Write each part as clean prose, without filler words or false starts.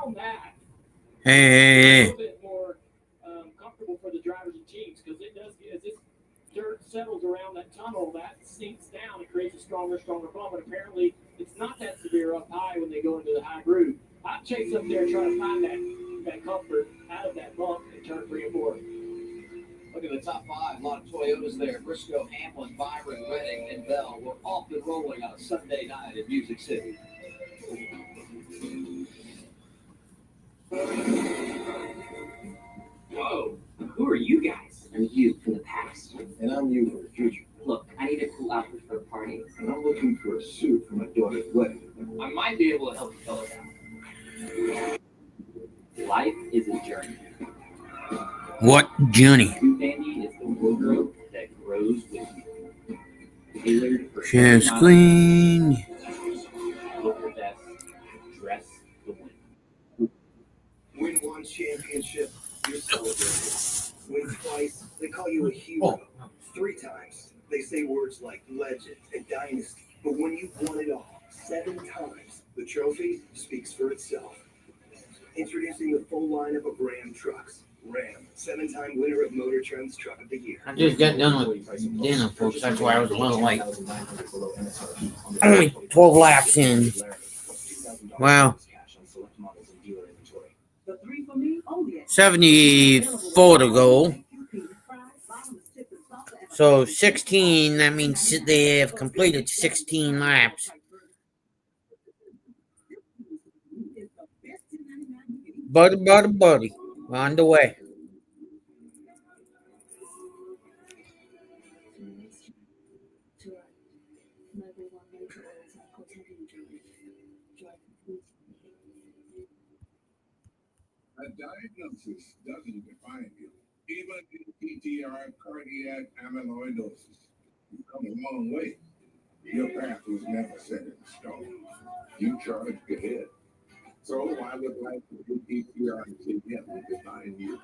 found that a Hey. little bit more comfortable for the drivers and teams because it does as this dirt settles around that tunnel, that sinks down. It creates a stronger bump. And apparently, it's not that severe up high when they go into the high groove. I've chased up there trying to find that comfort out of that bump in turn 3 and 4. Look at the top five. A lot of Toyotas there. Briscoe, Hamlin, Byron, Redding, and Bell. We're off and rolling on a Sunday night in Music City. Whoa, who are you guys? I'm you from the past. And I'm you for the future. Look, I need a cool outfit for a party. And I'm looking for a suit for my daughter's wedding. I might be able to help you fellas out. Life is a journey. What journey? True dandy is the wardrobe that grows with you. Tailored for Just clean. look your best, dress the win. Win one championship, you're celebrated. Win twice, they call you a hero. 3 times, they say words like legend and dynasty. But when you've won it all 7 times, the trophy speaks for itself. Introducing the full lineup of Ram trucks. Ram, 7-time winner of Motor Trend's Truck of the Year. I just got done with dinner, folks. That's why I was a little late. Only 12 laps in. Wow. 74 to go. So 16, that means they have completed 16 laps. Buddy. We're on the way. A diagnosis doesn't define you. Even in TTR cardiac amyloidosis, you've come a long way. Your path was never set in stone. You charged ahead. So I would like to do TTR together define you.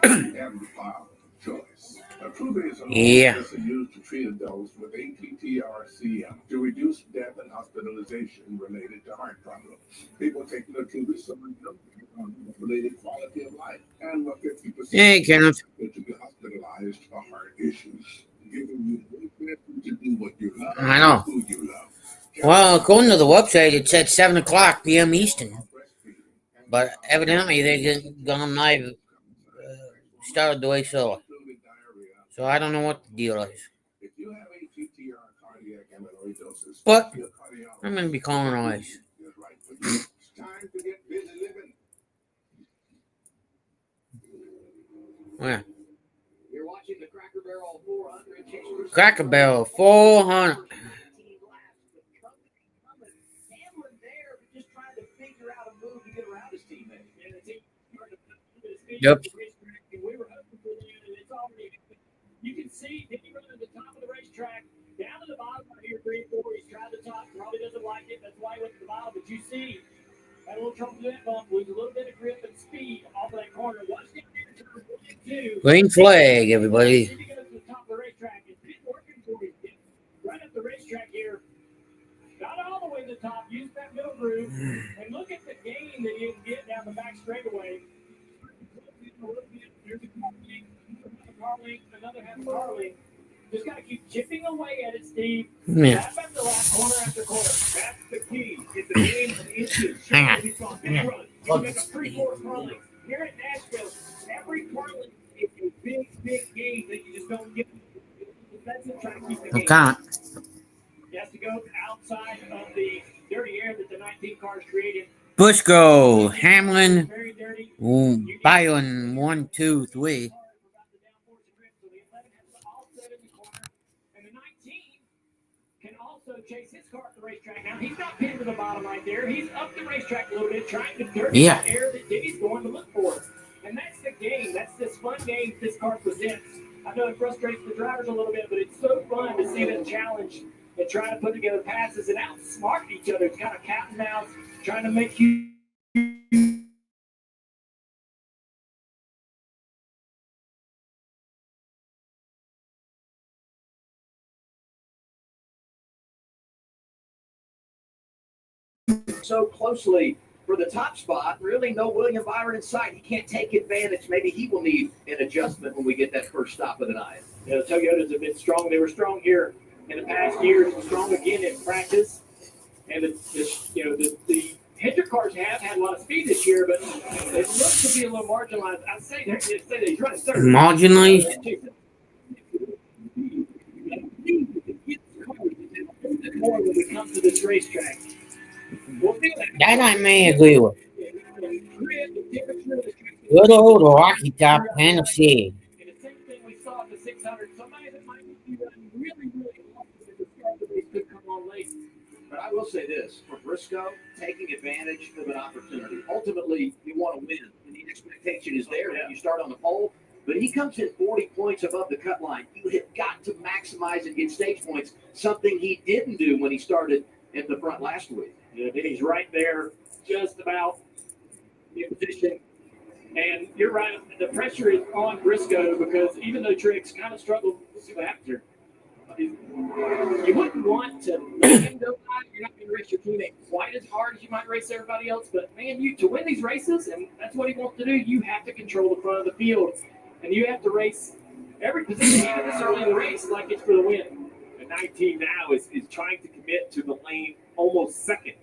You have the power of choice. Approved is a medicine used to treat adults with ATTR-CM to reduce death and hospitalization related to heart problems. People taking Approved so related quality of life and 50% Hey, Kenneth. to be hospitalized for heart issues, giving you the ability to do what you love. I know. Who you love. Well, according to the website, it said 7 o'clock p.m. Eastern. But evidently, they gone live, started the way so. So I don't know what the deal is. But I'm going to be calling always. Where? You're watching the Cracker Barrel 400. Cracker Barrel 400. Hamlin there, just trying to figure out a move to get around his teammate. Yep. You can see Dickie running at the top of the racetrack, down to the bottom right here, 3 and 4. He's tried the top, probably doesn't like it. That's why he went to the bottom. But you see, had a little trouble with that bump, lose a little bit of grip and speed off of that corner. Watch down here, turn 1 and 2. Green flag, everybody. He goes to the top of the racetrack. It's been working for him. Right up the racetrack here. Got all the way to the top, used that middle groove, and look at the gain that he can get down the back straightaway. There's another half Carling. Just got to keep chipping away at it, Steve. Yeah. Lap after lap, corner after corner. That's the key. It's a game of inches. Hang on. You make a 3/4 Carling. Here at Nashville, every Carling is a big game that you just don't get. That's it, trying to keep the game. Okay. He has to go outside of the dirty air that the 19 cars created. Bushko, Hamlin, Very dirty. Byron, 1, 2, 3. And the 19 can also chase his car at the racetrack. Now, he's not pinned to the bottom right there. He's up the racetrack a little bit, trying to dirty the air that Diddy's going to look for. And that's the game. That's this fun game this car presents. I know it frustrates the drivers a little bit, but it's so fun to see them challenge and try to put together passes and outsmart each other. It's kind of cat and mouse, trying to make you. So closely for the top spot. Really no William Byron in sight. He can't take advantage. Maybe he will need an adjustment when we get that first stop of the night. The Toyotas have been strong. They were strong here in the past years, and strong again in practice. And the Hendrick cars have had a lot of speed this year, but it looks to be a little marginalized. I'd say he's running third. Marginalized? More when it comes to this racetrack. That I may agree with. Good old Rocky Top, Tennessee. And the same thing we saw at the 600. Somebody that might be running really, really often at the start of the race could come on late. But I will say this, for Briscoe, taking advantage of an opportunity. Ultimately, you want to win, and the expectation is there when you start on the pole. But he comes in 40 points above the cut line. You have got to maximize and get stage points, something he didn't do when he started at the front last week. Yeah, he's right there, just about in position. And you're right, the pressure is on Briscoe because even though Triggs kind of struggled, we'll see what happens here. You wouldn't want to let him go by. You're not going to race your teammate quite as hard as you might race everybody else. But, man, to win these races, and that's what he wants to do, you have to control the front of the field. And you have to race every position, even this early in the race, like it's for the win. And 19 now is trying to commit to the lane almost second.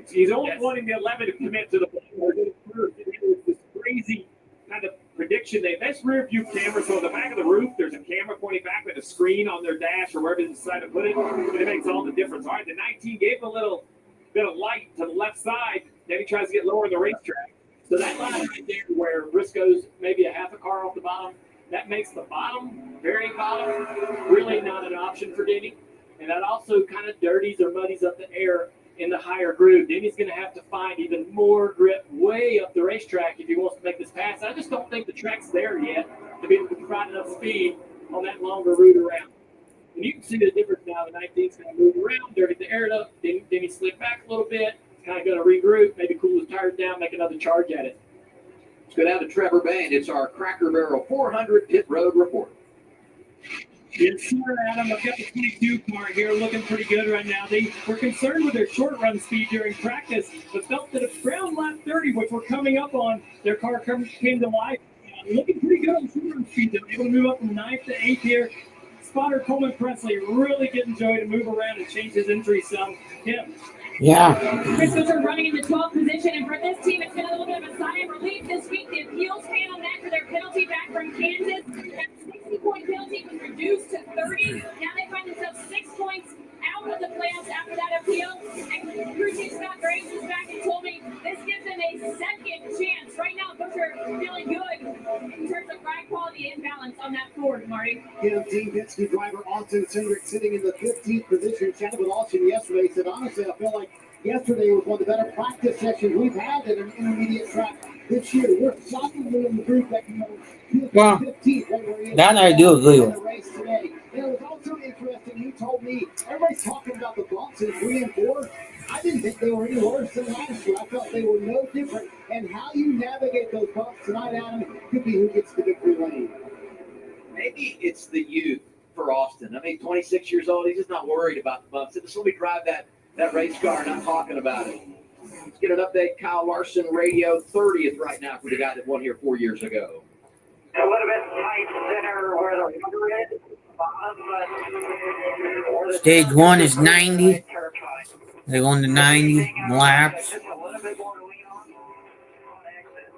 He's only wanting the 11 to commit to the lane first. And it was this crazy kind of prediction. That's rear view camera. So on the back of the roof, there's a camera pointing back with a screen on their dash or wherever they decide to put it. And it makes all the difference. All right, the 19 gave a little bit of light to the left side. Then he tries to get lower in the racetrack. So that line right there where Briscoe's maybe a half a car off the bottom, that makes the bottom, very bottom, really not an option for Denny. And that also kind of dirties or muddies up the air in the higher groove. Denny's going to have to find even more grip way up the racetrack if he wants to make this pass. I just don't think the track's there yet to be able to provide enough speed on that longer route around. And you can see the difference now. The 19's going to move around, dirty the air up. Denny slip back a little bit. Kind of going to regroup, maybe cool his tires down, make another charge at it. Let's go down to Trevor Band. It's our Cracker Barrel 400 Pit Road Report. Yes, sir, Adam. I've got the 22 car here looking pretty good right now. They were concerned with their short run speed during practice, but felt that around lap 30, which we're coming up on, their car came to life. Looking pretty good on short run speed. They were able to move up from 9th to 8th here. Spotter Coleman Presley really getting Joey to move around and change his entry some. Tim. Yeah. Briscoes are running in the 12th position, and for this team, it's been a little bit of a sigh of relief this week. The appeals panel met for their penalty back from Kansas. That 60-point penalty was reduced to 30. Now they find themselves 6 points out of the playoffs after that appeal. And crew chief Scott Graves is back and told me this gives them a second chance. Right now, folks are feeling good in terms of ride quality and balance on that Ford, Marty. Team Penske driver Austin Cindric sitting in the 15th position. Chatted with Austin yesterday. Said, honestly, I feel like yesterday was one of the better practice sessions we've had at an intermediate track this year. We're shockingly in the group that Well, 15th. that I do agree with. The race today. And it was also interesting. You told me everybody's talking about the bumps in 3 and 4. I didn't think they were any worse than last year. I felt they were no different. And how you navigate those bumps tonight, Adam, could be who gets the victory lane. Maybe it's the youth for Austin. I mean, 26 years old, he's just not worried about the bumps. Just let me drive that race car, not talking about it. Let's get an update. Kyle Larson, radio 30th right now for the guy that won here 4 years ago. A little bit tight center where the rubber is. Stage 1 is 90. They're going to 90 laps. Just a little bit more to lean on exit.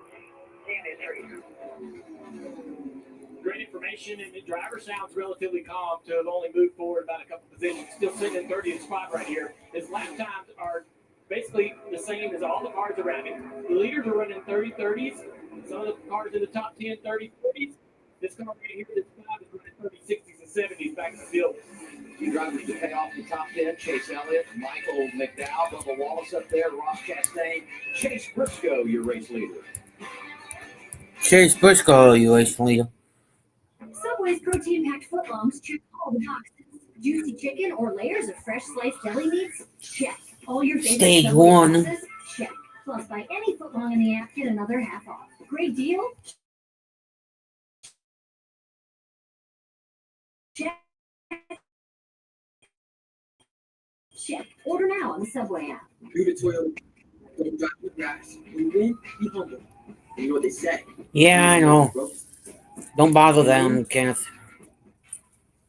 Great information, and the driver sounds relatively calm to have only moved forward about a couple positions. Still sitting in 30th spot right here. His lap times are basically the same as all the cars around him. The leaders are running 30-30s. Some of the cars in the top 10, 30-40s. This car right here, this 5 is running 30-60s and 70s back to the field. Two drivers to pay off the top 10. Chase Elliott, Michael McDowell, Bubba Wallace up there, Ross Chastain, Chase Briscoe, your race leader. Chase Briscoe, you race leader. Subway's protein-packed footlongs check all the boxes. Juicy chicken or layers of fresh sliced deli meats? Check. All your favorite Stage Subway 1. sauces? Check. Plus, buy any footlong in the app, get another half off. Great deal? Check. Check. Order now on the Subway app. Due to Toyota, Guys, when you win, be humble. And you know what they say. Yeah, I know. Don't bother them, Kenneth.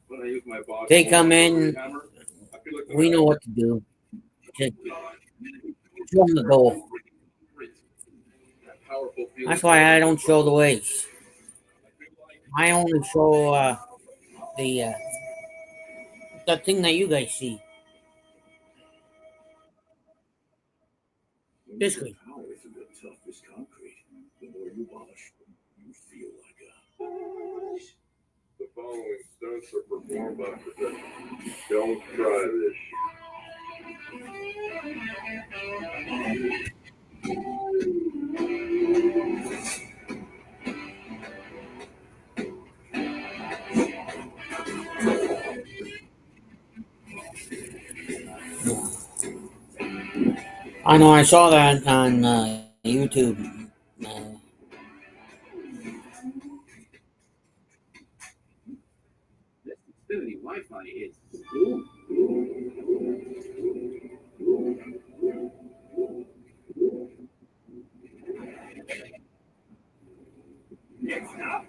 When I use my box, They come in, hammer, I feel like we know what to do. Just show them the goal. that powerful feeling. That's why I don't show the ways. I only show the thing that you guys see. Basically. Power isn't the toughest concrete. The more you polish, you feel like a. The following stunts are performed by professionals. Don't try this. I know I saw that on YouTube. This Xfinity Wi-Fi is cool. It's not.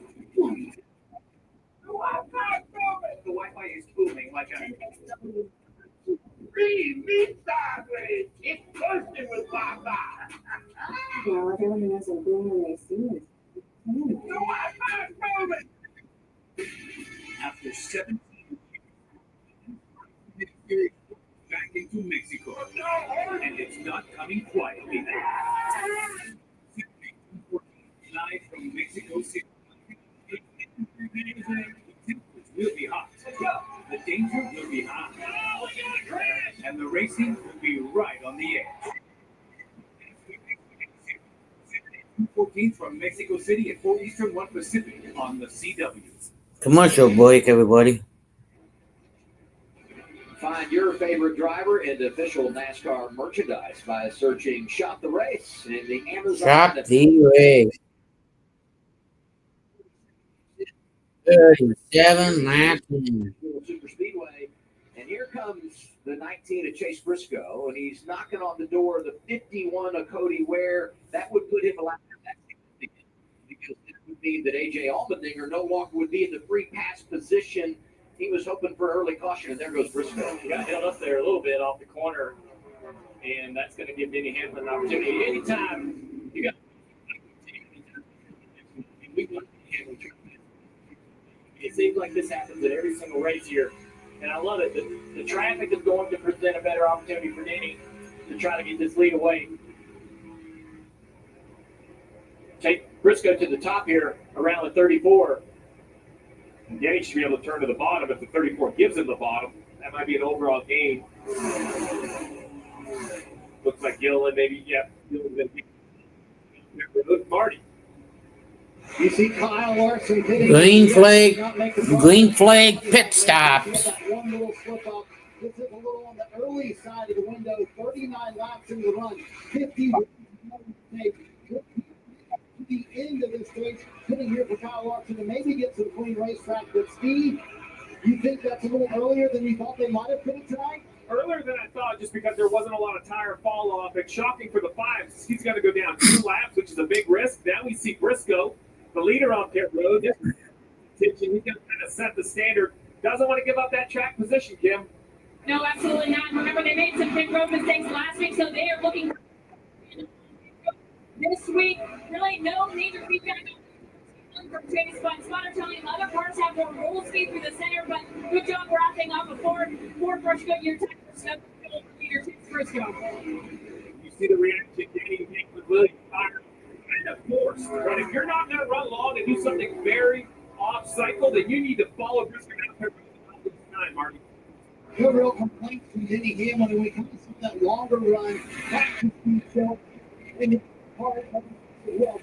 The Wi-Fi is booming like a green meat sideways. It's bursting with Wi-Fi. Well, everyone who knows what boom when they see it. The Wi-Fi is booming. After 17 years, back into Mexico, and it's not coming quietly. Live from Mexico City. It will be hot. The danger will be high. And the racing will be right on the edge. 14th from Mexico City at 4 Eastern, 1 Pacific on the CW. Commercial break, everybody. Find your favorite driver and official NASCAR merchandise by searching Shop the Race in the Amazon. Shop the race. 37 laps in. Super Speedway. And here comes the 19 of Chase Briscoe, and he's knocking on the door of the 51 of Cody Ware. That would put him a lap back, because it would mean that A.J. Allmendinger no longer would be in the free pass position. He was hoping for early caution, and there goes Briscoe. He got held up there a little bit off the corner, and that's going to give Denny Hamlin an opportunity. Anytime you got it seems like this happens at every single race here, and I love it. The traffic is going to present a better opportunity for Denny to try to get this lead away. Take Briscoe to the top here around the 34. Denny should be able to turn to the bottom if the 34 gives him the bottom. That might be an overall gain. Looks like Gilliland maybe, yeah. Look, Marty. You see Kyle Larson hitting Green flag pit stops. That one little slip up. This is a little on the early side of the window. 39 laps in the run. 50 to the end of this race. Sitting here for Kyle Larson to maybe get some clean racetrack. But Steve, you think that's a little earlier than you thought they might have put it tonight? Earlier than I thought, just because there wasn't a lot of tire fall off. It's shocking for the fives. He's got to go down 2 laps, which is a big risk. Now we see Briscoe, the leader off pit road. He's going to kind of set the standard. Doesn't want to give up that track position, Kim. No, absolutely not. Remember, they made some pit road mistakes last week, so they are looking this week. Really, no major feedback from Chase, but Spotter telling him other cars have more roll speed through the center, but good job wrapping up a Ford Fresh Goodyear tire step leader Chase Briscoe. You see the reaction Danny makes with William Fire. Kind of forced. But if you're not going to run long and do something very off cycle, then you need to follow Briscoe out there for the time, Marty. No real complaints from Denny Hamlin, and we come to see that longer run back to speed show in the part of well.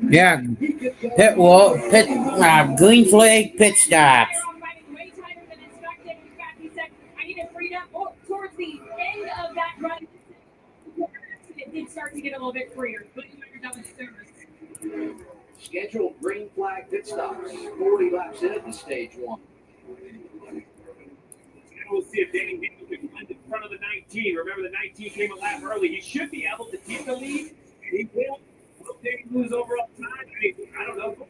Yeah, green flag pit stops. Way tighter than expected. In fact, he said, I need to free up towards the end of that run. It did start to get a little bit freer, but you're done with service. Scheduled green flag pit stops. 40 laps into stage 1. We'll see if Danny Hamlin can blend in front of the 19. Remember, the 19 came a lap early. He should be able to keep the lead, and he will. Will they lose over all time? I don't know.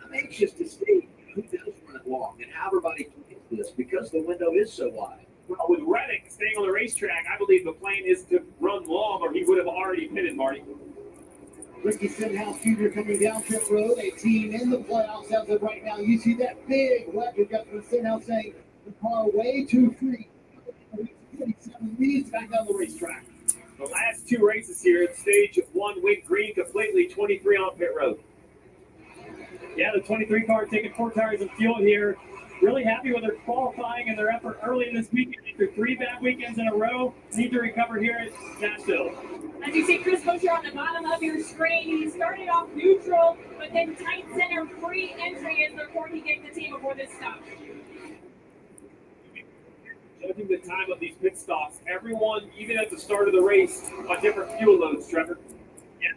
I'm anxious to see who does run it long and how everybody plays this because the window is so wide. Well, with Reddick staying on the racetrack, I believe the plan is to run long, or he would have already pitted, Marty. Ricky Stenhouse Jr. coming down pit road, a team in the playoffs as of right now. You see that big weapon got from Stenhouse saying the car way too free. 47 leads back down the racetrack. The last two races here, stage one went green completely, 23 on pit road. Yeah, the 23 car taking 4 tires of fuel here. Really happy with their qualifying and their effort early in this weekend. After 3 bad weekends in a row, need to recover here at Nashville. As you see Chris Buescher on the bottom of your screen, he started off neutral, but then tight center free entry is the report he gave the team before this stop. Judging the time of these pit stops, everyone, even at the start of the race, on different fuel loads, Trevor. Yeah,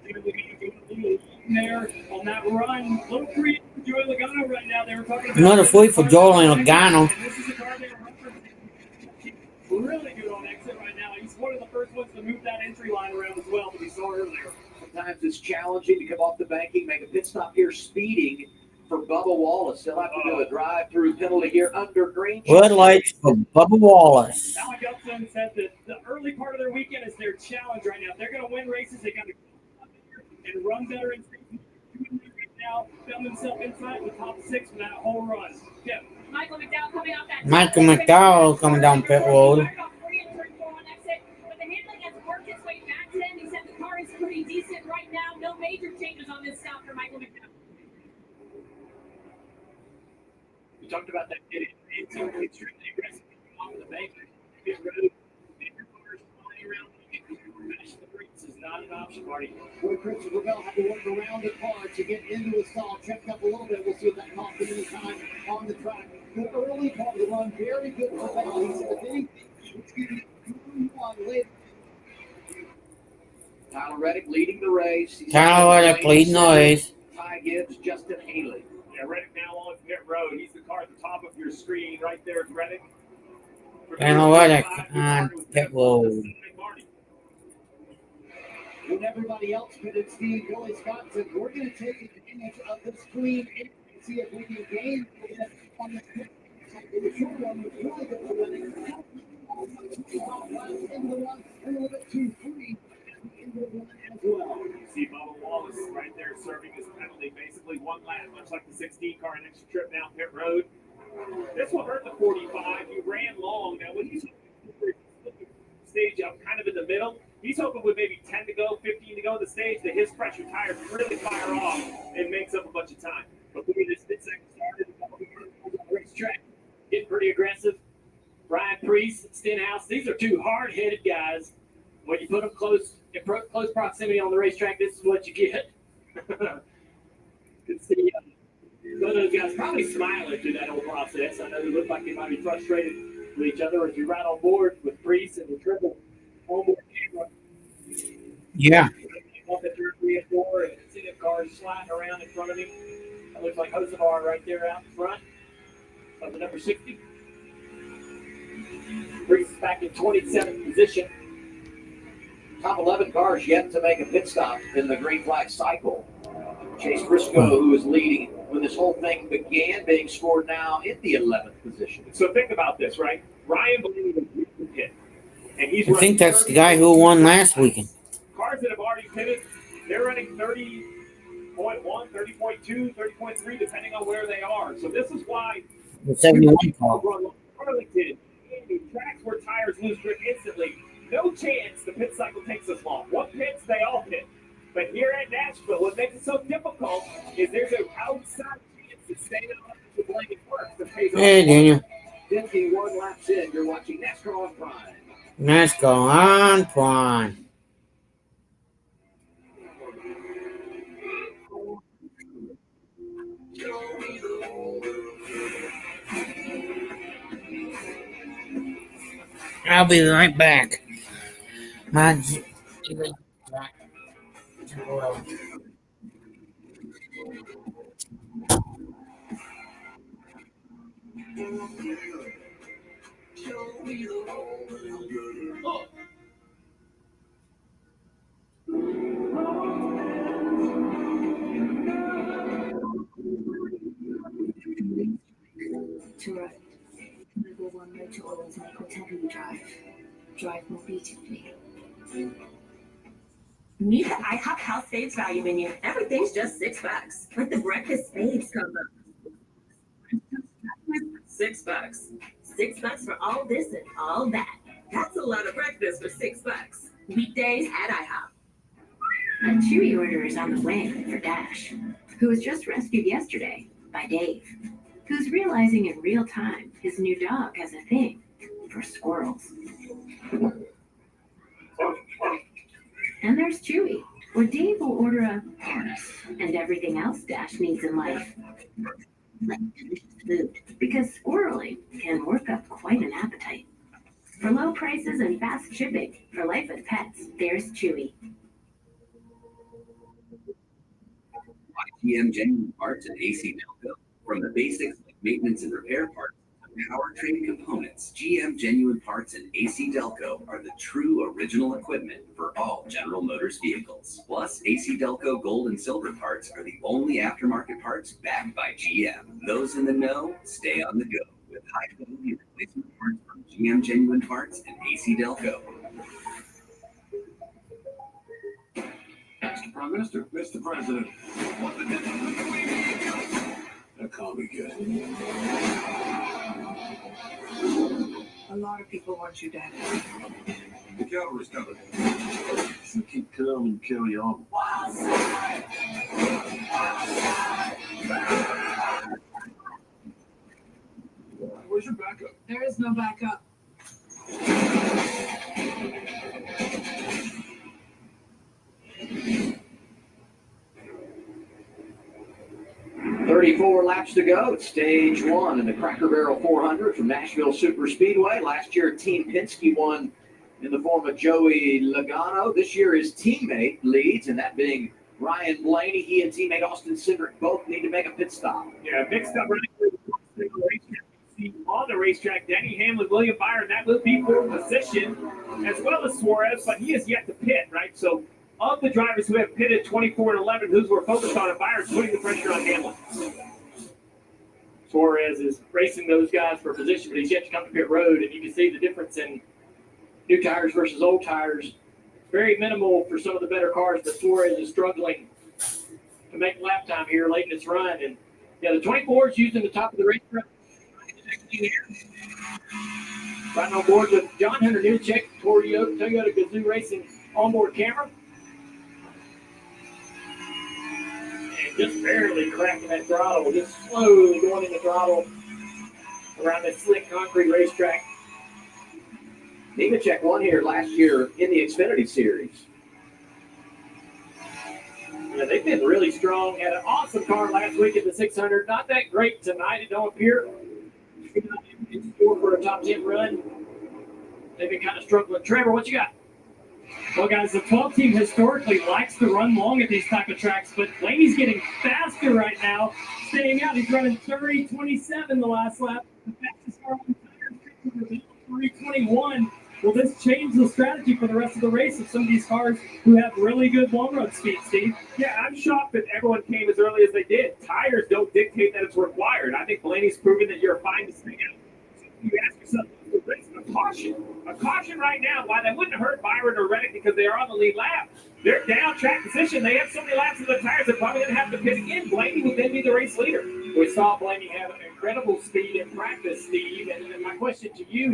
there on that run. Little free for Joey Logano right now. They were talking about Another free for Joey Logano. This is a car they were referencing. Really good on exit right now. He's one of the first ones to move that entry line around as well that we saw earlier. Sometimes it's challenging to come off the banking, make a pit stop here speeding for Bubba Wallace. He'll have to do a drive-through penalty here under green. Red lights for Bubba Wallace. Alec Upson said that the early part of their weekend is their challenge right now. If they're going to win races, they got to and run better in stages. Right now, found themselves inside the top 6 from that whole run. Yeah. Michael McDowell coming off that. Michael McDowell coming down pit road. But the handling has worked its way back to him. He said the car is pretty decent right now. No major changes on this stop for Michael McDowell. We talked about that kid. It's extremely aggressive off the bank. Pit road. Bigger cars flying around. Finish the brakes is not an option, Marty. Boy, Chris Ravel had to work around the car to get into his stall. Checked up a little bit. We'll see if that cost him any time on the track. The early part of the run, very good for Ravel. He said, if anything, it's going to be on later. Tyler Reddick leading the race. Tyler Reddick leading the race. Ty Gibbs, Justin Haley. Yeah, Reddick now on pit road. He's the car at the top of your screen right there. It's Reddick. Tyler Reddick on pit road. When everybody else pitted, Steve, Billy Scott said, we're going to take advantage of this clean and see if we can gain on this pit. The short run was really good for winning. Into the run, a little bit too free into the run as well. You see Bubba Wallace right there serving his penalty, basically one lap, much like the 16 car, an extra trip down pit road. This one hurt the 45. He ran long. Now, when he's stage up kind of in the middle, he's hoping with maybe 10 to go, 15 to go in the stage, that his pressure tires really fire off and makes up a bunch of time. But look at this mid-second started on the racetrack. Getting pretty aggressive. Brian Priest, Stenhouse, these are two hard-headed guys. When you put them close proximity on the racetrack, this is what you get. Could see one of those guys probably smiling through that whole process. I know they look like they might be frustrated with each other as you ride on board with Priest and the triple onboard camera. Yeah. Up at 3 and 4 and see the cars sliding around in front of him. That looks like Hosevar right there out in front of the number 60. Priest is back in 27th position. Top 11 cars yet to make a pit stop in the green flag cycle. Chase Briscoe, who was leading when this whole thing began, being scored now in the 11th position. So think about this, right? Ryan Blaney was leading pit. And he's I think that's the guy who won last weekend. Cars that have already pitted, they're running 30.1, 30.2, 30.3, depending on where they are. So this is why The 71 car. Arlington, tracks where tires lose grip instantly, no chance the pit cycle takes us long. What pits, they all pit. But here at Nashville, what makes it so difficult is there's an outside chance that staying on the blanket works. Hey, Daniel. 51 laps in, you're watching NASCAR on Prime. NASCAR on Prime. I'll be right back. Show me the drive more beautifully. Meet the IHOP House Faves value menu. Everything's just $6. Like the breakfast faves combo. $6. $6 for all this and all that. That's a lot of breakfast for $6. Weekdays at IHOP. A Chewy order is on the way for Dash, who was just rescued yesterday by Dave, who's realizing in real time his new dog has a thing for squirrels. And there's Chewy, where Dave will order a harness and everything else Dash needs in life, like delicious food, because squirreling can work up quite an appetite. For low prices and fast shipping for life with pets, there's Chewy. GM genuine parts and AC Delco. From the basics like maintenance and repair parts to powertrain components, GM genuine parts and AC Delco are the true original equipment for all General Motors vehicles. Plus, AC Delco gold and silver parts are the only aftermarket parts backed by GM. Those in the know stay on the go with high-quality replacement parts from GM genuine parts and AC Delco. Mr. Prime Minister, Mr. President. That can't be good. A lot of people want you dead. The cavalry's coming. So keep calm and carry on. Where's your backup? There is no backup. 34 laps to go. It's stage one in the Cracker Barrel 400 from Nashville Super Speedway. Last year, Team Penske won in the form of Joey Logano. This year, his teammate leads, and that being Ryan Blaney. He and teammate Austin Cindric both need to make a pit stop. Yeah, mixed up running through the racetrack. You see on the racetrack, Denny Hamlin, William Byron, that will be for position, as well as Suarez, but he has yet to pit, right? So of the drivers who have pitted 24 and 11, who's we're focused on, and Byron's putting the pressure on Hamlin. Suarez is racing those guys for position, but he's yet to come to pit road, and you can see the difference in new tires versus old tires. Very minimal for some of the better cars, but Suarez is struggling to make lap time here late in his run. And yeah, the 24 is using the top of the racetrack. Right on board with John Hunter Newcheck, Toyota Gazoo Racing onboard camera. And just barely cracking that throttle, just slowly going in the throttle around that slick concrete racetrack. Nemechek won here last year in the Xfinity Series. Yeah, they've been really strong. Had an awesome car last week at the 600. Not that great tonight, it don't appear. In store for a top 10 run. They've been kind of struggling. Trevor, what you got? Well, guys, the 12 team historically likes to run long at these type of tracks, but Blaney's getting faster right now, staying out. He's running 30.27 the last lap. The fastest car on the tires, 3:21. Will this change the strategy for the rest of the race of some of these cars who have really good long run speed, Steve? Yeah, I'm shocked that everyone came as early as they did. Tires don't dictate that it's required. I think Blaney's proven that you're fine to stay out. You ask yourself, a caution right now. Why that wouldn't hurt Byron or Reddick because they are on the lead lap. They're down track position. They have so many laps in the tires they're probably going to have to pit again. Blaney would then be the race leader. We saw Blaney have incredible speed in practice, Steve. And my question to you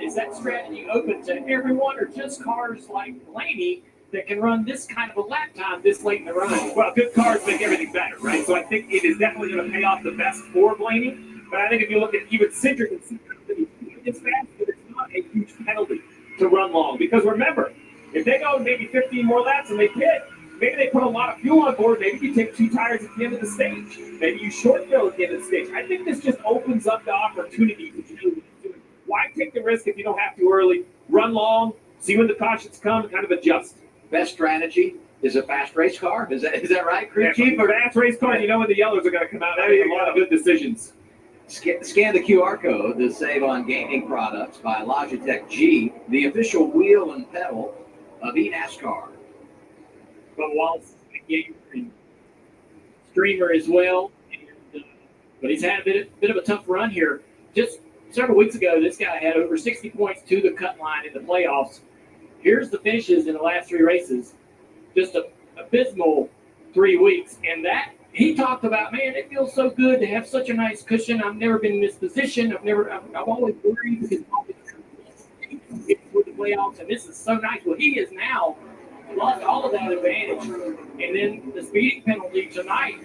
is that strategy open to everyone or just cars like Blaney that can run this kind of a lap time this late in the run? Well, good cars make everything better, right? So I think it is definitely going to pay off the best for Blaney. But I think if you look at even Cindric and Cindric, it's fast, but it's not a huge penalty to run long. Because remember, if they go maybe 15 more laps and they pit, maybe they put a lot of fuel on board. Maybe you take 2 tires at the end of the stage. Maybe you short fill at the end of the stage. I think this just opens up the opportunity to do it. Why take the risk if you don't have to early? Run long, see when the cautions come, and kind of adjust. Best strategy is a fast race car. Is that right, crew chief? For fast race car, you know when the yellows are going to come out. That is a lot of good decisions. Scan the QR code to save on gaming products by Logitech G, the official wheel and pedal of eNASCAR. But Wallace is a gamer and streamer as well. And, but he's had a bit of a tough run here. Just several weeks ago, this guy had over 60 points to the cut line in the playoffs. Here's the finishes in the last 3 races. Just an abysmal 3 weeks. And that, he talked about, man, it feels so good to have such a nice cushion. I've never been in this position. I've always worried because for the playoffs, and this is so nice. Well, he is now lost all of that advantage. And then the speeding penalty tonight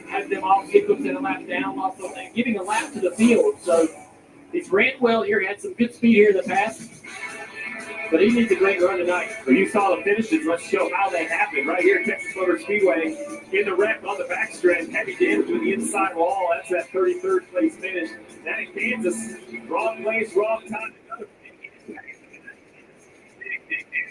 has them off sequence and a lap down, lost giving a lap to the field. So he's ran well here. He had some good speed here in the past. But he needs a great run tonight. So you saw the finishes. Let's show how they happened. Right here at Texas Motor Speedway in the wreck on the backstretch. Heavy damage with the inside wall. That's that 33rd place finish. That in Kansas. Wrong place, wrong time.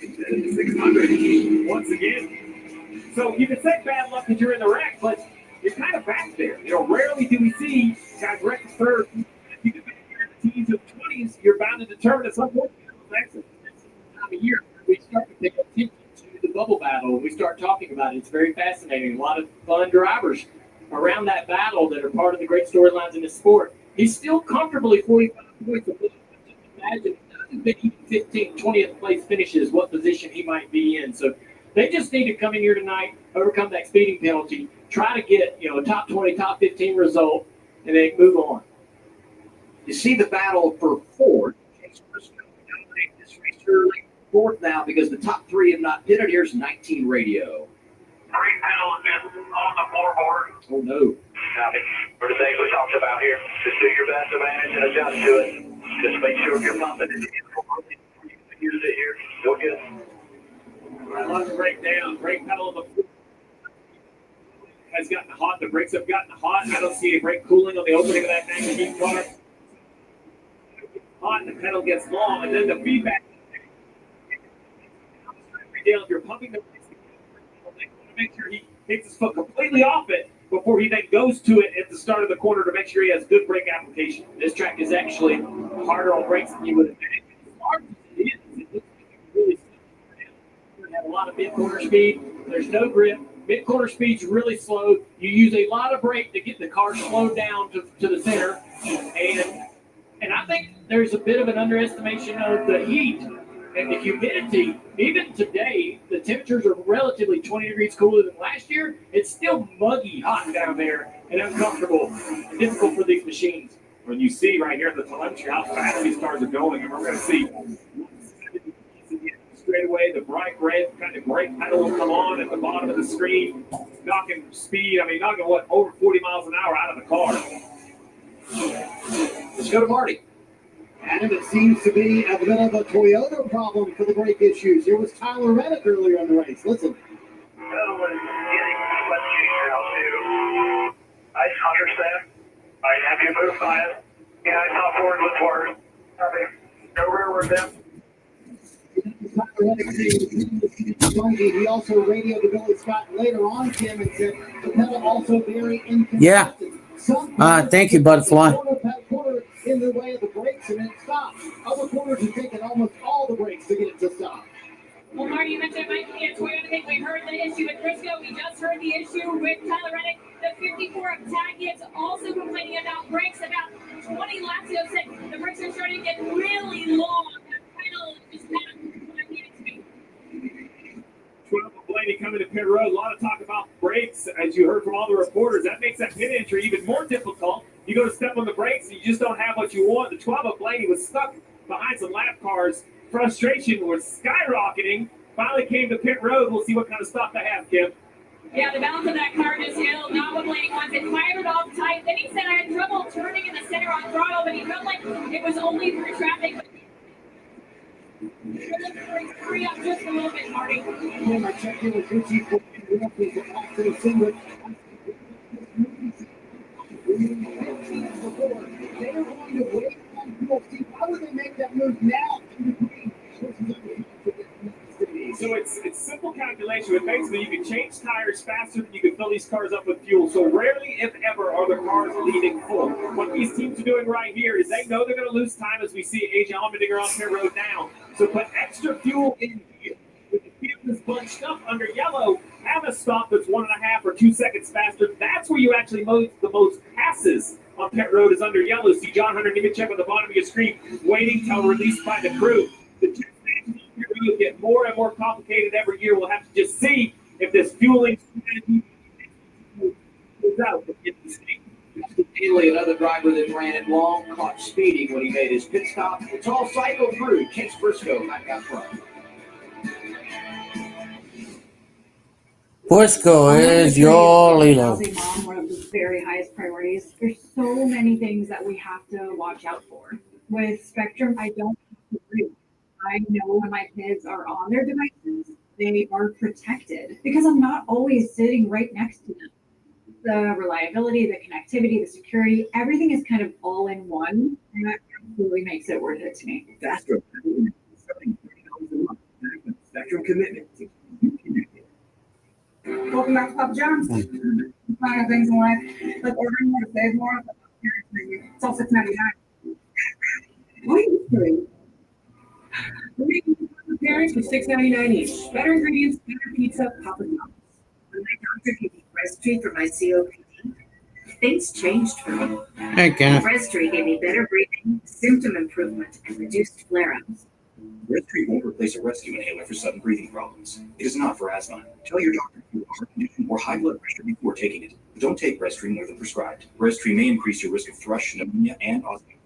600 once again. So you can say bad luck that you're in the wreck, but you're kind of back there. You know, rarely do we see guys wreck the third. If you can be in the teens of 20s, you're bound to determine at some point. Time of year we start to pay attention to the bubble battle and we start talking about it. It's very fascinating. A lot of fun drivers around that battle that are part of the great storylines in this sport. He's still comfortably 45 points above. Just imagine if he 15th, 20th place finishes, what position he might be in. So they just need to come in here tonight, overcome that speeding penalty, try to get a top 20, top 15 result, and then move on. You see the battle for fourth. Early fourth now because the top 3 have not pitted. Here's 19 radio. 3 pedals on the floorboard. Oh no. Copy. For the things we talked about here, just do your best to manage and adjust to it. Just make sure you're pumping it. You sit here, go good. I love the breakdown. Brake pedal on the floor has gotten hot. The brakes have gotten hot. I don't see any brake cooling on the opening of that 19 car. Hot and the pedal gets long, and then the feedback. If you're pumping the brakes, they want to make sure he takes his foot completely off it before he then goes to it at the start of the corner to make sure he has good brake application. This track is actually harder on brakes than you would have been. As hard as it is, it looks like it's really slow. You have a lot of mid-corner speed. There's no grip. Mid-corner speed's really slow. You use a lot of brake to get the car slowed down to the center. And I think there's a bit of an underestimation of the heat and the humidity. Even today, the temperatures are relatively 20 degrees cooler than last year. It's still muggy hot down there and uncomfortable and difficult for these machines. When you see right here in the telemetry how fast these cars are going, and we're going to see straight away the bright red kind of brake pedal will come on at the bottom of the screen, knocking speed. Knocking over 40 miles an hour out of the car. Let's go to Marty. And it seems to be a bit of a Toyota problem for the brake issues. Here was Tyler Reddick earlier in the race. Listen. That was getting what you too. I understand. I have you move by it. Yeah, I saw forward with forward. Copy. Go rearward them. He also radioed to Billy Scott later on, Tim, and said the pedal also very inconsistent. Yeah. Thank you, Butterfly. Quarter in the way of the brakes and it stops. Other quarters have taken almost all the brakes to get it to stop. Well, Marty, you mentioned it might be a Toyota thing. We heard the issue with Briscoe. We just heard the issue with Tyler Reddick. The 54 of Taggitt's also complaining about brakes. About 20 laps ago said the brakes are starting to get really long. The pedal is not what I need it to be. Blaney coming to pit road. A lot of talk about brakes, as you heard from all the reporters. That makes that pit entry even more difficult. You go to step on the brakes, and you just don't have what you want. The 12 of Blaney was stuck behind some lap cars. Frustration was skyrocketing. Finally came to pit road. We'll see what kind of stuff they have, Kim. Yeah, the balance of that car just held, not what Blaney wants. It fired off tight. Then he said, I had trouble turning in the center on throttle, but he felt like it was only through traffic. Hurry up just a little bit, Marty. I checked in with Richie for the single. They are going to wait on PLC. Why would they make that move now? So it's simple calculation, but basically you can change tires faster than you can fill these cars up with fuel. So rarely, if ever, are the cars leaving full. What these teams are doing right here is they know they're going to lose time, as we see AJ Allmendinger on pit road now. So put extra fuel in here. If the field is bunched up under yellow, have a stop that's 1.5 or 2 seconds faster. That's where you actually make the most passes on pit road is under yellow. See John Hunter Nemechek on the bottom of your screen, waiting till released by the crew. The two stations on pit road get more and more complicated every year. We'll have to just see if this fueling strategy goes out. Italy, another driver that ran it long, caught speeding when he made his pit stop. It's all cycled through. Chase Briscoe back out front. Briscoe is your leader. Housing mom, one of the very highest priorities. There's so many things that we have to watch out for. With Spectrum, I don't agree. I know when my kids are on their devices, they are protected because I'm not always sitting right next to them. The reliability, the connectivity, the security, everything is kind of all in one, and that really makes it worth it to me. Faster. Spectrum commitment. Welcome back to Papa John's. Finding things in life, like ordering more to save more. It's all $6.99. What are you doing? We're making parents for $6.99 each. Better ingredients, better pizza, Papa John's. When my doctor gave me Breztri for my COPD, things changed for me. Hey, Kenneth. Breztri gave me better breathing, symptom improvement, and reduced flare-ups. Breztri won't replace a rescue inhaler for sudden breathing problems. It is not for asthma. Tell your doctor if you have a heart condition or high blood pressure before taking it. Don't take Breztri more than prescribed. Breztri may increase your risk of thrush, pneumonia, and osteoporosis.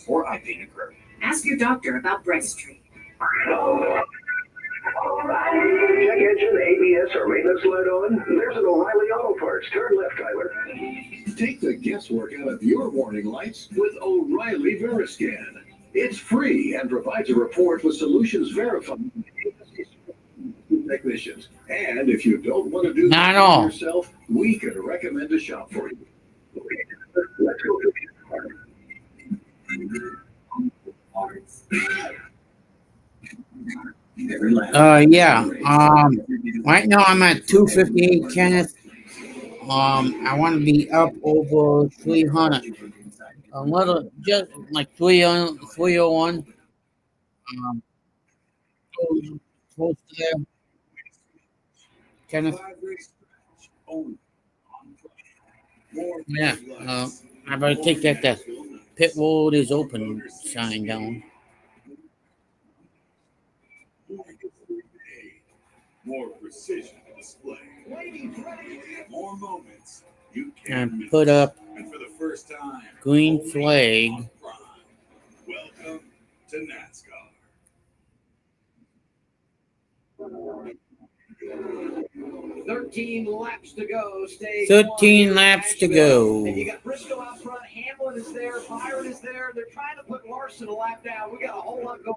Or eye pain occur. Ask your doctor about Breztri. Check engine, ABS, or maintenance light on? There's an O'Reilly Auto Parts. Turn left, Tyler. Take the guesswork out of your warning lights with O'Reilly Veriscan. It's free and provides a report with solutions verified by technicians. And if you don't want to do Not this all. yourself, we can recommend a shop for you. Let's go to Yeah. Right now I'm at 258, Kenneth. I want to be up over 300. A little, just like 301. Close to there. Kenneth. Yeah. I better take that pit road is open sign down. More precision display. More moments. You And put up and for the first time, green flag. welcome to NASCAR. 13 laps to go. Stage 13 one. laps to go. And you got Briscoe out front. Hamlin is there. Byron is there. They're trying to put Larson a lap down. We got a whole lot going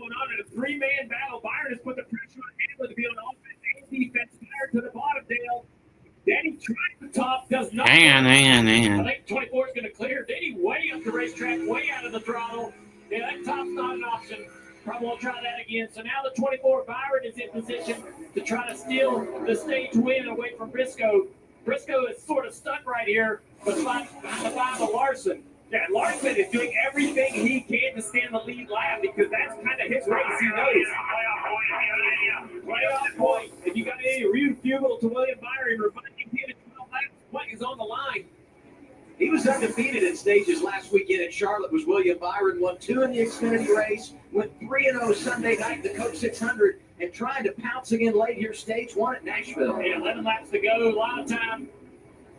on in a three-man battle. Byron has put the pressure on Hamlin to be on offense and defense. Fired to the bottom, Dale. Denny trying to top, does not. Hang on. I think 24 is going to clear. Denny way up the racetrack, way out of the throttle. Yeah, that top's not an option. Probably won't try that again. So now the 24, Byron is in position to try to steal the stage win away from Briscoe. Briscoe is sort of stuck right here, but behind the 5 of Larson. Yeah, Larson is doing everything he can to stand the lead lap because that's kind of his race. He knows. Playoff point. If you got any refusal to William Byron, reminding him at 12 laps, what is on the line? He was undefeated in stages last weekend at Charlotte. Was William Byron, won 2 in the Xfinity race, went 3-0 Sunday night in the Coke 600, and tried to pounce again late here, stage 1 at Nashville. Yeah, 11 laps to go. A lot of time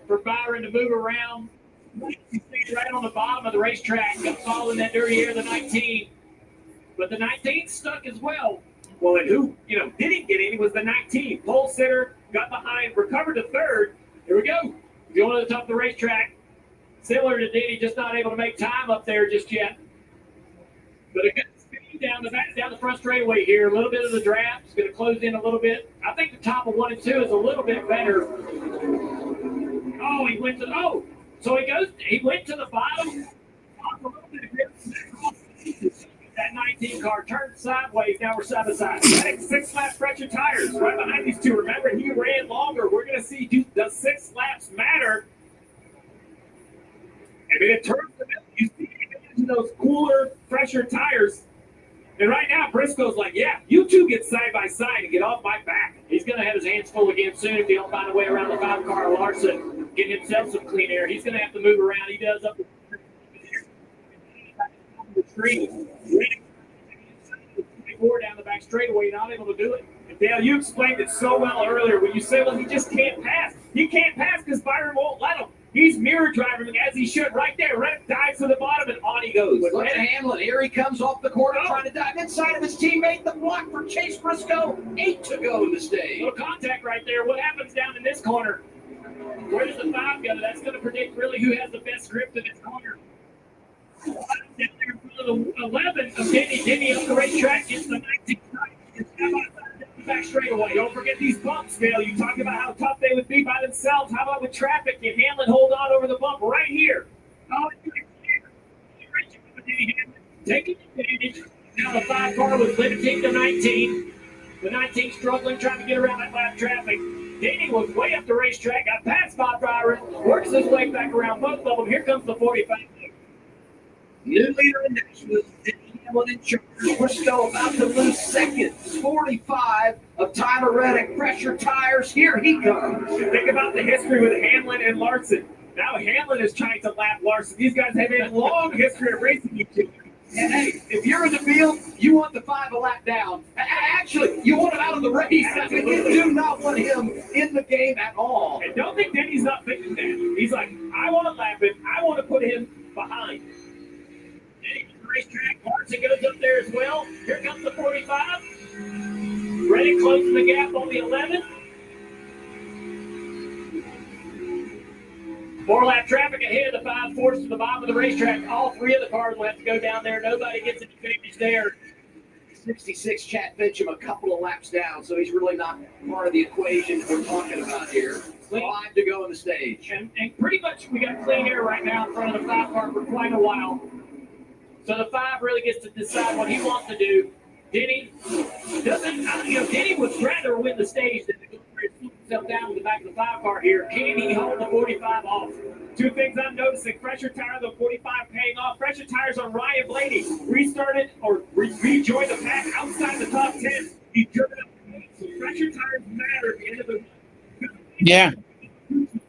for Byron to move around. He's right on the bottom of the racetrack, got fall in that dirty air of the 19. But the 19 stuck as well. Well, and who, didn't get any was the 19. Pole sitter, got behind, recovered to third. Here we go. Going to the top of the racetrack. Similar to Denny, just not able to make time up there just yet. But a good speed down the front straightaway here. A little bit of the draft. It's going to close in a little bit. I think the top of 1 and 2 is a little bit better. Oh, he went to so he went to the bottom. A little bit of grip. That 19 car turned sideways. Now we're side by side. 6 lap pressure tires right behind these two. Remember, he ran longer. We're going to see, does 6 laps matter? I mean, it turns the middle. You see those cooler, fresher tires. And right now, Briscoe's like, yeah, you two get side by side and get off my back. He's going to have his hands full again soon if he don't find a way around the 5-car. Larson getting himself some clean air. He's going to have to move around. He does up the street. Down the back straightaway, not able to do it. And Dale, you explained it so well earlier when you said, well, he just can't pass. He can't pass because Byron won't let him. He's mirror driving as he should right there. Reddick dives to the bottom and on he goes. But look at Hamlin. Here he comes off the corner trying to dive inside of his teammate. The block for Chase Briscoe. 8 to go in the stage. No contact right there. What happens down in this corner? Where does the 5 go? That's going to predict really who has the best grip in this corner. Down there in front of the 11 of Denny up the racetrack gets the 19th. Back straight away. Don't forget these bumps, Dale. You talked about how tough they would be by themselves. How about with traffic? Can Hamlin hold on over the bump right here? Oh, taking advantage. Now the 5-car was limiting to 19. The 19 struggling, trying to get around that lap traffic. Denny was way up the racetrack, got past Bob Driver, works his way back around both of them. Here comes the 45. New leader in Nashville, Denny Hamlin in charge. Briscoe about to lose second. 45 of Tyler Reddick. Pressure tires. Here he comes. Think about the history with Hamlin and Larson. Now Hamlin is trying to lap Larson. These guys have a long history of racing each other. And hey, if you're in the field, you want the 5 a lap down. Actually, you want him out of the race. You do not want him in the game at all. And don't think Denny's not thinking that. He's like, I want to lap him. I want to put him behind. Denny to the racetrack. Larson goes up there as well. Here comes the 45. Reddick closing the gap on the 11. 4-lap traffic ahead. The 5 forced to the bottom of the racetrack. All 3 of the cars will have to go down there. Nobody gets an advantage there. 66 Chad Fincham a couple of laps down, so he's really not part of the equation that we're talking about here. 5 to go in the stage. And pretty much we got clean air right now in front of the 5-car for quite a while. So the 5 really gets to decide what he wants to do. Denny doesn't, Denny would rather win the stage than to go himself down with the back of the 5-car here. Can he hold the 45 off? 2 things I'm noticing. Pressure tires on 45 paying off. Pressure tires on Ryan Blaney. Restarted or rejoined the pack outside the top 10. He driven up. So pressure tires matter at the end of the Yeah.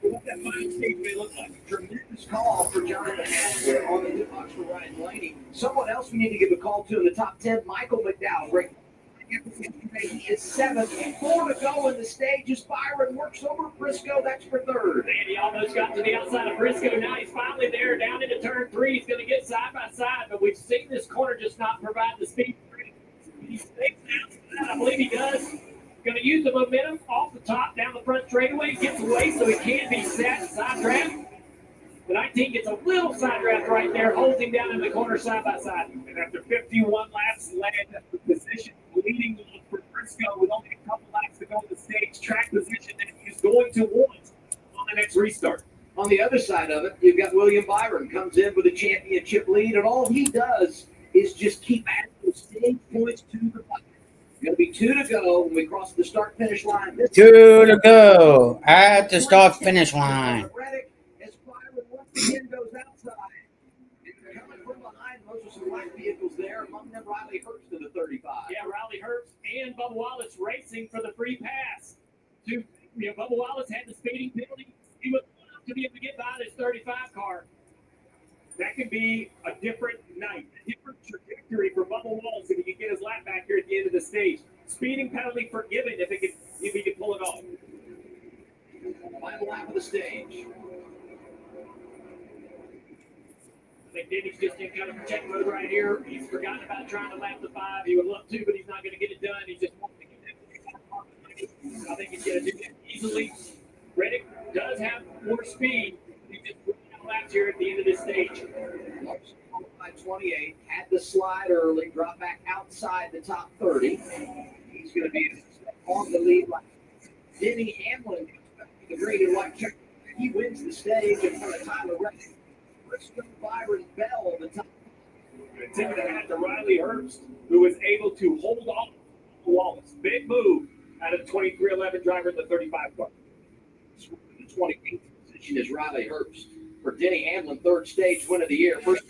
What that final stage may look like. Tremendous call for Jonathan Hassler on the hit box for Ryan Blaney. Someone else we need to give a call to in the top 10, Michael McDowell. Right. He is 7th. 4 to go in the stage as Byron works over Briscoe. That's for 3rd. And he almost got to the outside of Briscoe. Now he's finally there down into turn 3. He's going to get side by side, but we've seen this corner just not provide the speed. He stays outside. I believe he does. Going to use the momentum off the top down the front straightaway. Gets away so he can't be set. Side draft. The 19 gets a little side draft right there. Holds him down in the corner side by side. And after 51 laps led the position leading for Briscoe with only a couple laps to go in the stage. Track position that he's going to want on the next restart. On the other side of it, you've got William Byron comes in with a championship lead, and all he does is just keep adding those stage points to the bucket. Going to be 2 to go when we cross the start-finish line. 2 to go at the start-finish line. Reddick, as Byron once again goes outside. And coming from behind, those are some black vehicles there. Among them, Riley Herbst in the 35. Yeah, Riley Herbst and Bubba Wallace racing for the free pass. Bubba Wallace had the speeding penalty. He was enough to be able to get by this 35 car. That could be a different night, a different trajectory for Bubba Wallace if he can get his lap back here at the end of the stage. Speeding penalty forgiven if he can pull it off. Final lap of the stage. I think Denny's just in kind of protect mode right here. He's forgotten about trying to lap the 5. He would love to, but he's not going to get it done. He just wants to get that. I think he's going to do that easily. Reddick does have more speed. He just laps here at the end of this stage. 28 had the slide early, dropped back outside the top 30. He's going to be on the lead lap. Denny Hamlin the green and white check. He wins the stage in front of Tyler Reddick. Briscoe, Byron Bell, the top. Tipping it hat to Riley Herbst, who was able to hold off Wallace. Big move out of the 2311 driver in the 35 car. The 28th position is Riley Herbst. For Denny Hamlin, 3rd stage win of the year. First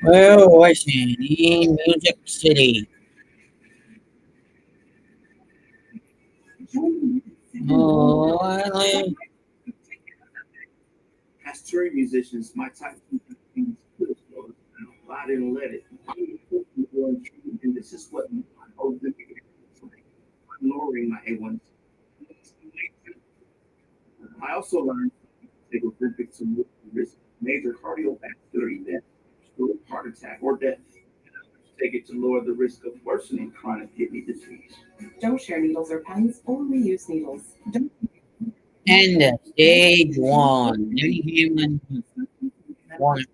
Well, listen, in Music City. Oh, As touring musicians, my type of things could have slowed us down, but I didn't let it. And this is what Olympic is like. I'm lowering my A1. I also learned to take Olympics and risk major cardiovascular event, stroke, heart attack, or death. Take it to lower the risk of worsening chronic kidney disease. Don't share needles or pens or reuse needles. Don't and stage one. Jimmy Hamlin won.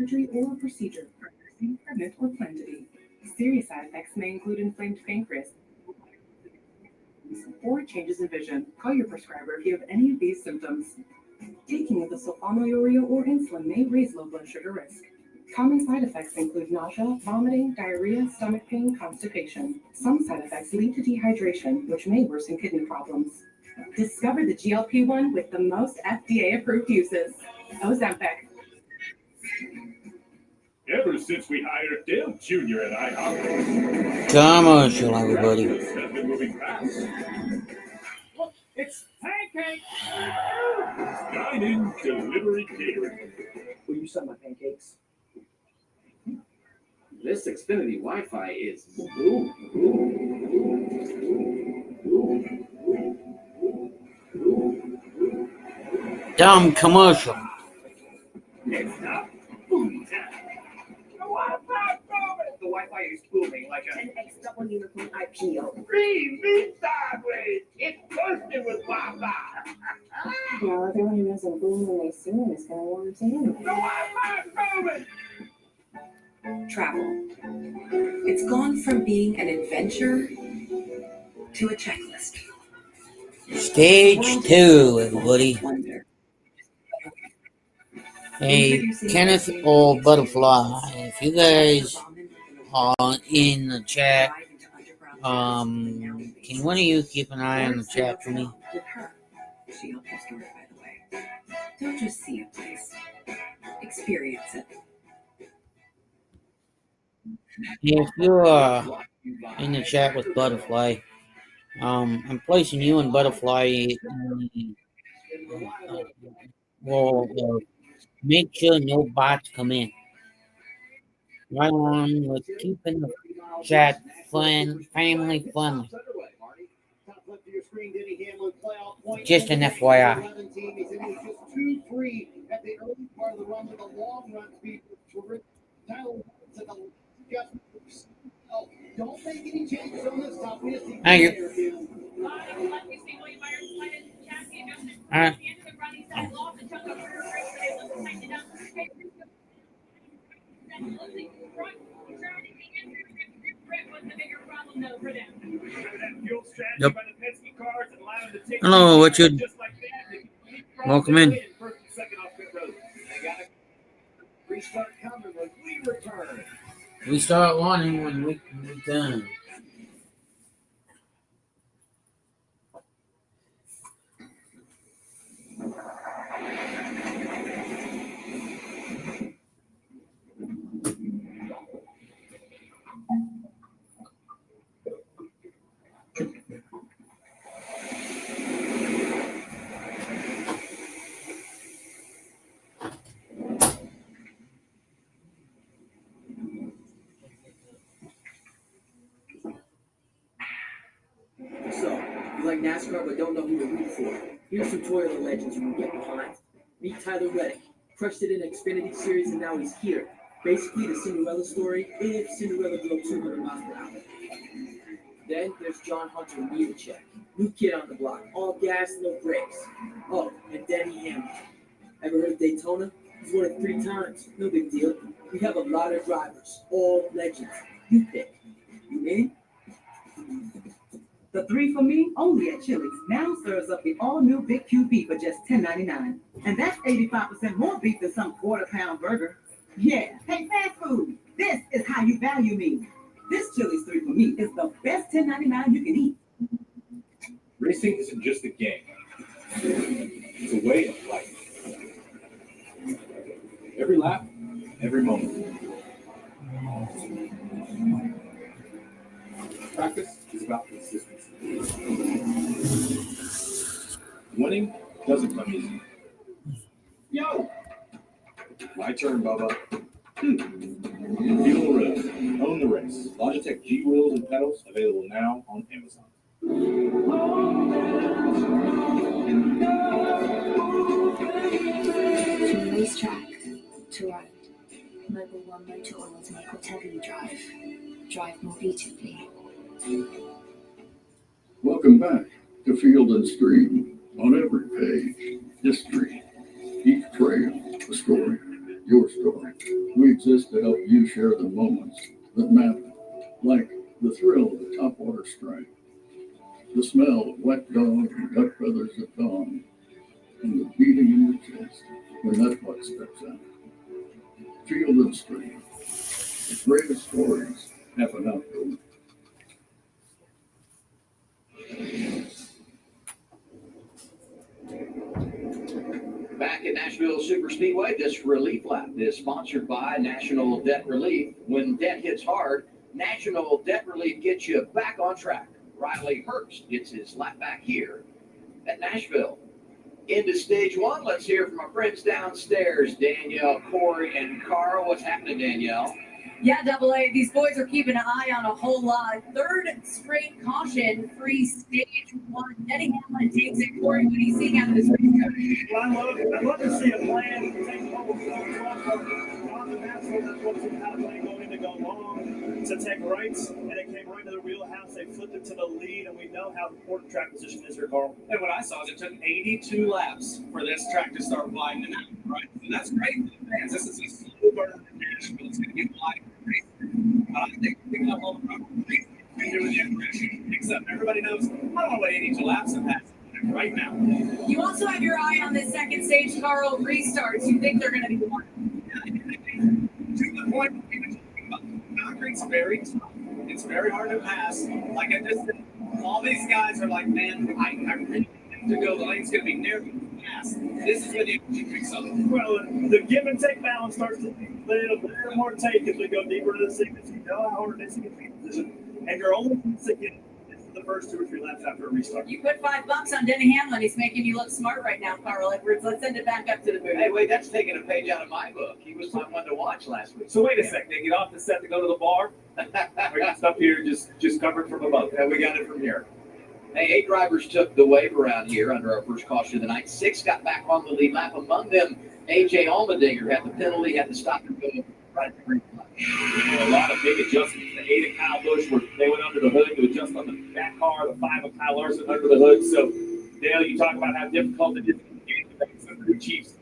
surgery or procedure for nursing, pregnant, or planned to be. Serious side effects may include inflamed pancreas or changes in vision. Call your prescriber if you have any of these symptoms. Taking of the sulfonylurea or insulin may raise low blood sugar risk. Common side effects include nausea, vomiting, diarrhea, stomach pain, constipation. Some side effects lead to dehydration, which may worsen kidney problems. Discover the GLP-1 with the most FDA-approved uses. Ozempic. Ever since we hired Dale Jr. at IHOP, Commercial, everybody. have been moving fast. Look, it's pancake. Dine-in delivery catering. Will you sell my pancakes? This Xfinity Wi-Fi is Dumb commercial. Next up, food time. The Wi-Fi is booming like an XW unicorn IPO. Green meat sideways. It's bursting with Wi-Fi. Well, everyone who knows a boom when they see it is going to want to see it. The Wi-Fi is booming. Travel. It's gone from being an adventure to a checklist. Stage two, everybody. Hey, Kenneth or Butterfly, if you guys are in the chat, can one of you keep an eye on the chat for me? With her. She helped her start, by the way. Don't just see a place. Experience it. If you're in the chat with Butterfly, I'm placing you and Butterfly in the wall. Make sure no bots come in. Right on with keeping the chat family friendly. Just an FYI. Thank you. All right. Yep. Hello, Richard. Welcome in. We start wanting when we return. So, you like NASCAR but don't know who to root for? Here's some Toyota legends you can get behind. Meet Tyler Reddick. Crushed it in the Xfinity Series and now he's here. Basically the Cinderella story if Cinderella drove 200 miles per hour. Then there's John Hunter Nemechek. New kid on the block. All gas, no brakes. Oh, and Denny Hamlin. Ever heard of Daytona? He's won it 3 times. No big deal. We have a lot of drivers. All legends. You pick. You in? The 3 for me, only at Chili's, now serves up the all-new Big QP for just $10.99. And that's 85% more beef than some quarter-pound burger. Yeah, hey, fast food, this is how you value me. This Chili's 3 for me is the best $10.99 you can eat. Racing isn't just a game. It's a way of life. Every lap, every moment. Practice is about consistency. Winning doesn't come easy. Yo! My turn, Bubba. Feel the road. Own the race. Logitech G wheels and pedals available now on Amazon. From racetrack to ride, Mobile One Motor Oils make whatever you drive, drive more beautifully. Welcome back to Field and Stream. On every page, history. Each trail, a story, your story. We exist to help you share the moments that matter, like the thrill of the topwater strike, the smell of wet dog and duck feathers at dawn, and the beating in your chest when that buck steps out. Field and Stream. The greatest stories happen outdoors. Back at Nashville Super Speedway, this relief lap is sponsored by National Debt Relief. When debt hits hard, National Debt Relief gets you back on track. Riley Hurst gets his lap back here at Nashville. Into stage one, let's hear from our friends downstairs, Danielle, Corey, and Carl. What's happening, Danielle? Yeah, Double A, these boys are keeping an eye on a whole lot. Third straight caution, free stage one. Denny Hamlin takes it. Corey, what are you seeing out of this race? Well, I'd love to see a plan to take what was going on the Nashville. That's what's kind of plan going to go long, to take rights, and it came right to the wheelhouse. They flipped it to the lead, and we know how important track position is here, Carl. And what I saw is it took 82 laps for this track to start widening out, right? And that's great for the fans. This is a slow burn in Nashville. It's going to get wide. But I think picking up all the problems and doing the aggression, except everybody knows I don't want to wait 82 laps and pass right now. You also have your eye on this second stage, Carl. Restarts. You think they're going to be one? To the point we were talking about, concrete's very tough. It's very hard to pass. Like I just said, all these guys are like, man, I really need to go. The lane's going to be near me fast. This is when you fix something. Well, the give and take balance starts to be a little more take as we go deeper into the sequence. You know how hard it is to get in position, and you're only again the first 2 or 3 laps after a restart. You put $5 on Denny Hamlin. He's making you look smart right now, Carl Edwards. Let's send it back up to the booth. Hey, wait, that's taking a page out of my book. He was my one to watch last week. So wait a second. They get off the set to go to the bar. We got stuff here just covered from above. Yeah, we got it from here. Hey, 8 drivers took the wave around here under our first caution of the night. 6 got back on the lead lap. Among them, A.J. Allmendinger had the penalty, had to stop and go right at the green flag. A lot of big adjustments. The 8 of Kyle Busch, they went under the hood to adjust on the back car. The 5 of Kyle Larson under the hood. So, Dale, you talk about how difficult it is to get some crew chiefs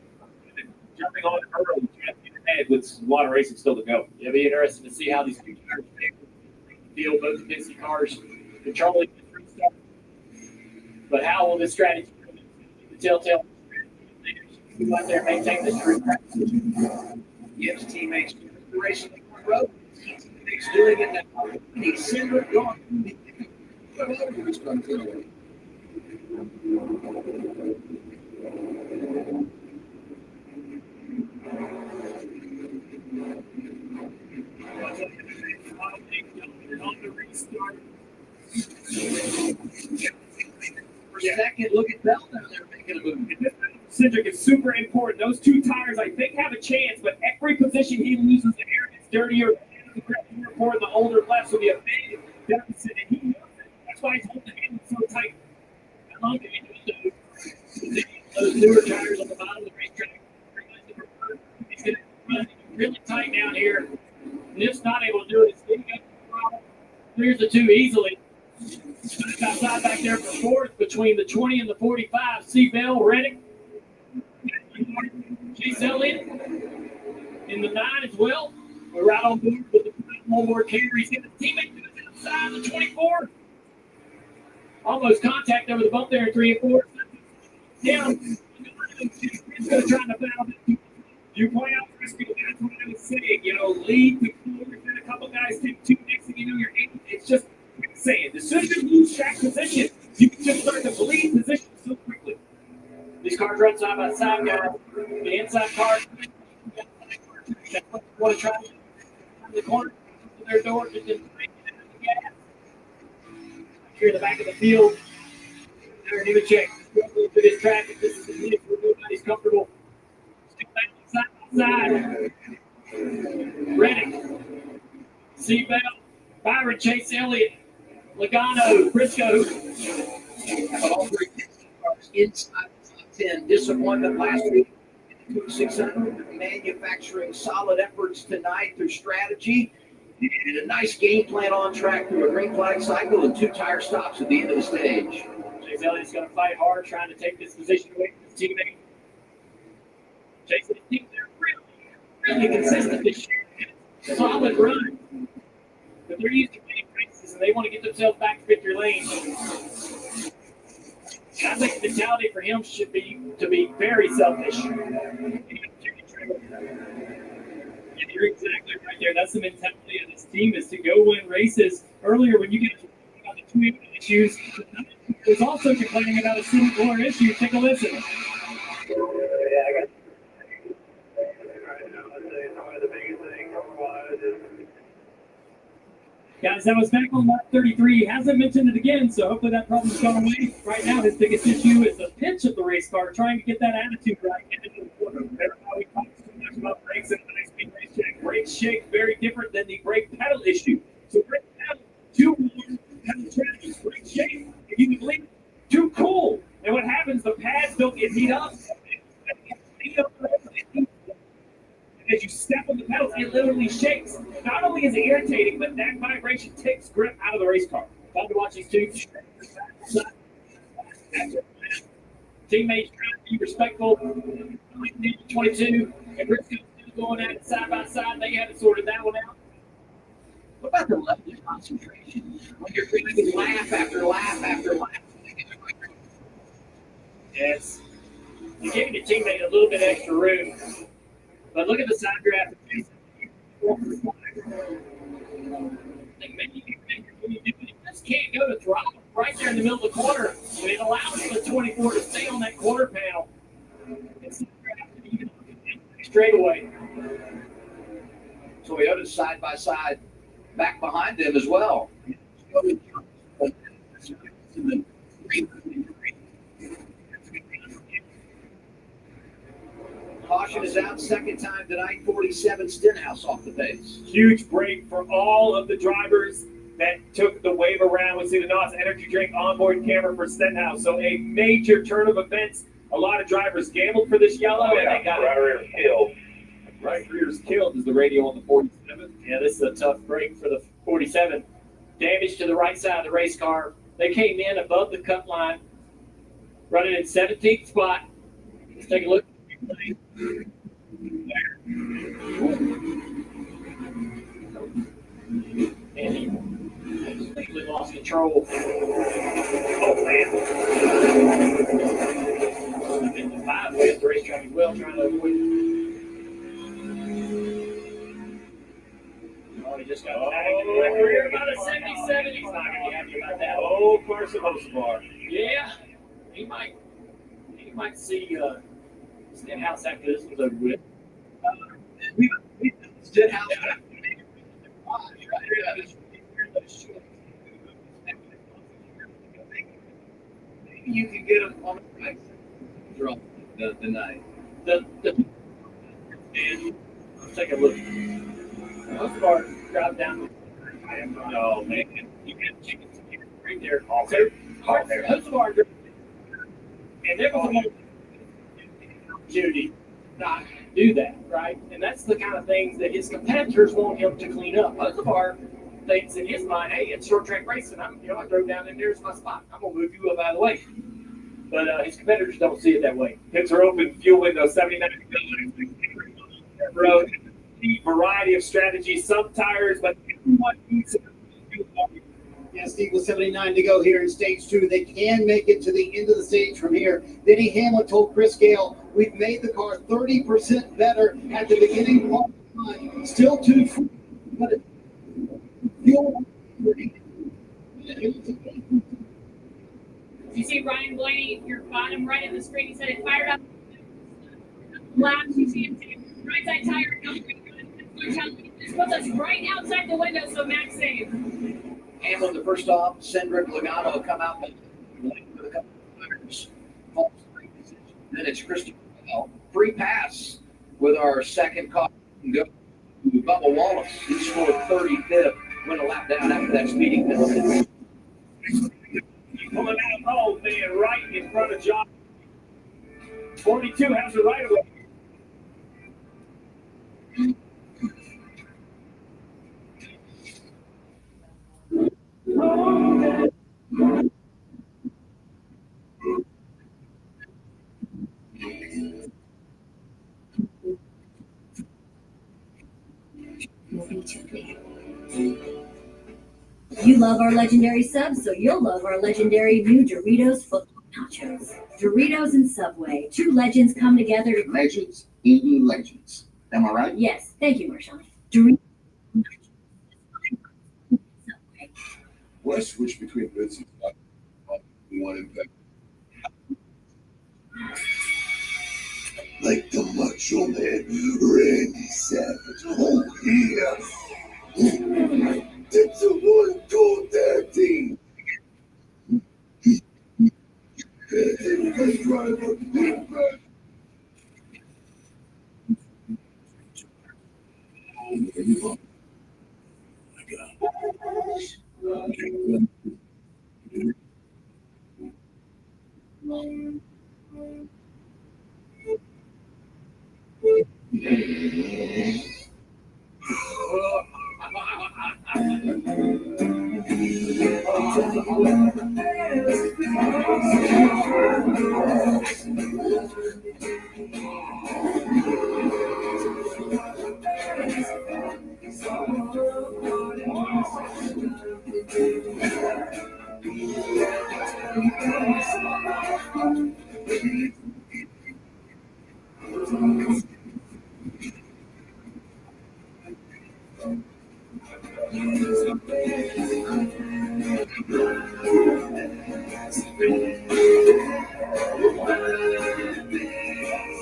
jumping on it early, trying to get ahead with a lot of racing still to go. It'll be interesting to see how these two cars feel, both the Dixie cars controlling the restart. But how will this strategy the telltale go out there and maintain this true practice? Gives teammates the race on the road. Teammates doing it now. December gone. On the restart. For a second, look at Bell down there making a move. Cedric is super important. Those 2 tires, I think, have a chance, but every position he loses, the air gets dirtier. The report, the older lefts will be a big deficit, and he knows it. That's why he's holding the handle so tight. I love it. Those newer tires on the bottom of the racetrack. He's going to run really tight down here. Niff's not able to do it. It's getting up the throttle. Clears the 2 easily. Outside back there for 4th between the 20 and the 45. C. Bell, Reddick. Chase Elliott in the 9 as well. We're right on board with the one more carry. He's getting the teammate to the outside of the 24. Almost contact over the bump there in 3 and 4. Down. He's going to try to battle it. You point out rescue. That's what I was saying. You know, lead to 4. Then a couple guys take 2. Next thing you know, you're 8. It's just saying. As soon as you lose track position, you can just start to bleed position so quickly. run side by side, guys. The inside car. Want to try the corner to their door to just break it out the gas. Here in the back of the field. Aaron Nemechek struggling through this traffic. This is the minute where nobody's comfortable. Still back side by side. Reddick. Seatbelt. Byron, Chase Elliott. Logano, Briscoe. But all three cars inside the top 10. Disappointment last week. 600 manufacturing solid efforts tonight through strategy and a nice game plan on track through a green flag cycle and 2 tire stops at the end of the stage. Chase Elliott's going to fight hard trying to take this position away from his teammate. Chase and his team, they're really consistent this year. Solid run. But they're using many races and they want to get themselves back to victory lane. I think the mentality for him should be to be very selfish. And you're exactly right there. That's the mentality of this team, is to go win races. Earlier, when you get about the 2 issues, there's also complaining about a similar issue. Take a listen. Yeah, I got one of the biggest things is Guys, that was back on lap 33. He hasn't mentioned it again, so hopefully that problem's gone away. Right now, his biggest issue is the pitch of the race car, trying to get that attitude right. We talk so much about brakes in the high-speed race check. Brake shake, very different than the brake pedal issue. So brake pedal, too warm, pedal strategy, brake shake, if you can believe it, too cool. And what happens, the pads don't get heat up. As you step on the pedals, it literally shakes. Not only is it irritating, but that vibration takes grip out of the race car. Fun to watch these two. Teammates trying to be respectful. 22 and Briscoe still going at it side by side. They haven't sorted that one out. What about the level of concentration? When you're doing lap after lap after lap. Yes. You're giving your teammate a little bit extra room. But look at the side graph. Maybe you just can't go to throttle right there in the middle of the corner. And it allows the 24 to stay on that quarter panel. It's even straightaway. Toyota's side by side back behind them as well. Caution is out, second time tonight. 47 Stenhouse off the pace. Huge break for all of the drivers that took the wave around. We see the NOS energy drink onboard camera for Stenhouse. So a major turn of events. A lot of drivers gambled for this yellow, and they got right rear killed. Right rear's killed is the radio on the 47. Yeah, this is a tough break for the 47. Damage to the right side of the race car. They came in above the cut line, running in 17th spot. Let's take a look. And he completely lost control. Oh, man. 55 with the racetrack as well, trying to avoid it. Oh, he just got tagged in the left rear about a 77. He's not going to be happy about that. Oh, Carson Hosebar. Yeah, he might see Stenhouse after this was over with. Stenhouse. Maybe you can get him on the right drop the night. And let's take a look. Most cars drive down. Oh, man. You can chicken right there. Also, most of our and there was a moment opportunity not to do that, right? And that's the kind of things that his competitors want him to clean up. Most of our thinks in his mind, hey, it's short track racing. I drove down in there's my spot. I'm gonna move you up out of the way. But his competitors don't see it that way. Pits are open, fuel window 79 road. A variety of strategies, some tires, but everyone needs Yeah, Steve, with 79 to go here in stage 2. They can make it to the end of the stage from here. Denny Hamlin told Chris Gale, we've made the car 30% better at the beginning part of the time. Still too free, but it's still You see Ryan Blaney, your bottom right of the screen, he said it fired up laps. You see him take right side tire. This puts us right outside the window, so Max saved. Hamlin the first off. Cendric Logano come out with a couple of tires. Then it's Christopher Bell. Free pass with our second car. Go to Bubba Wallace. He scored 35th. Went a lap down after that speeding penalty. Pulling out home, man, right in front of John. 42 has the right of way. You love our legendary subs, so you'll love our legendary new Doritos football nachos. Doritos and Subway, two legends come together to Legends eating legends. Am I right? Yes, thank you, Marshawn. Doritos. Why switch between Vince and Scott? One impact. Like the Macho Man, Randy Savage. Oh, yeah. It's a one-goal tag team.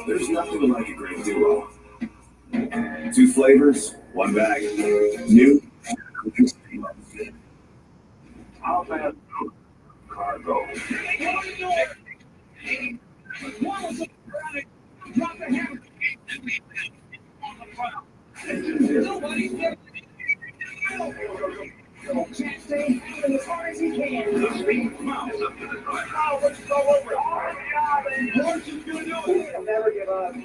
There's nothing like a great duo. 2 flavors, 1 bag. New. How bad cargo? As hard as he can. Never give up.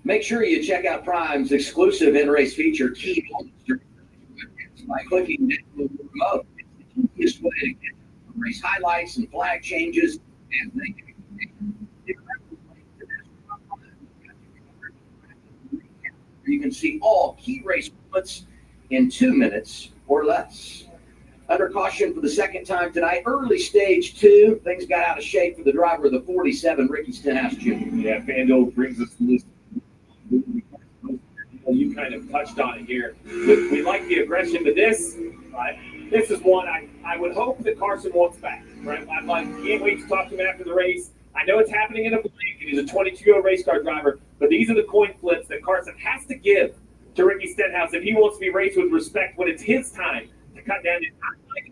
Make sure you check out Prime's exclusive in-race feature, Key Moments, by clicking the remote. It's the easiest way to get race highlights and flag changes. And you can see all key race moments in 2 minutes or less. Under caution for the second time tonight, early stage 2. Things got out of shape for the driver of the 47, Ricky Stenhouse Jr. Yeah, FanDuel brings us to this. You kind of touched on it here. We like the aggression to this. Right? This is one I would hope that Carson wants back. Right? Can't wait to talk to him after the race. I know it's happening in a blank, and he's a 22-year-old race car driver, but these are the coin flips that Carson has to give to Ricky Stenhouse if he wants to be raced with respect when it's his time to cut down his time. I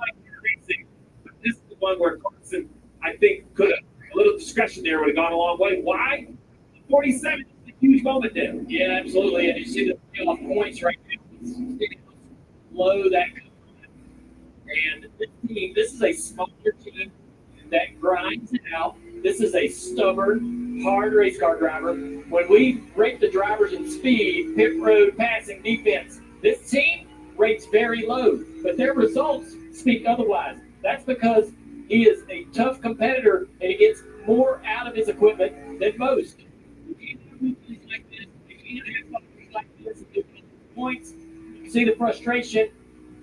like racing, but this is the one where Carson, I think, could have a little discretion there would have gone a long way. Why? 47 is a huge moment there. Yeah, absolutely. And you see the playoff points right now. It's low that. And this team, this is a smaller team that grinds it out. This is a stubborn, hard race car driver. When we rate the drivers in speed, pit road, passing, defense, this team rates very low, but their results speak otherwise. That's because he is a tough competitor and he gets more out of his equipment than most. You can't have weeklies like this. You can't have weeklies like this and do points. You can see the frustration.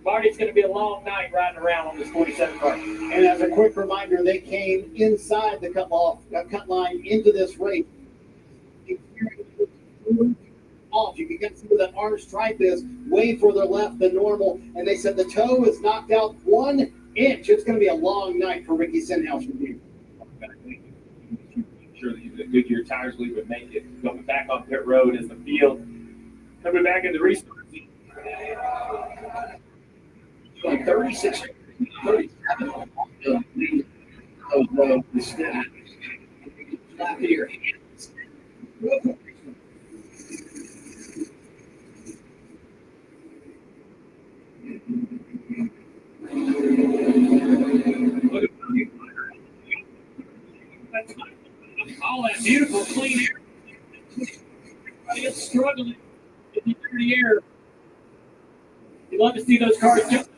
Marty, it's going to be a long night riding around on this 47 car. And as a quick reminder, they came inside the cut line into this race. off. You can get see where that orange stripe is way further left than normal. And they said the toe is knocked out 1 inch. It's going to be a long night for Ricky Stenhouse from here. Sure that the Goodyear tires will even make it. Going back on pit road as the field coming back in the restart. Like 36, 37. Stop here. All that beautiful clean air. Everybody is struggling in the dirty air. You love to see those cars jump.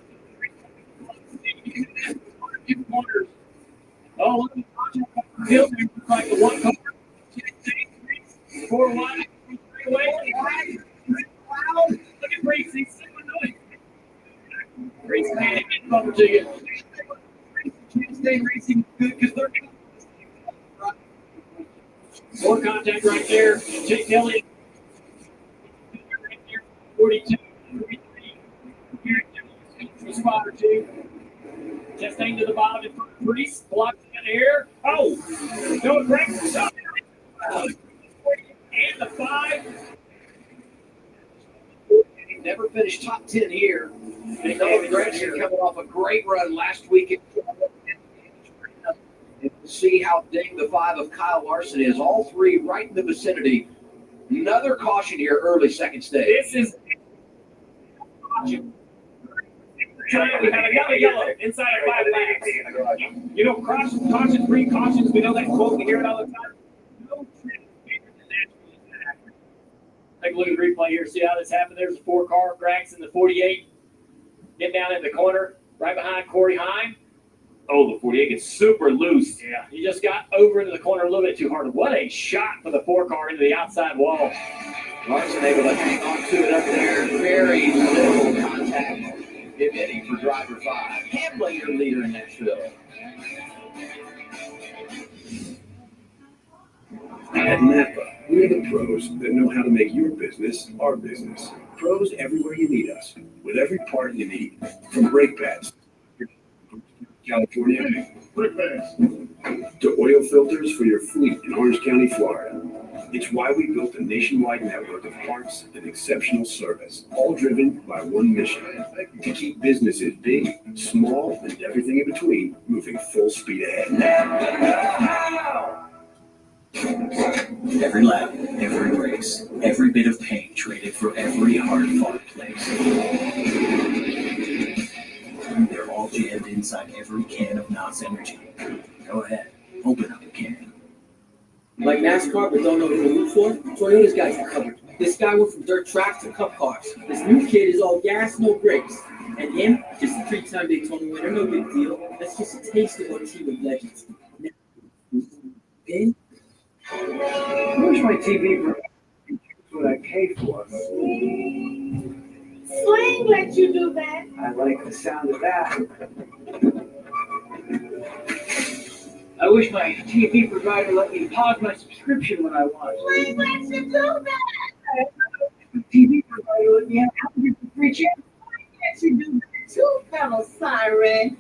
Oh, look at the field there. Looks like the one car. 4 wide, 3 away. Look at Reese. He's so annoying. Reese, man, it gets over to you. Can't stay racing good because they're more contact right there. Jake Elliott. 42, 43. Spot or two. Chastain to the bottom. Reese blocks that air. Oh, no, breaks. And the 5. He never finished top 10 here. And David Grayson coming off a great run last week. And see how big the 5 of Kyle Larson is. All 3 right in the vicinity. Another caution here, early second stage. This is caution. We have another yellow inside of 5 laps. You know, caution, precautions. We know that quote. We hear it all the time. No trip bigger than Nashville is that accurate. Take a look at the replay here. See how this happened? There's a 4-car. Grax in the 48. Get down in the corner, right behind Corey Heim. Oh, the 48 gets super loose. Yeah, he just got over into the corner a little bit too hard. What a shot for the 4-car into the outside wall. Larson able to hang on to it up there. Very little contact, if any, for driver 5. Hamlin, your leader in Nashville. At Napa, we're the pros that know how to make your business our business. Pros everywhere you need us, with every part you need, from brake pads, California, to oil filters for your fleet in Orange County, Florida. It's why we built a nationwide network of parts and exceptional service, all driven by one mission: to keep businesses big, small, and everything in between moving full speed ahead. Every lap, every race, every bit of pain traded for every hard-fought place. They're all jammed inside every can of NOS Energy. Go ahead, open up a can. Like NASCAR, but don't know who to root for? Toyota's got you covered. This guy went from dirt tracks to cup cars. This new kid is all gas, no brakes. And him, just a 3-time Daytona winner, no big deal. That's just a taste of what team of legends. In? Where's my TV provider? What I pay for. Sling let you do that. I like the sound of that. I wish my TV provider let me pause my subscription when I want. Sling let you do that. The TV provider let me have coverage for free channels. Sling let you do that too, fellow siren.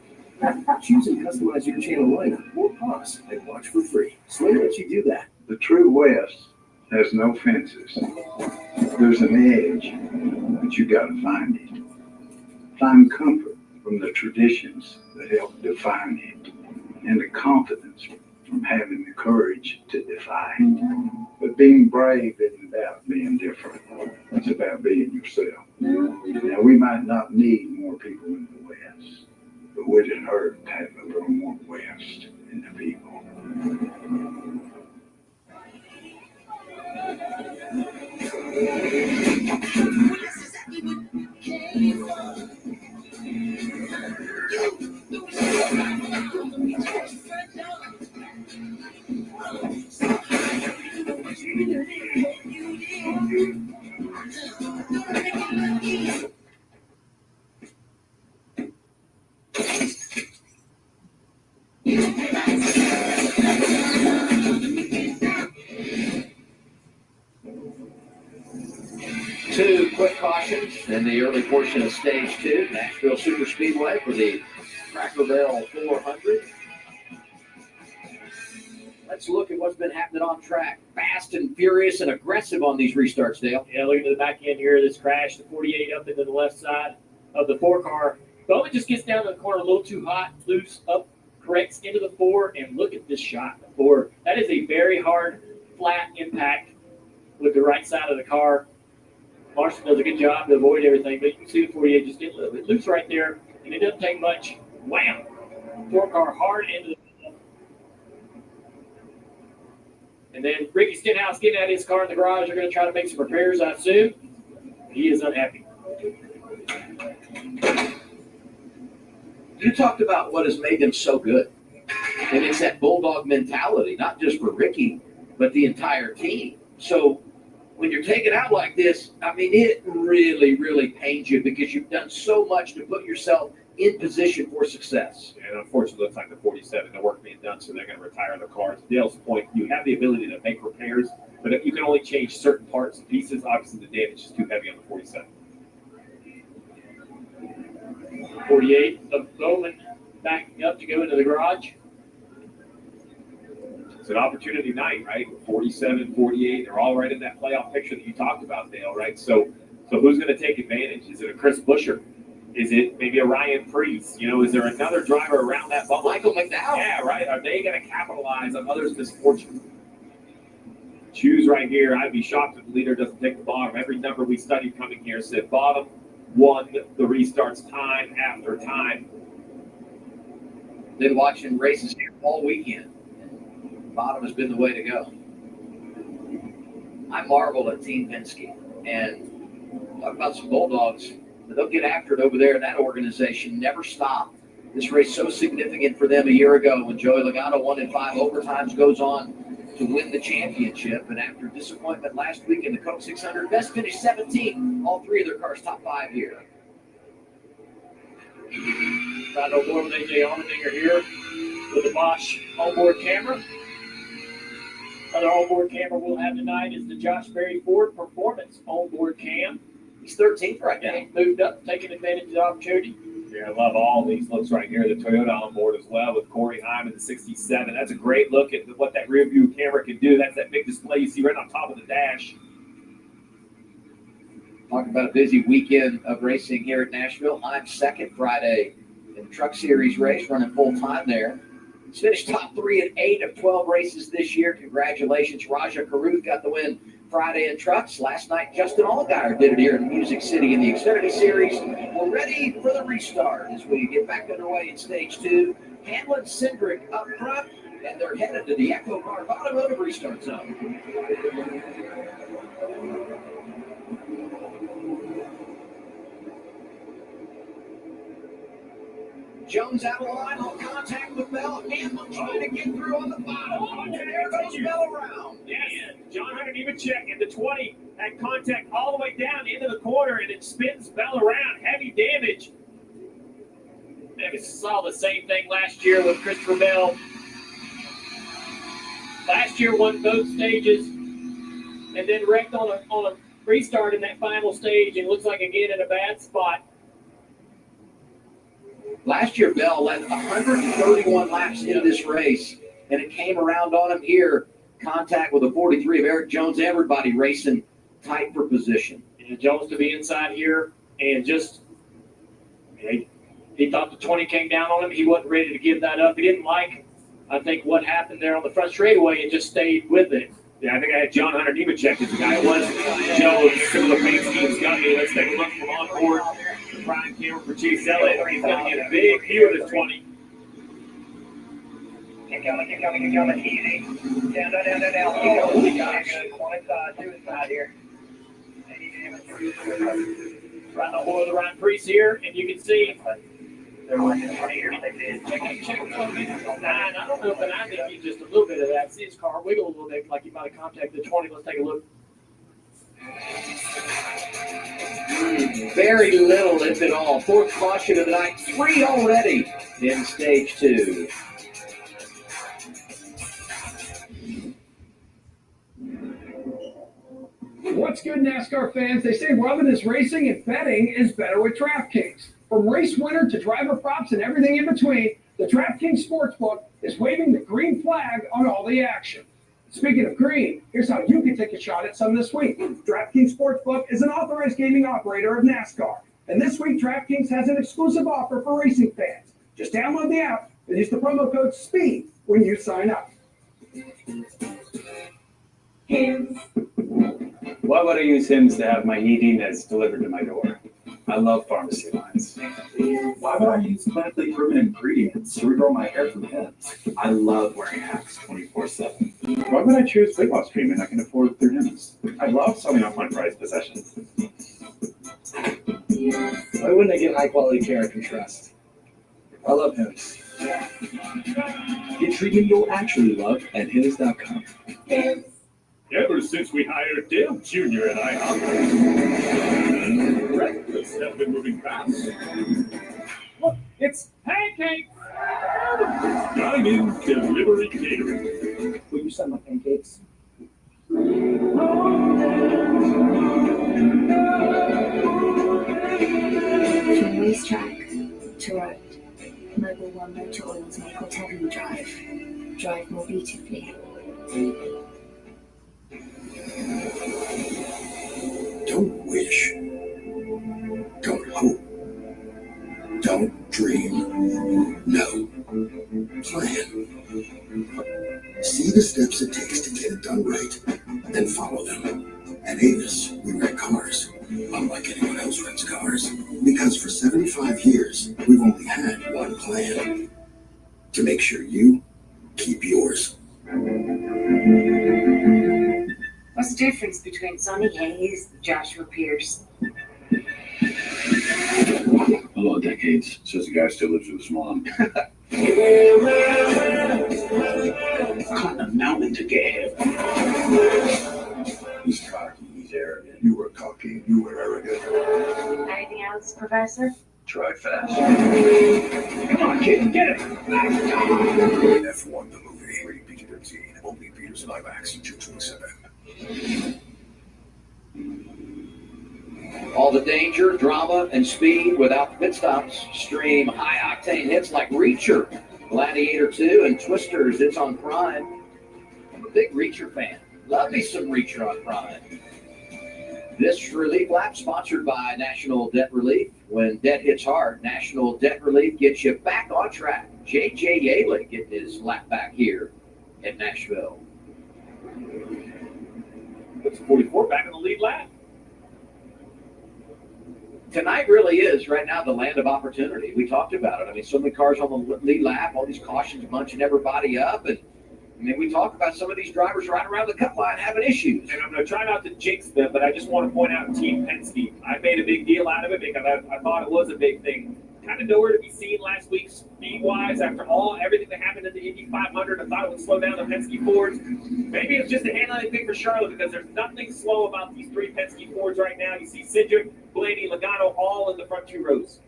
Choose and customize your channel lineup or pause and watch for free. Sling lets you do that. The true West has no fences. There's an edge, but you gotta find it. Find comfort from the traditions that help define it, and the confidence from having the courage to defy it. But being brave isn't about being different. It's about being yourself. Now, we might not need more people in the West, but would it hurt to have a little more West in the people? cautions in the early portion of stage 2, Nashville Super Speedway for the Cracker Barrel 400. Let's look at what's been happening on track. Fast and furious and aggressive on these restarts, Dale. Yeah, looking at the back end here, this crash, the 48 up into the left side of the 4 car. Bowman just gets down to the corner a little too hot, loose, up, corrects into the 4, and look at this shot. The 4, that is a very hard, flat impact with the right side of the car. Marshall does a good job to avoid everything, but you can see the 48 just get a little bit loose right there, and it doesn't take much. Wham! 4 car hard into the. And then Ricky Stenhouse getting out of his car in the garage. They're going to try to make some repairs, I assume. He is unhappy. You talked about what has made them so good. And it's that bulldog mentality, not just for Ricky, but the entire team. So when you're taken out like this, I mean, it really, really pains you because you've done so much to put yourself in position for success. And unfortunately, it looks like the 47, the work being done, so they're going to retire the car. To Dale's point, you have the ability to make repairs, but you can only change certain parts and pieces. Obviously, the damage is too heavy on the 47. 48 of Bowman backing up to go into the garage. It's an opportunity night, right? 47, 48, they're all right in that playoff picture that you talked about, Dale, right? So who's going to take advantage? Is it a Chris Buescher? Is it maybe a Ryan Priest? You know, is there another driver around that bubble? Michael McDowell. Yeah, right. Are they going to capitalize on others' misfortune? Choose right here. I'd be shocked if the leader doesn't take the bottom. Every number we studied coming here said bottom won the restarts time after time. Been watching races here all weekend. Bottom has been the way to go. I marvel at Team Penske. And talk about some Bulldogs. They'll get after it over there in that organization. Never stop. This race so significant for them a year ago when Joey Logano 1 in 5 overtimes goes on to win the championship. And after disappointment last week in the Coke 600, best finish 17th. All 3 of their cars top 5 here. Got no more than AJ Allmendinger here with the Bosch onboard camera. Other onboard camera we'll have tonight is the Josh Berry Ford Performance onboard cam. He's 13th right now. Moved up, taking advantage of the opportunity. Yeah, I love all these looks right here. The Toyota on board as well with Corey Hyman, the 67. That's a great look at what that rear view camera can do. That's that big display you see right on top of the dash. Talk about a busy weekend of racing here at Nashville. I'm second Friday in the Truck Series race, running full time there. He's finished top 3 in 8 of 12 races this year. Congratulations. Raja Karuth got the win Friday in trucks. Last night, Justin Allgaier did it here in Music City in the Xfinity Series. We're ready for the restart as we get back underway in stage 2. Hamlin Cindric up front, and they're headed to the Echo Car Automotive restart zone. Jones out of line on contact with Bell. Hamlin trying to get through on the bottom. And there goes Bell around. Yes, John Hunter Nemechek at the 20 had contact all the way down into the corner, and it spins Bell around. Heavy damage. Maybe saw the same thing last year with Christopher Bell. Last year won both stages and then wrecked on a restart in that final stage, and looks like again in a bad spot. Last year, Bell led 131 laps in this race, and it came around on him here. Contact with a 43 of Eric Jones. Everybody racing tight for position. And Jones to be inside here, and just he thought the 20 came down on him. He wasn't ready to give that up. He didn't like, I think, what happened there on the front straightaway and just stayed with it. Yeah, I think I had John Hunter Nemechek as the guy. It was Joe, similar paint schemes got me. Let's take a look from on board. The prime camera for Chase Elliott. He's going to get a big view of this 20. Keep coming. Easy. Down. Oh, my gosh. To his side here. Right on board the Ryan Priest here, and you can see. They're watching 20 years. They did. Check on minutes on 9. I don't know if I think he just a little bit of that. See his car wiggle a little bit like he might have contacted the 20. Let's take a look. Very little, if at all. 4th caution of the night. 3 already in stage 2. What's What's good, NASCAR fans? They say rubbing is racing and betting is better with DraftKings. From race winner to driver props and everything in between, the DraftKings Sportsbook is waving the green flag on all the action. Speaking of green, here's how you can take a shot at some this week. DraftKings Sportsbook is an authorized gaming operator of NASCAR. And this week, DraftKings has an exclusive offer for racing fans. Just download the app and use the promo code SPEED when you sign up. Why would I use Hims to have my heating that's delivered to my door? I love pharmacy lines. Why would I use clinically proven ingredients to regrow my hair from Hims? I love wearing hats 24/7. Why would I choose weight loss treatment I can afford through Hims? I love selling off my prized possessions. Why wouldn't I get high quality care I can trust? I love Hims. Get treatment you'll actually love at Hims.com. Ever since we hired Dale Jr. at IHOP, breakfasts have been moving fast. Look, it's pancakes! Dine-in delivery catering. Will you send my pancakes? From racetrack to road, Mobile One Motor Oils make whatever you drive more beautifully. Don't wish. Don't hope. Don't dream. No. Plan. See the steps it takes to get it done right, then follow them. At Avis, we rent cars, unlike anyone else rents cars. Because for 75 years, we've only had one plan. To make sure you keep yours. What's the difference between Sonny Hayes and Joshua Pierce? A lot of decades, says the guy still lives with his mom. Climbed a mountain to get him. He's cocky, he's arrogant. You were cocky, you were arrogant. Anything else, Professor? Try fast. Come on, kid, get it! F1 the movie, rated PG-13, only Peter's and IMAX, June 27. All the danger, drama, and speed without pit stops. Stream high-octane hits like Reacher, Gladiator 2, and Twisters. It's on Prime. I'm a big Reacher fan. Love me some Reacher on Prime. This relief lap sponsored by National Debt Relief. When debt hits hard, National Debt Relief gets you back on track. J.J. Yaley getting his lap back here in Nashville. Puts 44 back in the lead lap. Tonight really is, right now, the land of opportunity. We talked about it. I mean, so many cars on the lead lap, all these cautions bunching everybody up. And I mean, we talk about some of these drivers right around the cut line having issues. And I'm going to try not to jinx them, but I just want to point out Team Penske. I made a big deal out of it because I thought it was a big thing. Kind of nowhere to be seen last week speed-wise after everything that happened in the Indy 500. I thought it would slow down the Penske Fords. Maybe it's just a handling thing for Charlotte because there's nothing slow about these three Penske Fords right now. You see Cindric, Blaney, Logano all in the front two rows.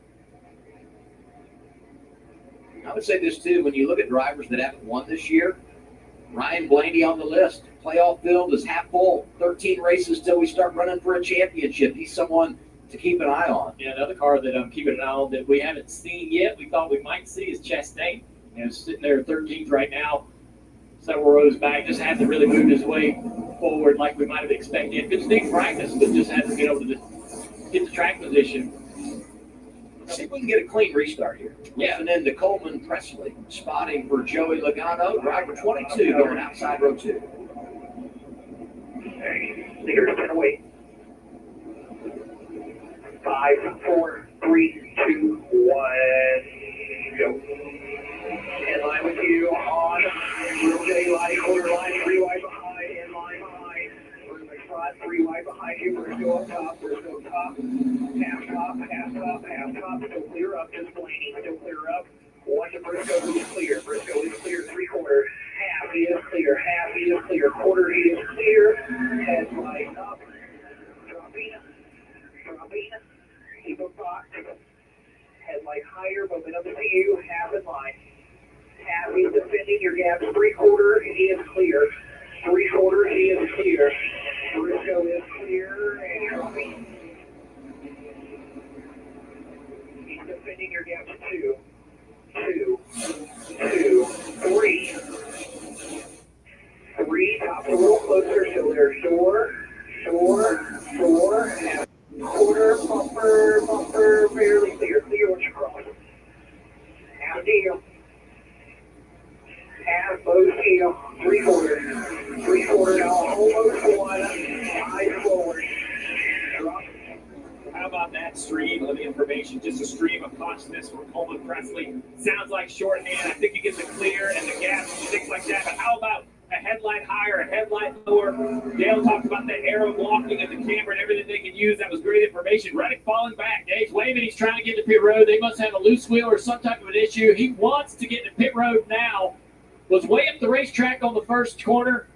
I would say this, too. When you look at drivers that haven't won this year, Ryan Blaney on the list. Playoff field is half full. 13 races till we start running for a championship. He's someone to keep an eye on. Yeah, another car that I'm keeping an eye on that we haven't seen yet, we thought we might see, is Chastain. Sitting there 13th right now, several rows back, just hasn't really moved his way forward like we might have expected. Good speed practice, but just hasn't been able to get the track position. See if we can get a clean restart here. Yeah. And then to Coleman Presley, spotting for Joey Logano, driver 22 going outside row 2. Leader 10 away. 5, 4, 3, 2, 1, go. In line with you on rotate line, quarter line, 3 wide behind, in line behind. We're in the front, 3 wide behind you. We're going to go up top, we're going to go top, half top, half top, half top. Still clear up, just Blaney, still clear up. Watch the Briscoe is clear. Briscoe is clear, 3/4. Half he is clear, half he is clear, quarter he is clear. Headlight up, dropping. Keep a box. Headlight higher, momentum to you, half in line. Half is defending, your gap is 3/4, he is clear. 3/4, he is clear. Briscoe is clear and dropping. He's defending your gap to 2, 2, 2, 3. 3, top a little closer, so there's 4, 4, 4, and quarter, bumper, barely clear. Clear what you cross. Half deal. Half both deal. 3/4. 3/4 now, almost 1. 5 forward. Drop. How about that stream of information? Just a stream of consciousness from Coleman Presley. Sounds like shorthand. I think you get the clear and the gaps and things like that. But how about a headlight higher, a headlight lower? Dale talked about the arrow blocking and the camera and everything they can use. That was great information. Reddick falling back. Dave's waving. He's trying to get to pit road. They must have a loose wheel or some type of an issue. He wants to get to pit road now. Was way up the racetrack on the first corner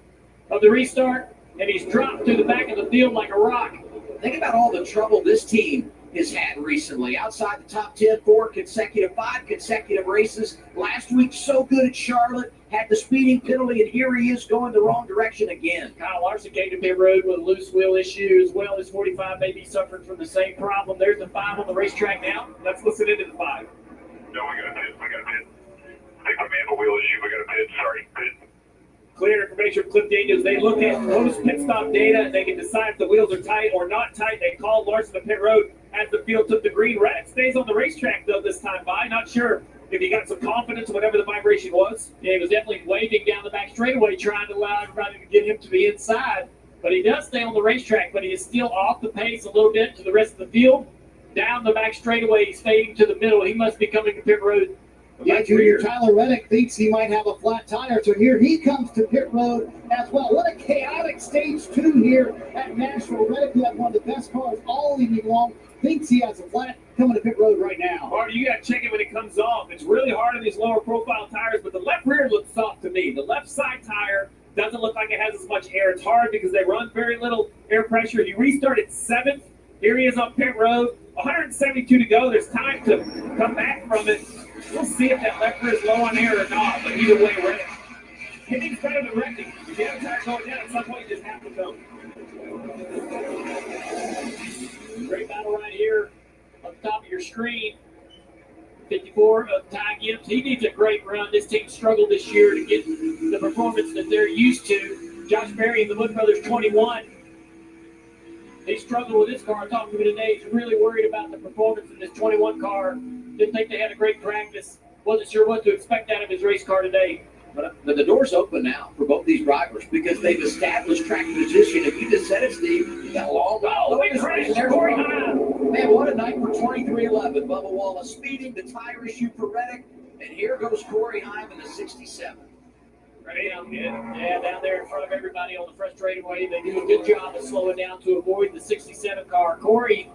of the restart, and he's dropped to the back of the field like a rock. Think about all the trouble this team has had recently. Outside the top 10, 5 consecutive races. Last week, so good at Charlotte. Had the speeding penalty, and here he is going the wrong direction again. Kyle Larson came to pit road with a loose wheel issue, as well as 45 may be suffering from the same problem. There's the 5 on the racetrack now. Let's listen into the 5. No, we got a pit. I think I may have a wheel issue. We got a pit. Sorry, pit. Clear information from Cliff Daniels. They look at post pit stop data. They can decide if the wheels are tight or not tight. They called Larson to pit road as the field took the green. Reddick stays on the racetrack, though, this time by. Not sure if he got some confidence, whatever the vibration was. Yeah, he was definitely waving down the back straightaway, trying to allow everybody to get him to the inside. But he does stay on the racetrack, but he is still off the pace a little bit to the rest of the field. Down the back straightaway, he's fading to the middle. He must be coming to pit road. Yeah, Junior Tyler Reddick thinks he might have a flat tire, so here he comes to pit road as well. What a chaotic stage 2 here at Nashville. Reddick, who had one of the best cars all evening long, thinks he has a flat, coming to pit road right now. Marty, you got to check it when it comes off. It's really hard on these lower profile tires, but the left rear looks soft to me. The left side tire doesn't look like it has as much air. It's hard because they run very little air pressure. He restarted 7th. Here he is on pit road. 172 to go. There's time to come back from it. We'll see if that left rear is low on air or not, but either way, Reddick hitting's better than wrecking. If you have a tire going down, at some point you just have to go. Great battle right here on the top of your screen. 54 of Ty Gibbs. He needs a great run. This team struggled this year to get the performance that they're used to. Josh Berry and the Wood Brothers 21. They struggled with this car. I talked to him today. He's really worried about the performance in this 21 car. Didn't think they had a great practice. Wasn't sure what to expect out of his race car today. But the door's open now for both these drivers because they've established track position. If you just said it, Steve, you got a long way. Oh, we crashed. Corey Hine. Man, what a night for 2311. Bubba Wallace speeding, the tire issue for Reddick. And here goes Corey Hine in the 67. Right down, yeah, down there in front of everybody on the frustrated way. They do a good job of slowing down to avoid the 67 car. Corey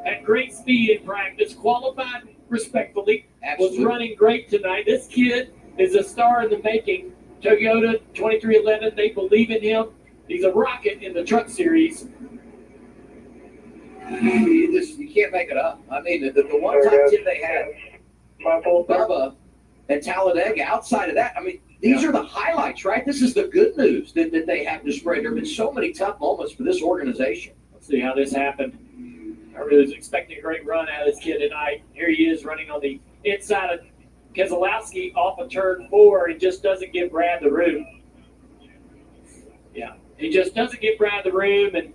had great speed in practice, qualified respectfully, was running great tonight. This kid is a star in the making. Toyota 2311, they believe in him. He's a rocket in the truck series. You can't make it up. I mean, the one top 10 they had, Bubba and Talladega, outside of that, I mean, these are the highlights, right? This is the good news that they have to spread. There have been so many tough moments for this organization. Let's see how this happened. I really was expecting a great run out of this kid tonight. Here he is running on the inside of Keselowski off of turn 4 and just doesn't give Brad the room. Yeah, he just doesn't give Brad the room, and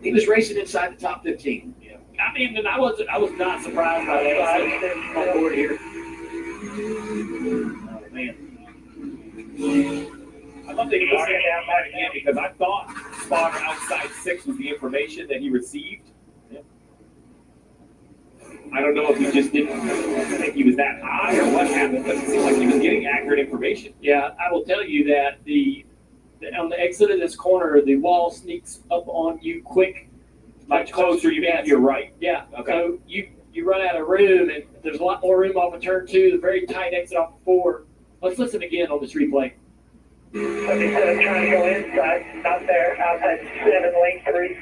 he was racing inside the top 15. Yeah, I mean, and I was not surprised by that. On board here. Oh man, I love that he was saying that again because I thought spotter outside 6 was the information that he received. Yeah. I don't know if he just didn't think he was that high or what happened, but it seemed like he was getting accurate information. Yeah, I will tell you that on the exit of this corner, the wall sneaks up on you quick. Much closer, you're right. Yeah. Okay. So you run out of room, and there's a lot more room off of turn 2, the very tight exit off of 4. Let's listen again on this replay. 77 trying to go inside, not there, outside 7, lane 3.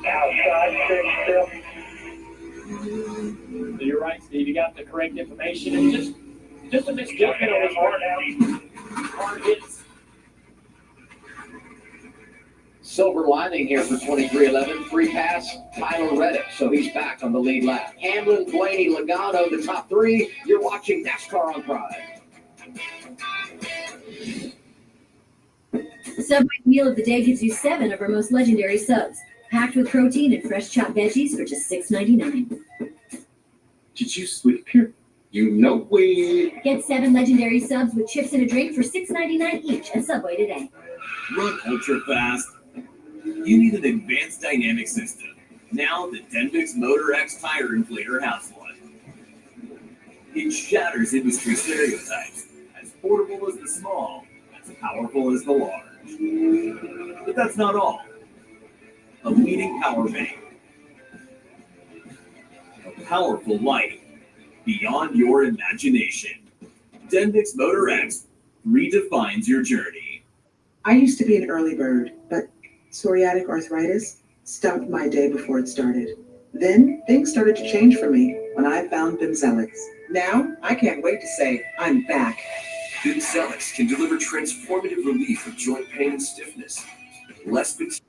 Outside 6 still. So you're right, Steve. You got the correct information, and just a misjudgment on his part now. hard hits. Silver lining here for 2311. Free pass, Tyler Reddick. So he's back on the lead lap. Hamlin, Blaney, Logano, the top three. You're watching NASCAR on Pride. Subway Meal of the Day gives you 7 of our most legendary subs, packed with protein and fresh chopped veggies for just $6.99. Did you sleep here? You know we. Get 7 legendary subs with chips and a drink for $6.99 each at Subway today. Run ultra fast. You need an advanced dynamic system. Now the Denbix Motor X tire inflator has one. It shatters industry stereotypes. As portable as the small, as powerful as the large. But that's not all. A leading power bank. A powerful light beyond your imagination. Denbix Motor X redefines your journey. I used to be an early bird, but psoriatic arthritis stopped my day before it started. Then things started to change for me when I found Bimzelx. Now I can't wait to say I'm back. Bimzelx can deliver transformative relief of joint pain and stiffness, less fatigue,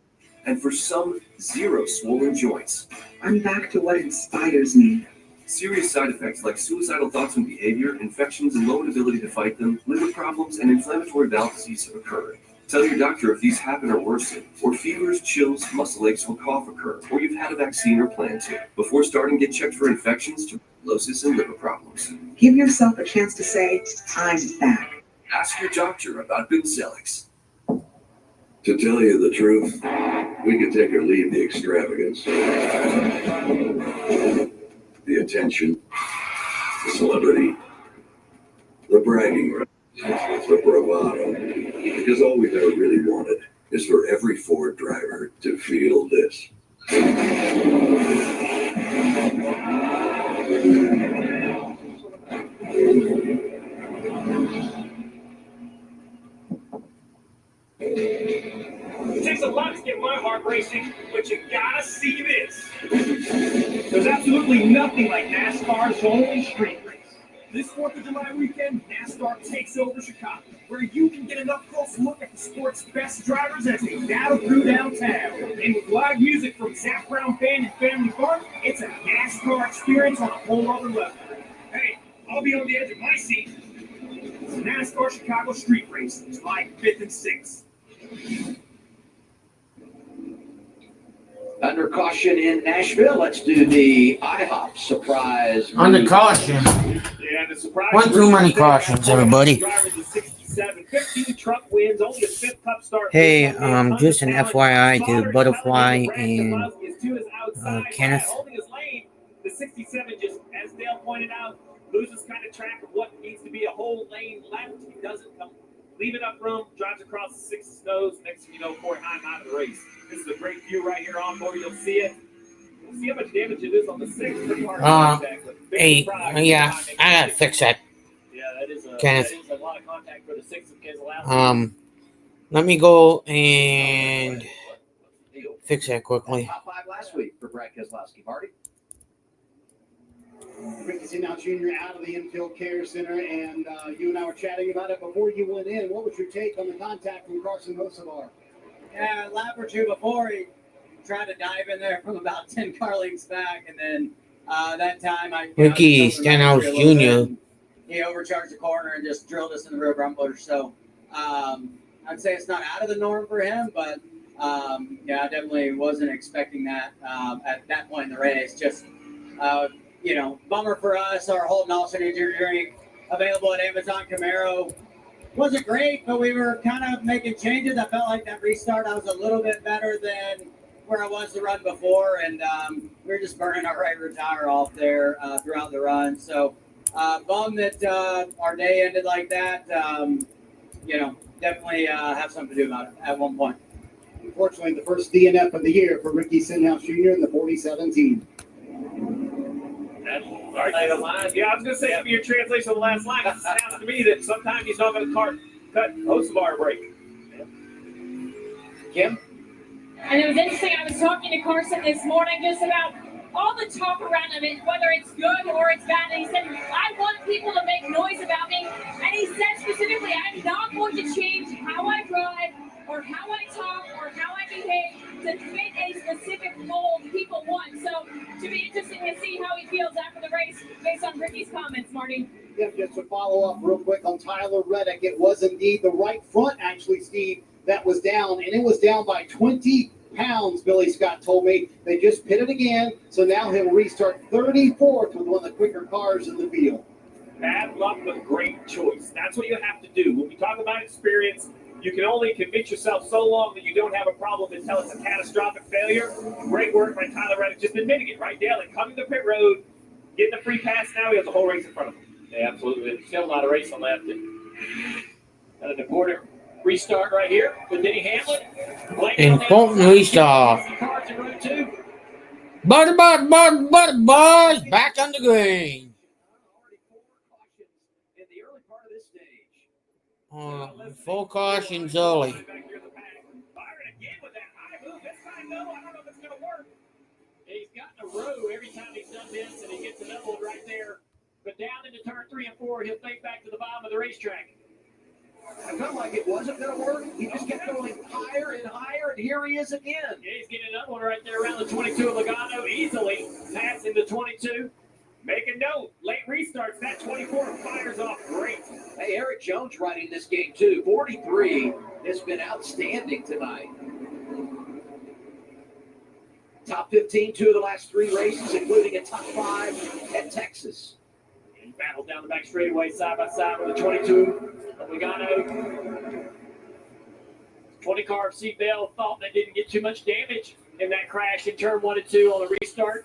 and for some, zero swollen joints. I'm back to what inspires me. Serious side effects like suicidal thoughts and behavior, infections and low ability to fight them, liver problems, and inflammatory bowel disease have occurred. Tell your doctor if these happen or worsen, or fevers, chills, muscle aches, or cough occur, or you've had a vaccine or plan to. Before starting, get checked for infections, tuberculosis, and liver problems. Give yourself a chance to say, I'm back. Ask your doctor about Bimzelx. To tell you the truth, we could take or leave the extravagance, the attention, the celebrity, the bragging rights, the bravado. Because all we've ever really wanted is for every Ford driver to feel this. It takes a lot to get my heart racing, but you gotta see this. There's absolutely nothing like NASCAR's only street race. This 4th of July weekend, NASCAR takes over Chicago, where you can get an up-close look at the sport's best drivers as they battle through downtown. And with live music from Zach Brown Band and Family Fun, it's a NASCAR experience on a whole other level. Hey, I'll be on the edge of my seat. It's the NASCAR Chicago Street Race, July 5th and 6th. Under caution in Nashville, let's do the IHOP surprise. Under caution. Yeah, the surprise. One too many cautions, everybody. Hey, just an FYI to Butterfly and Kenneth. The 67 just, as Dale pointed out, loses kind of track of what needs to be a whole lane left. He doesn't come, leave enough room, drives across the 6 nose. Next thing you know, Corey Heim out of the race. This is a great view right here on board. You'll see it. We'll see how much damage it is on the 6th. Pretty hard contact, but Hey, yeah, I gotta fix that. Yeah, that is a, Kenneth. that is a lot of contact for the 6th of Keselowski. Let me go and fix that quickly. Top 5 last week for Brad Keselowski. Marty? Ricky Stenhouse Jr. out of the infield care center, and you and I were chatting about it before you went in. What was your take on the contact from Carson Hocevar? Yeah, a lap or two before, he tried to dive in there from about 10 car lengths back, and then that time Ricky Stenhouse Jr. He overcharged the corner and just drilled us in the rear bumper. So I'd say it's not out of the norm for him, but yeah, I definitely wasn't expecting that at that point in the race. Just bummer for us. Our Holden Olsen drink available at Amazon Camaro wasn't great, but we were kind of making changes. I felt like that restart, I was a little bit better than where I was the run before, and we were just burning our right rear tire off there throughout the run. So bummed that our day ended like that. Definitely have something to do about it at one point. Unfortunately, the first DNF of the year for Ricky Stenhouse Jr. in the 4017. Yeah, I was going to say, for your translation of the last line, it sounds to me that sometimes he's not going to cut Hocevar a break. Kim? And it was interesting, I was talking to Carson this morning just about all the talk around him, whether it's good or it's bad. And he said, I want people to make noise about me. And he said specifically, I'm not going to details after the race based on Ricky's comments, Marty. Yeah, just to follow up real quick on Tyler Reddick, it was indeed the right front, actually, Steve, that was down, and it was down by 20 pounds, Billy Scott told me. They just pitted again, so now he'll restart 34th with one of the quicker cars in the field. Bad luck, but great choice. That's what you have to do. When we talk about experience, you can only convince yourself so long that you don't have a problem until it's a catastrophic failure. Great work by Tyler Reddick, just admitting it right there. Like coming to the pit road, getting a free pass now, he has the whole race in front of him. Yeah, absolutely. Still a lot of racing left. And an important restart right here with Denny Hamlin. Important restart. Butter, boys, back on the green. Full cautions early. He's gotten a row every time he's done this, and he gets another one right there. But down into turn 3 and 4, he'll fade back to the bottom of the racetrack. I felt like it wasn't going to work. He just kept going higher and higher, and here he is again. Yeah, he's getting another one right there around the 22 of Logano, easily passing the 22. Make a note, late restarts, that 24 fires off great. Hey, Eric Jones riding this game too. 43 has been outstanding tonight. Top 15, 2 of the last 3 races, including a top 5 at Texas. He battled down the back straightaway side by side with the 22 of Logano. 20 car of Seabell thought they didn't get too much damage in that crash in turn 1 and 2 on the restart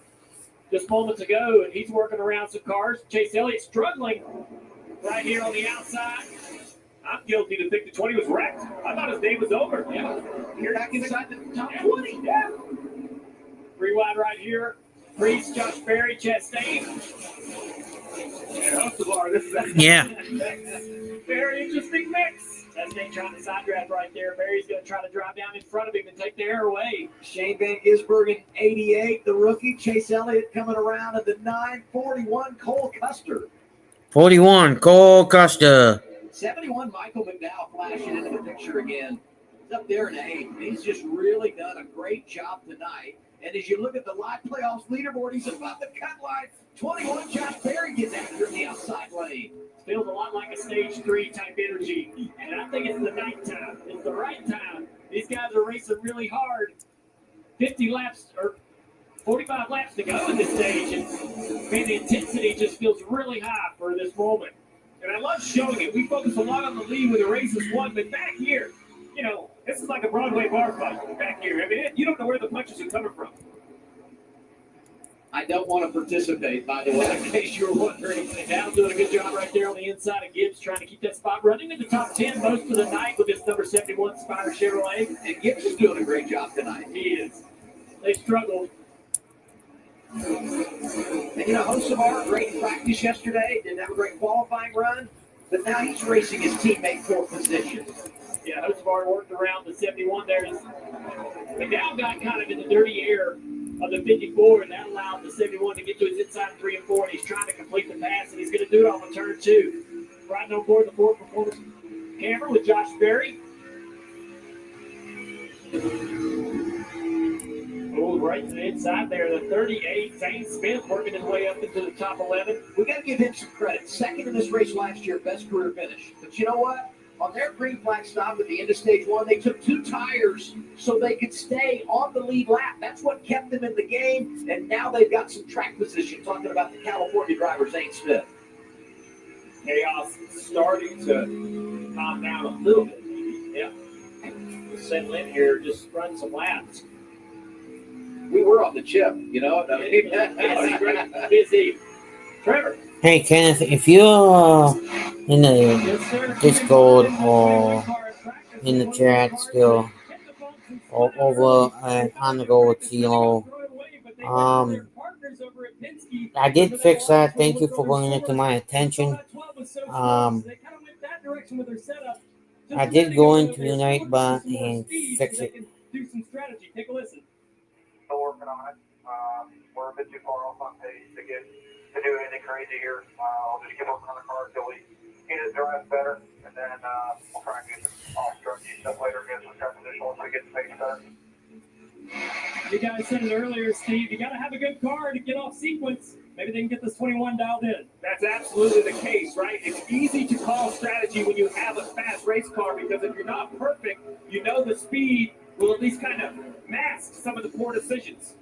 just moments ago, and he's working around some cars. Chase Elliott struggling right here on the outside. I'm guilty to think the 20 was wrecked. I thought his day was over. Yeah, you're back inside the top 20. Yeah. 3 wide right here. Priest, Josh Berry, Chastain. And Hostevar. This is a very interesting mix. Chastain trying to side draft right there. Berry's going to try to drive down in front of him and take the air away. Shane Van Gisbergen, 88, the rookie. Chase Elliott coming around at the 941, Cole Custer. 41, Cole Custer. 71, Michael McDowell flashing into the picture again. He's up there in 8. He's just really done a great job tonight. And as you look at the live playoffs leaderboard, he's above the cut line. 21, Josh Berry gets after in the outside lane. Feels a lot like a stage 3 type energy. And I think it's the night time. It's the right time. These guys are racing really hard. 50 laps or 45 laps to go in this stage. And man, the intensity just feels really high for this moment. And I love showing it. We focus a lot on the lead when the race is won, but back here, you know, this is like a Broadway bar fight back here. I mean, you don't know where the punches are coming from. I don't want to participate, by the way, in case you were wondering. Dow's doing a good job right there on the inside of Gibbs, trying to keep that spot running in the top 10 most of the night with this number 71 Spire Chevrolet. And Gibbs is doing a great job tonight. He is. They struggled. And, you know, Hostevar, great in practice yesterday. Didn't have a great qualifying run. But now he's racing his teammate for position. Yeah, Hostevar worked around the 71 there. McDowell got kind of in the dirty air of the 54, and that allowed the 71 to get to his inside 3 and 4, and he's trying to complete the pass, and he's going to do it on the turn 2. Riding on board the Ford Performance camera with Josh Berry. Oh, right to the inside there, the 38, Zane Smith working his way up into the top 11. We got to give him some credit. Second in this race last year, best career finish. But you know what? On their green flag stop at the end of stage 1, they took 2 tires so they could stay on the lead lap. That's what kept them in the game, and now they've got some track position, talking about the California driver, Zane Smith. Chaos starting to calm down a little bit. Yeah. Settle in here, just run some laps. We were on the chip, you know. Busy. Trevor. Hey, Kenneth, if you're in the Discord or in the chat still, or over on the go with CeeLo, I did fix that. Thank you for bringing it to my attention. I did go into Unitebot and fix it. Do some strategy. Take a listen. Still working on it. We're a bit too far off on pace to do anything crazy here. I'll just keep working on the car until we get it drive better, and then we'll try and get some off-strategy stuff later, get some track position once we get the pace better. You guys said it earlier, Steve. You got to have a good car to get off sequence. maybe they can get this 21 dialed in. That's absolutely the case, right? It's easy to call strategy when you have a fast race car because if you're not perfect, you know the speed will at least kind of mask some of the poor decisions.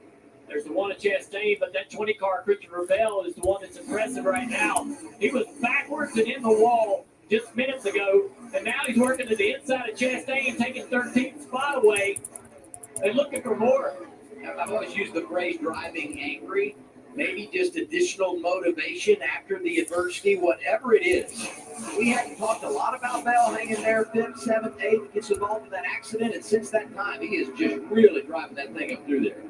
There's the one at Chastain, but that 20 car, Christian Ravel, is the one that's impressive right now. He was backwards and in the wall just minutes ago, and now he's working to the inside of Chastain, taking 13th spot away. They're looking for more. I've always used the phrase driving angry. Maybe just additional motivation after the adversity, whatever it is. We hadn't talked a lot about Bell hanging there 5th, 7th, 8th, gets involved in that accident, and since that time, he is just really driving that thing up through there.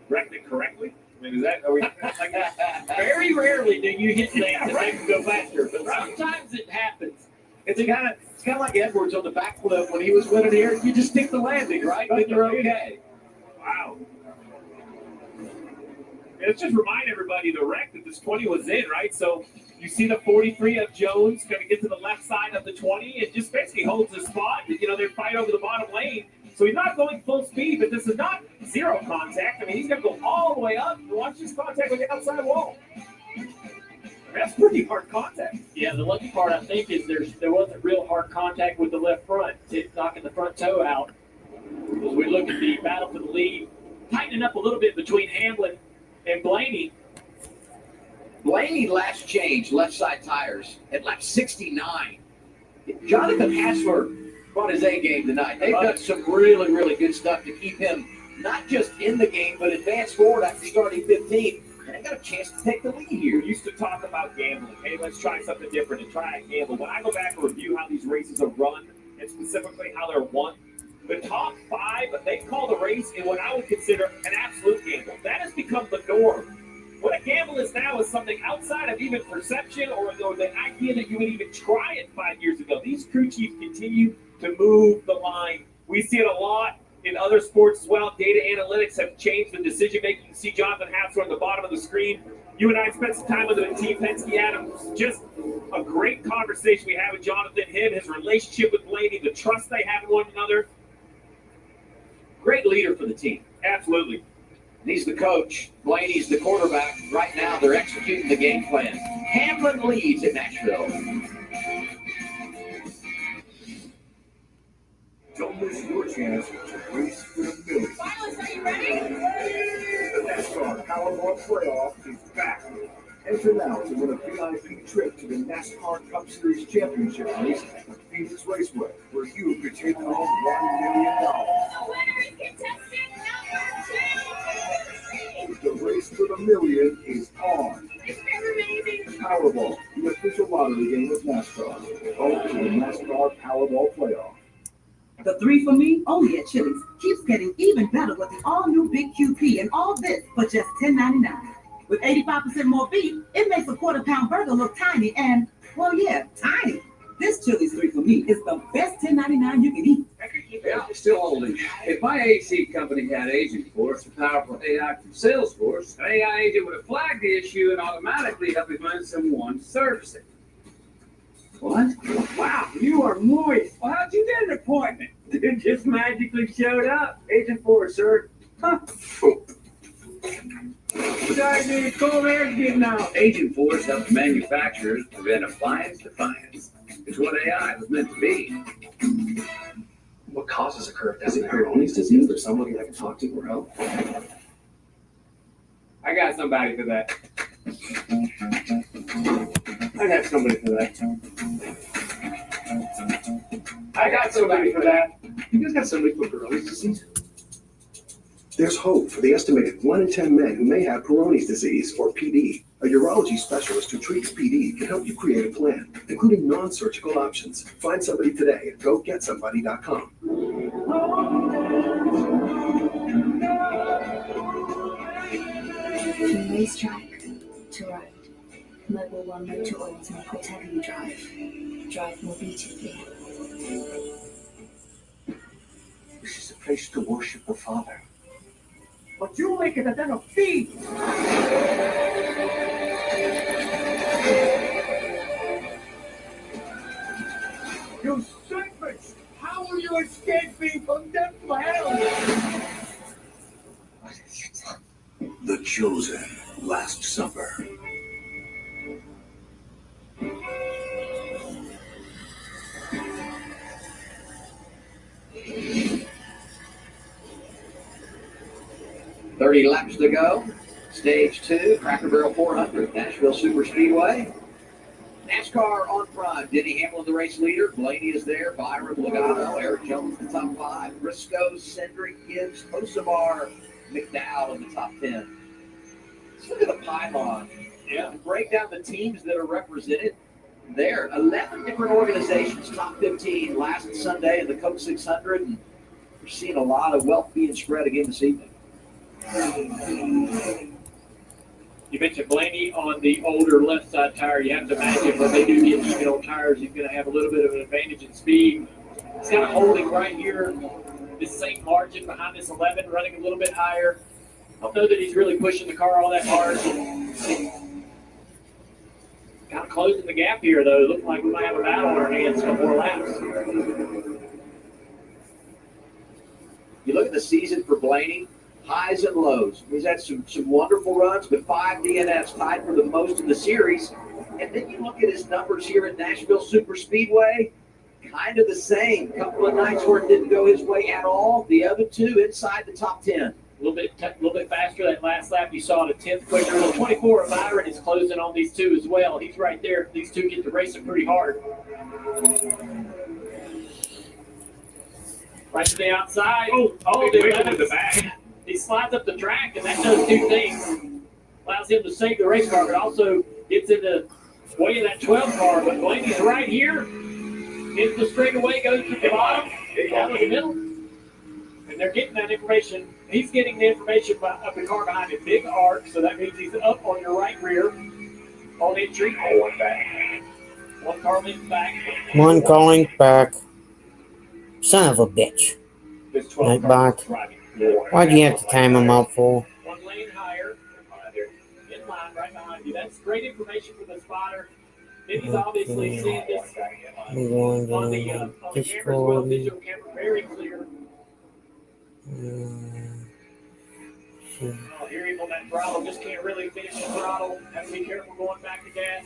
Correct it correctly? I mean, is that, are we, like, Very rarely do you hit things that make them go faster, but sometimes it happens. It's kind of like Edwards on the backflip when he was winning here. You just stick the landing, right? Then you're okay. Wow. Let's just remind everybody the wreck that this 20 was in, right? So you see the 43 of Jones going to get to the left side of the 20 and just basically holds the spot. You know, they fight over the bottom lane. So he's not going full speed, but this is not zero contact. I mean, he's going to go all the way up and watch this contact with the outside wall. That's pretty hard contact. Yeah, the lucky part, I think, is there wasn't real hard contact with the left front. It's knocking the front toe out. As we look at the battle for the lead, tightening up a little bit between Hamlin and Blaney. Blaney last changed left side tires at lap 69. Jonathan Hassler brought his A game tonight. They've done some really, really good stuff to keep him not just in the game, but advance forward after starting 15th. And they got a chance to take the lead here. We used to talk about gambling. Hey, let's try something different and try and gamble. When I go back and review how these races are run, and specifically how they're won, the top 5, they call the race in what I would consider an absolute gamble. That has become the norm. What a gamble is now is something outside of even perception or the idea that you would even try it 5 years ago. These crew chiefs continue to move the line. We see it a lot in other sports as well. Data analytics have changed the decision making. You see Jonathan Hassler on the bottom of the screen. You and I spent some time with him at Team Penske Adams. Just a great conversation we had with Jonathan, his relationship with Blaney, the trust they have in one another. Great leader for the team. Absolutely. And he's the coach. Blaney's the quarterback. Right now, they're executing the game plan. Hamlin leads at Nashville. Don't miss your chance to race for the million. Silas, are you ready? The NASCAR Powerball Playoff is back. Enter now to win a VIP trip to the NASCAR Cup Series Championship race at Phoenix Raceway, where you could take home $1 million. The winner is contestant number 2. The race for the million is on. It's been amazing. Powerball, the official lottery game of NASCAR. Home to the NASCAR Powerball Playoff. The 3 for Me, only at Chili's, keeps getting even better with the all-new Big QP and all this for just $10.99. With 85% more beef, it makes a quarter-pound burger look tiny and, well, yeah, tiny. This Chili's 3 for Me is the best $10.99 you can eat. Yeah, still only. If my AC company had Agent Force, a powerful AI from Salesforce, an AI agent would have flagged the issue and automatically help me find someone to service it. What? Wow, you are moist. Well, how'd you get an appointment? It just magically showed up. Agent Force, sir. Huh. Sorry, dude, cold air's getting out. Agent Force helps manufacturers prevent appliance defiance. It's what AI was meant to be. What causes a curve? Is it Peyronie's disease? There's somebody I can talk to or help? I got somebody for that. I got somebody for that. I got somebody for that. You guys got somebody for Peyronie's disease? There's hope for the estimated 1 in 10 men who may have Peyronie's disease, or PD. A urology specialist who treats PD can help you create a plan, including non-surgical options. Find somebody today at GoGetSomebody.com. From racetrack to ride, Mobil 1 motor oils make whatever you drive more beautifully. This is a place to worship the Father. But you make it a den of thieves. You serpents! How will you escape me from death to hell? The Chosen, Last Supper. 30 laps to go. Stage 2, Cracker Barrel 400, Nashville Super Speedway. NASCAR on front. Denny Hamlin, the race leader. Blaney is there. Byron, Logano, Eric Jones, the top 5. Briscoe, Cedric, Gibbs, Osamar, McDowell in the top 10. Let's look at the pylon. Yeah. To break down the teams that are represented there. 11 different organizations, top 15 last Sunday in the Coke 600. And we're seeing a lot of wealth being spread again this evening. You mentioned Blaney on the older left side tire. You have to imagine when they do get even on tires, he's going to have a little bit of an advantage in speed. He's kind of holding right here, this same margin behind this 11, running a little bit higher. I don't know that he's really pushing the car all that hard. Kind of closing the gap here, though. Looking like we might have a battle on our hands for more laps. You look at the season for Blaney, highs and lows. He's had some wonderful runs, but 5 DNFs, tied for the most in the series. And then you look at his numbers here at Nashville Super Speedway, kind of the same. A couple of nights where it didn't go his way at all. The other 2 inside the top 10. A little bit faster that last lap. You saw it a 10th quicker. The 24 of Byron is closing on these 2 as well. He's right there. These 2 get to racing pretty hard. Right to the outside. The back. He slides up the track, and that does 2 things. Allows him to save the race car, but also gets in the way of that 12 car. But Blaney's right here. Hits the straightaway, goes to the bottom, down to the middle. And they're getting that information. He's getting the information of the car behind him. Big arc, so that means he's up on your right rear. On entry. One back. 1 car length back. 1 car length back. Son of a bitch. Nightbot. Why'd you have to time him out for? 1 lane higher. In line, right behind you. That's great information for the spotter. Then he's obviously seeing this on the camera as well. Visual camera very clear. Oh, here he's on that throttle. Just can't really finish the throttle. Have to be careful going back to gas.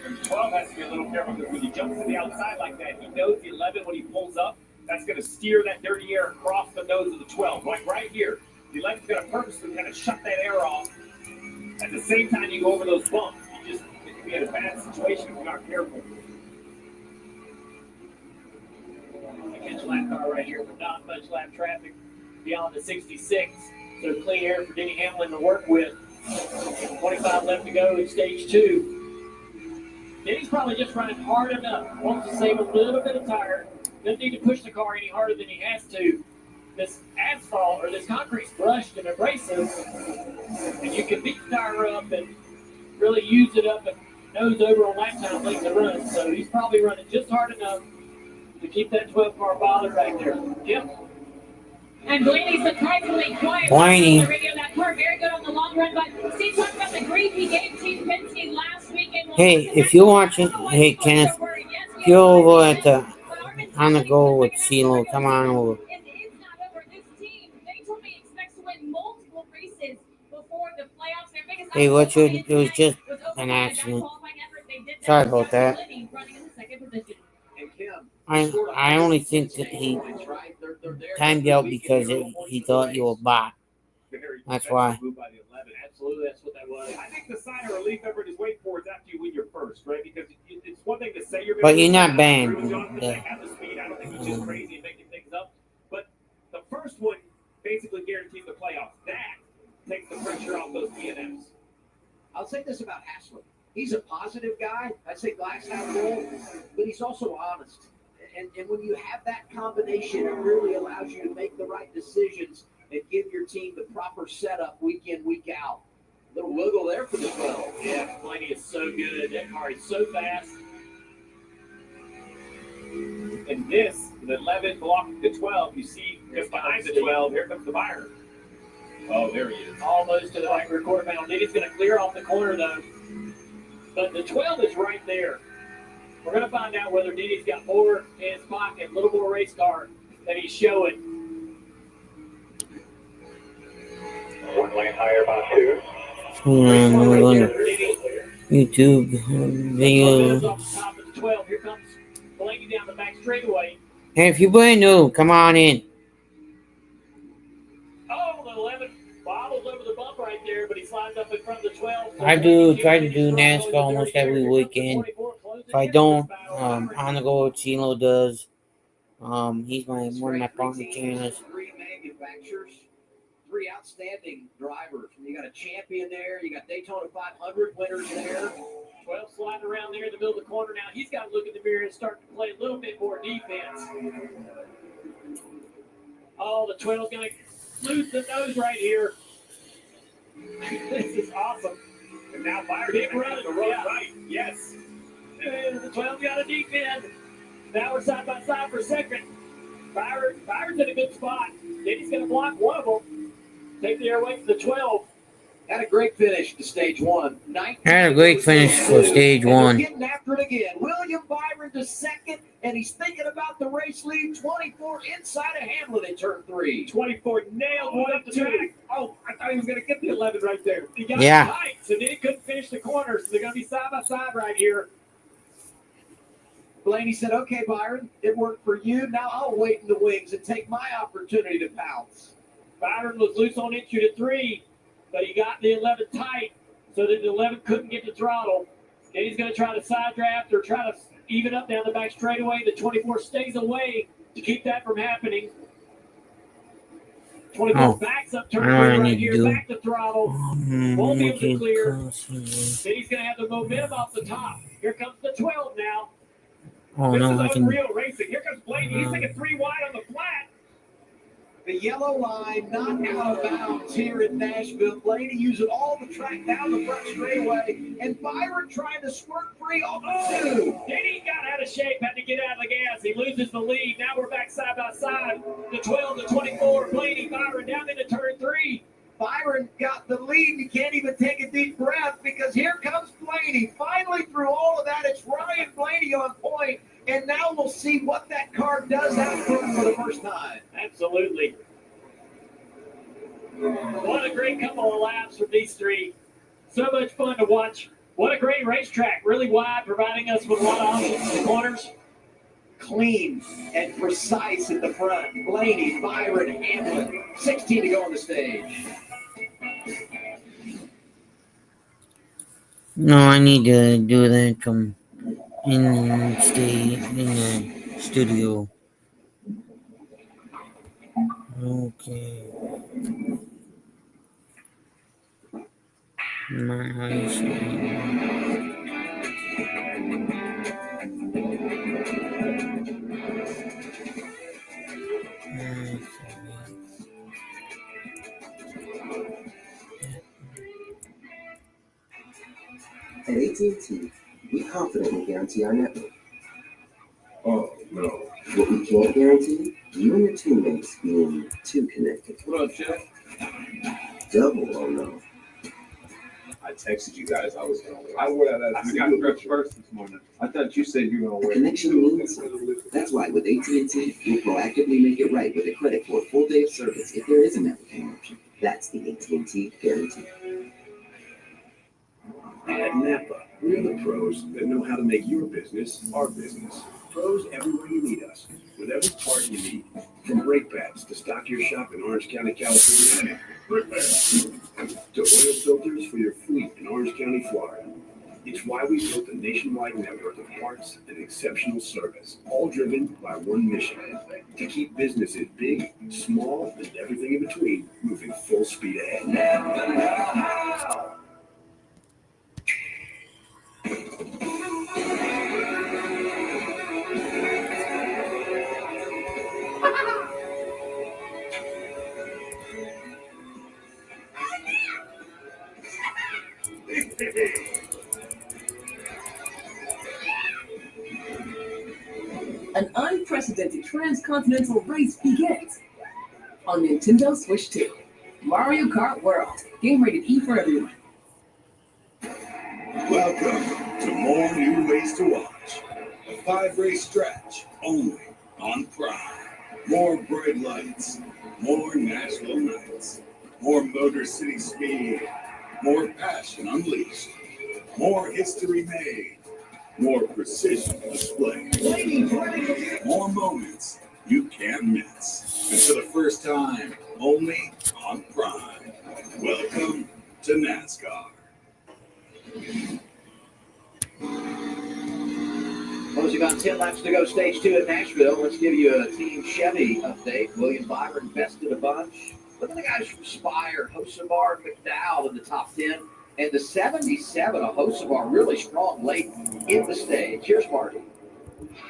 And 12 has to be a little careful because when he jumps to the outside like that, he knows the 11 when he pulls up. That's going to steer that dirty air across the nose of the 12, like right here. The 11's going to purposely kind of shut that air off. At the same time you go over those bumps, you can be in a bad situation if you're not careful. Catch lap car right here with not much lap traffic beyond the 66. So clean air for Denny Hamlin to work with. 25 left to go in stage 2. Denny's probably just running hard enough. Wants to save a little bit of tire. Doesn't need to push the car any harder than he has to. This asphalt or this concrete's brushed and abrasive, and you can beat the tire up and really use it up and nose over on lap time late to run. So he's probably running just hard enough to keep that 12 car bothered right there. Yep. And Blaney's surprisingly quiet. Blaney. On the radio, that car very good on the long run, but Steve talked about the grief he gave Team Penske last weekend. Hey, if you're watching, hey Kenneth, if you're over at the on the go with CeeLo, come on over. It's not over. This team, they told me expects to win multiple races before the playoffs. Their biggest Hey Richard, it was just an accident. Sorry about that. I only think that he timed out because he thought you were a bot. That's why. Absolutely, that's what that was. I think the sign of relief effort is waiting for is after you win your first, right? Because it's one thing to say you're going to But you're not banned. They have the speed. I don't think he's just crazy and making things up. But the first one basically guarantees the playoffs. That takes the pressure off those DNFs. I'll say this about Haslett. He's a positive guy. I'd say glass half full, but he's also honest. And when you have that combination, it really allows you to make the right decisions and give your team the proper setup week in, week out. Little wiggle there for the 12. Yeah, Blaney is so good. That car is so fast. And this, the 11 blocking the 12, you see just behind the 12, here comes the Byron. Oh, there he is. Almost to the right rear quarter panel. Diddy's going to clear off the corner, though. But the 12 is right there. We're going to find out whether Diddy's got more in his pocket, a little more race car than he's showing. 1 lane higher, about 2. We're going to YouTube video. Off the top of the 12. Here comes Blaney down the back straightaway. Hey, if you're brand new, come on in. Oh, the 11 from the 12. I try to do NASCAR almost every weekend. If I don't, On the Go Chino does. He's one of my partner trainers. Three manufacturers, three outstanding drivers. You got a champion there. You got Daytona 500 winners there. 12 sliding around there in the middle of the corner now. He's got to look in the mirror and start to play a little bit more defense. Oh, the 12's going to lose the nose right here. This is awesome. And now Byron big run, the right. Yes. And the 12's got a deep end. Now we're side by side for a second. Byron's in a good spot. Then he's going to block one of them. Take the airway to the 12. Had a great finish to stage one. Had a great finish for stage one. Getting after it again. William Byron to second, and he's thinking about the race lead. 24 inside of Hamlin in turn 3. 24 nailed one up the track. Oh, I thought he was going to get the 11 right there. He got it tight, so then he couldn't finish the corner. So they're going to be side by side right here. Blaney said, okay, Byron, it worked for you. Now I'll wait in the wings and take my opportunity to pounce. Byron was loose on entry to 3, but he got the 11 tight so that the 11 couldn't get the throttle. Then he's going to try to side draft or try to even up down the back straightaway. The 24 stays away to keep that from happening. 24 backs up turn 3 right here, back to throttle. Won't be able to clear. Then he's going to have the momentum off the top. Here comes the 12 now. Oh, this no, is unreal racing. Here comes Blaney. He's taking 3 wide on the flat. The yellow line not out of bounds here in Nashville. Blaney using all the track down the front straightaway, and Byron trying to squirt free on the 2. Then he got out of shape, had to get out of the gas. He loses the lead. Now we're back side by side. The 12, the 24, Blaney, Byron down into turn 3. Byron got the lead. You can't even take a deep breath because here comes Blaney. Finally, through all of that, it's Ryan Blaney on point. And now we'll see what that car does out front for the first time. Absolutely. What a great couple of laps from these three. So much fun to watch. What a great racetrack. Really wide, providing us with a lot of options in the corners. Clean and precise at the front. Blaney, Byron, Hamlin. 16 to go on the stage. No, I need to do that from in the studio. Okay. Nice. At AT&T, we confidently guarantee our network. Oh, no. What we can't guarantee, you and your teammates being too connected. What up, Jeff? Double oh no. I texted you guys I was going to wear. I wore that. I got dressed first this morning. I thought you said you were going to wear it. Connection means something. That's why with AT&T, we'll proactively make it right with a credit for a full day of service if there is a network interruption. That's the AT&T guarantee. At Napa, we're the pros that know how to make your business our business. Pros everywhere you need us, with every part you need. From brake pads to stock your shop in Orange County, California, to oil filters for your fleet in Orange County, Florida. It's why we built a nationwide network of parts and exceptional service, all driven by one mission: to keep businesses big, small, and everything in between moving full speed ahead. An unprecedented transcontinental race begins on Nintendo Switch 2. Mario Kart World. Game rated E for everyone. Welcome to more new ways to watch. A 5-race stretch only on Prime. More bright lights, more Nashville nights, more Motor City speed, more passion unleashed, more history made, more precision display, more moments you can't miss. And for the first time, only on Prime. Welcome to NASCAR. Closing on 10 laps to go, stage 2 at Nashville. Let's give you a Team Chevy update. William Byron bested a bunch. Look at the guys from Spire, Hocevar, McDowell in the top 10. And the 77 of Hocevar really strong late in the stage. Here's Marty.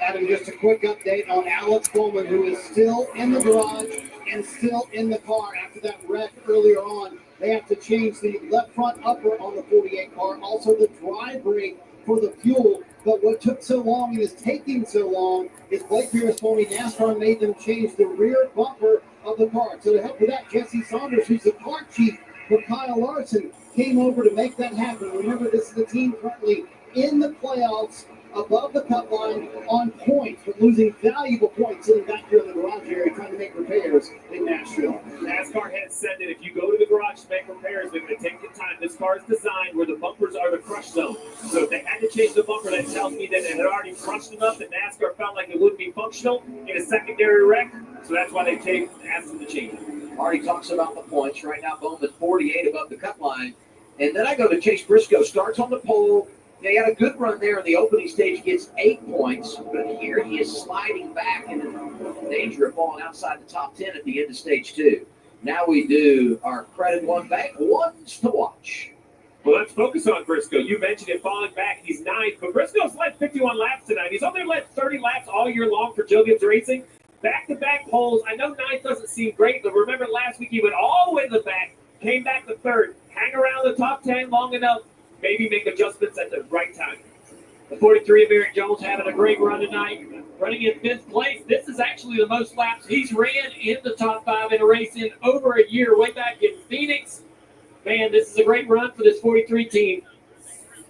Adam, just a quick update on Alex Bowman, who is still in the garage and still in the car after that wreck earlier on. They have to change the left front upper on the 48 car, also the dry brake for the fuel. But what took so long and is taking so long is Blake Pierce-Pony NASCAR made them change the rear bumper of the car. So to help with that, Jesse Saunders, who's the car chief for Kyle Larson, came over to make that happen. Remember, this is the team currently in the playoffs, above the cut line on points, but losing valuable points sitting back here in the garage area trying to make repairs in Nashville. NASCAR has said that if you go to the garage to make repairs, they're going to take the time. This car is designed where the bumpers are the crush zone. So if they had to change the bumper, that tells me that it had already crushed enough that NASCAR felt like it wouldn't be functional in a secondary wreck. So that's why they asked them to change it. Marty talks about the points. Right now, Bowman's 48 above the cut line. And then I go to Chase Briscoe. Starts on the pole. They had a good run there in the opening stage, gets 8 points, but here he is sliding back and in danger of falling outside the top 10 at the end of stage 2. Now we do our credit one bank, ones to watch. Well, let's focus on Briscoe. You mentioned it falling back. He's 9th, but Briscoe's led 51 laps tonight. He's only led 30 laps all year long for Joe Gibbs Racing. Back-to-back poles. I know 9th doesn't seem great, but remember last week he went all the way to the back, came back to 3rd, hang around the top 10 long enough, maybe make adjustments at the right time. The 43 of Eric Jones having a great run tonight, running in 5th place. This is actually the most laps he's ran in the top 5 in a race in over a year, way back in Phoenix. Man, this is a great run for this 43 team.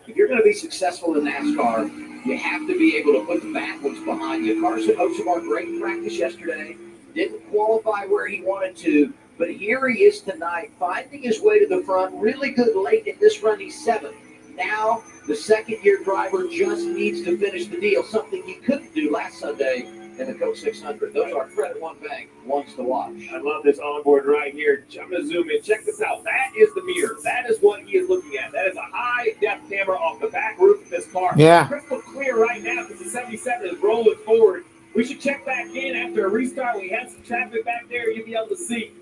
If you're going to be successful in NASCAR, you have to be able to put the back ones behind you. Carson Hocevar, great practice yesterday. Didn't qualify where he wanted to, but here he is tonight, finding his way to the front. Really good late in this run. He's 7th. Now, the second-year driver just needs to finish the deal, something he couldn't do last Sunday in the Coke 600. Those are credit one bank, ones to watch. I love this onboard right here. I'm going to zoom in. Check this out. That is the mirror. That is what he is looking at. That is a high-def camera off the back roof of this car. Yeah. Crystal clear right now because the 77 is rolling forward. We should check back in after a restart. We had some traffic back there. You'll be able to see.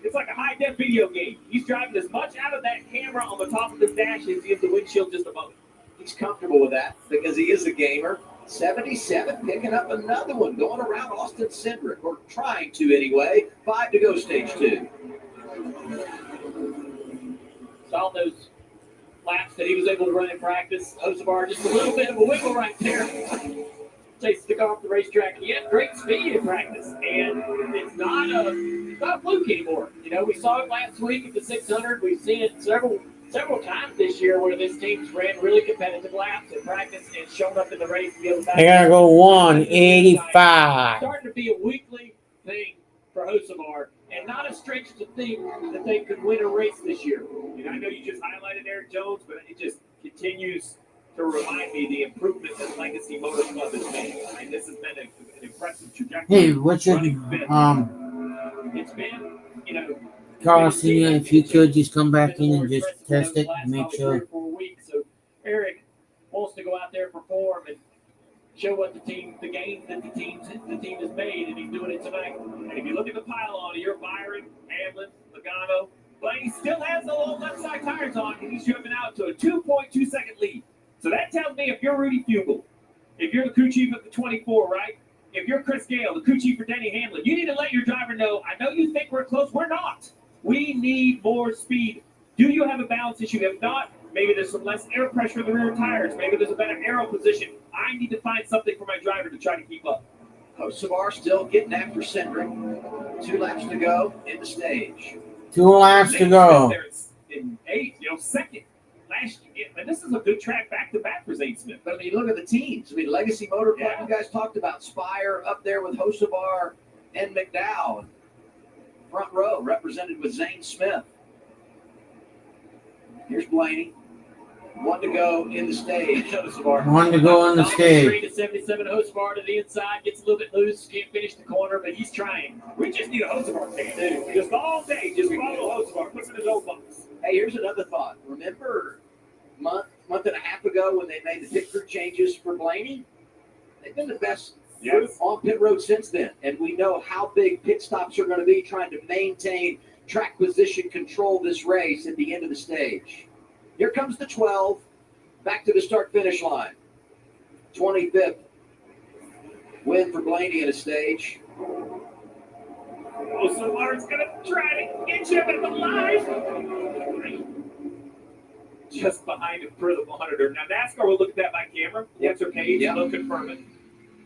It's like a high-def video game. He's driving as much out of that camera on the top of the dash as he is the windshield just above it. He's comfortable with that because he is a gamer. 77 picking up another one, going around Austin Cindric, or trying to anyway. 5 to go, stage 2. Saw those laps that he was able to run in practice. Hocevar just a little bit of a wiggle right there. Takes the car off the racetrack. He had great speed in practice, and it's not a fluke anymore. You know, we saw it last week at the 600. We've seen it several times this year where this team's ran really competitive laps in practice and shown up in the race to be able to. I gotta go 185. Starting to be a weekly thing for Hocevar, and not a stretch to think that they could win a race this year. You know, I know you just highlighted Eric Jones, but it just continues to remind me the improvement that Legacy Motor Club has made. I mean, this has been an impressive trajectory. Hey, what's your It's been, you know, Carlson, if you could just come back in and just test it and make sure. So Eric wants to go out there, perform, and show what the gains that the team has made, and he's doing it tonight. And if you look at the pylon, you're Byron, Hamlin, Logano, but he still has the low left side tires on, and he's driven out to a 2.2 second lead. So that tells me if you're Rudy Fugle, if you're the crew chief of the 24, right? If you're Chris Gale, the crew chief for Denny Hamlin, you need to let your driver know, I know you think we're close. We're not. We need more speed. Do you have a balance issue? If not, maybe there's some less air pressure in the rear tires. Maybe there's a better aero position. I need to find something for my driver to try to keep up. Hocevar still getting after Cindric. 2 laps to go in the stage. 2 laps to go. In 8th, second last year. And this is a good track back-to-back for Zane Smith. But I mean, look at the teams. I mean, Legacy Motor Club, you guys talked about Spire up there with Hocevar and McDowell. Front row represented with Zane Smith. Here's Blaney. 1 to go in the stage. Hocevar. 1 to go in the stage. 77 Hocevar to the inside. Gets a little bit loose. Can't finish the corner, but he's trying. We just need a Hocevar thing, dude. Just all day. Just follow Hocevar. Put him in his own box. Hey, here's another thought. Remember month and a half ago when they made the pit crew changes for Blaney? They've been the best on pit road since then. And we know how big pit stops are going to be trying to maintain track position control this race at the end of the stage. Here comes the 12, back to the start-finish line. 25th win for Blaney at a stage. Oh, so Lauren's going to try to get you at the line. Just behind him per the monitor. Now, NASCAR will look at that by camera. That's okay. They'll confirm it.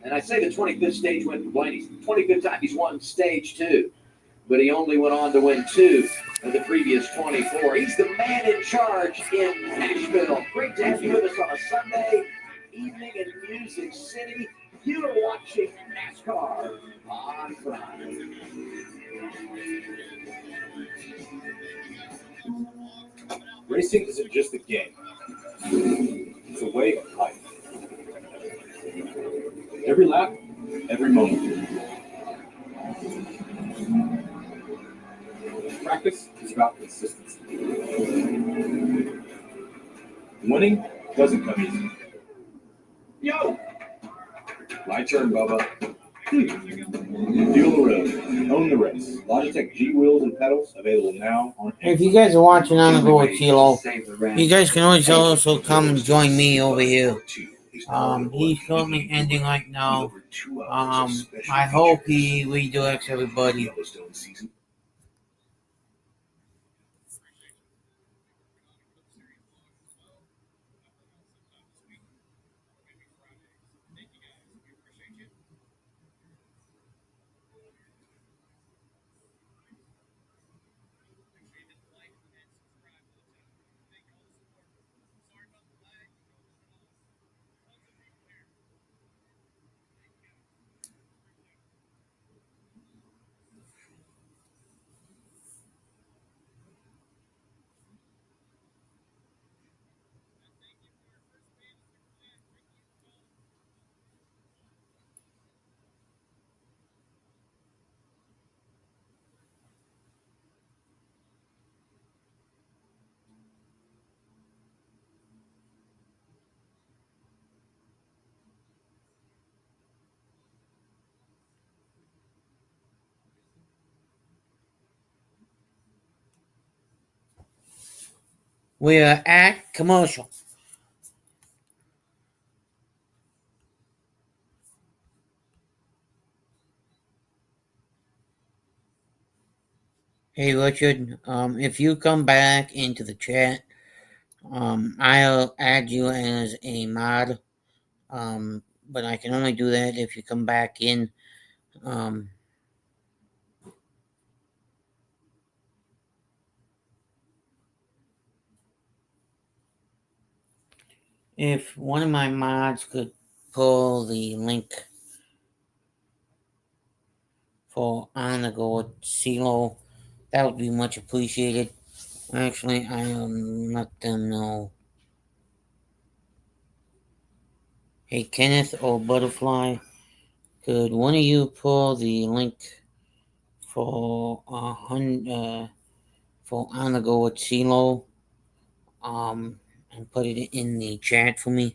And I say the 25th stage win for Blaney. 25th time he's won stage 2. But he only went on to win 2 of the previous 24. He's the man in charge in Nashville. Great to have you with us on a Sunday evening in Music City. You are watching NASCAR on Prime. Racing isn't just a game. It's a way of life. Every lap, every moment. Practice is about consistency. Winning doesn't come easy. Yo! My turn, Bubba. Feel the road. Own the race. Logitech G wheels and pedals available now on. If you guys are watching on the go with CeeLo, you guys can always also come and join me over here. He's currently ending right now. I hope he redirects everybody. We are at commercial. Hey Richard, if you come back into the chat, I'll add you as a mod. But I can only do that if you come back in. If one of my mods could pull the link for On the Go with CeeLo, that would be much appreciated. Actually, I'll let them know. Hey, Kenneth or Butterfly, could one of you pull the link for On the Go with CeeLo, and put it in the chat for me?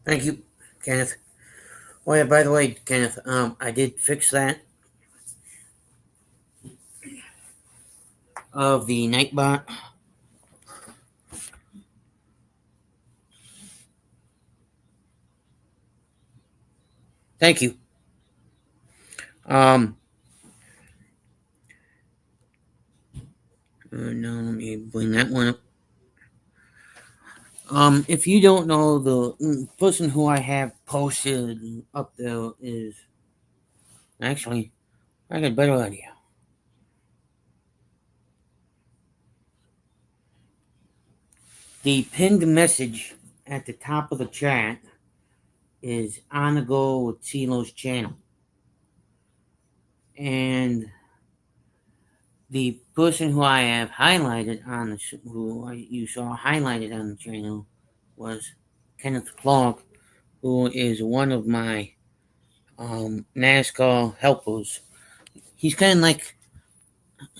Thank you, Kenneth. Oh yeah, by the way, Kenneth, I did fix that of the Nightbot. Thank you. Now let me bring that one up. If you don't know, the person who I have posted up there is actually, I got a better idea. The pinned message at the top of the chat is On the Go with CeeLo's channel. And the person who I have highlighted on the you saw highlighted on the channel was Kenneth Clark, who is one of my NASCAR helpers. He's kind of like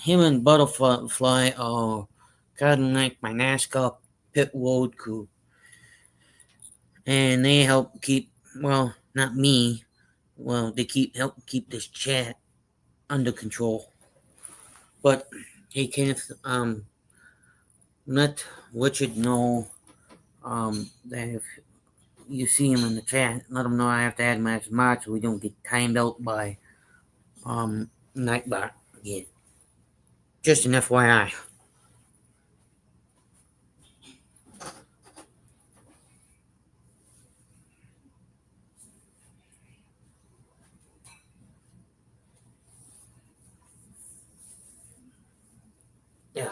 him and Butterfly are kind of like my NASCAR pit road crew, and they help keep, well, not me, well, they help keep this chat under control. But hey, Kenneth, let Richard know that if you see him in the chat, let him know I have to add him as mod so we don't get timed out by Nightbot again. Just an FYI. Yeah.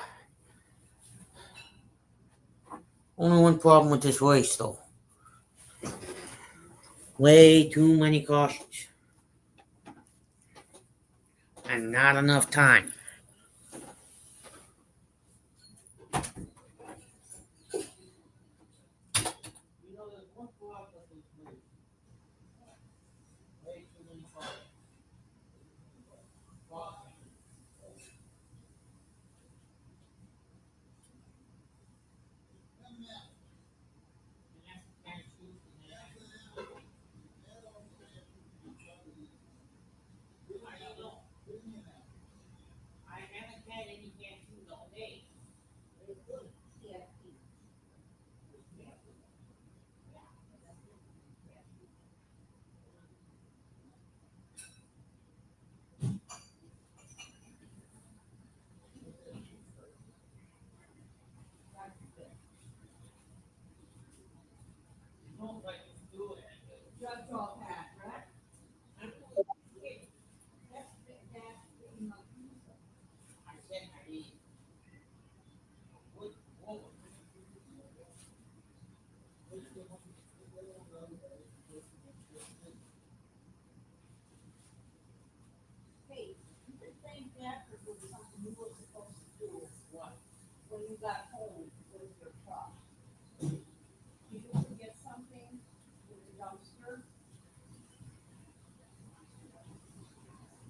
Only one problem with this race, though. Way too many cautions. And not enough time.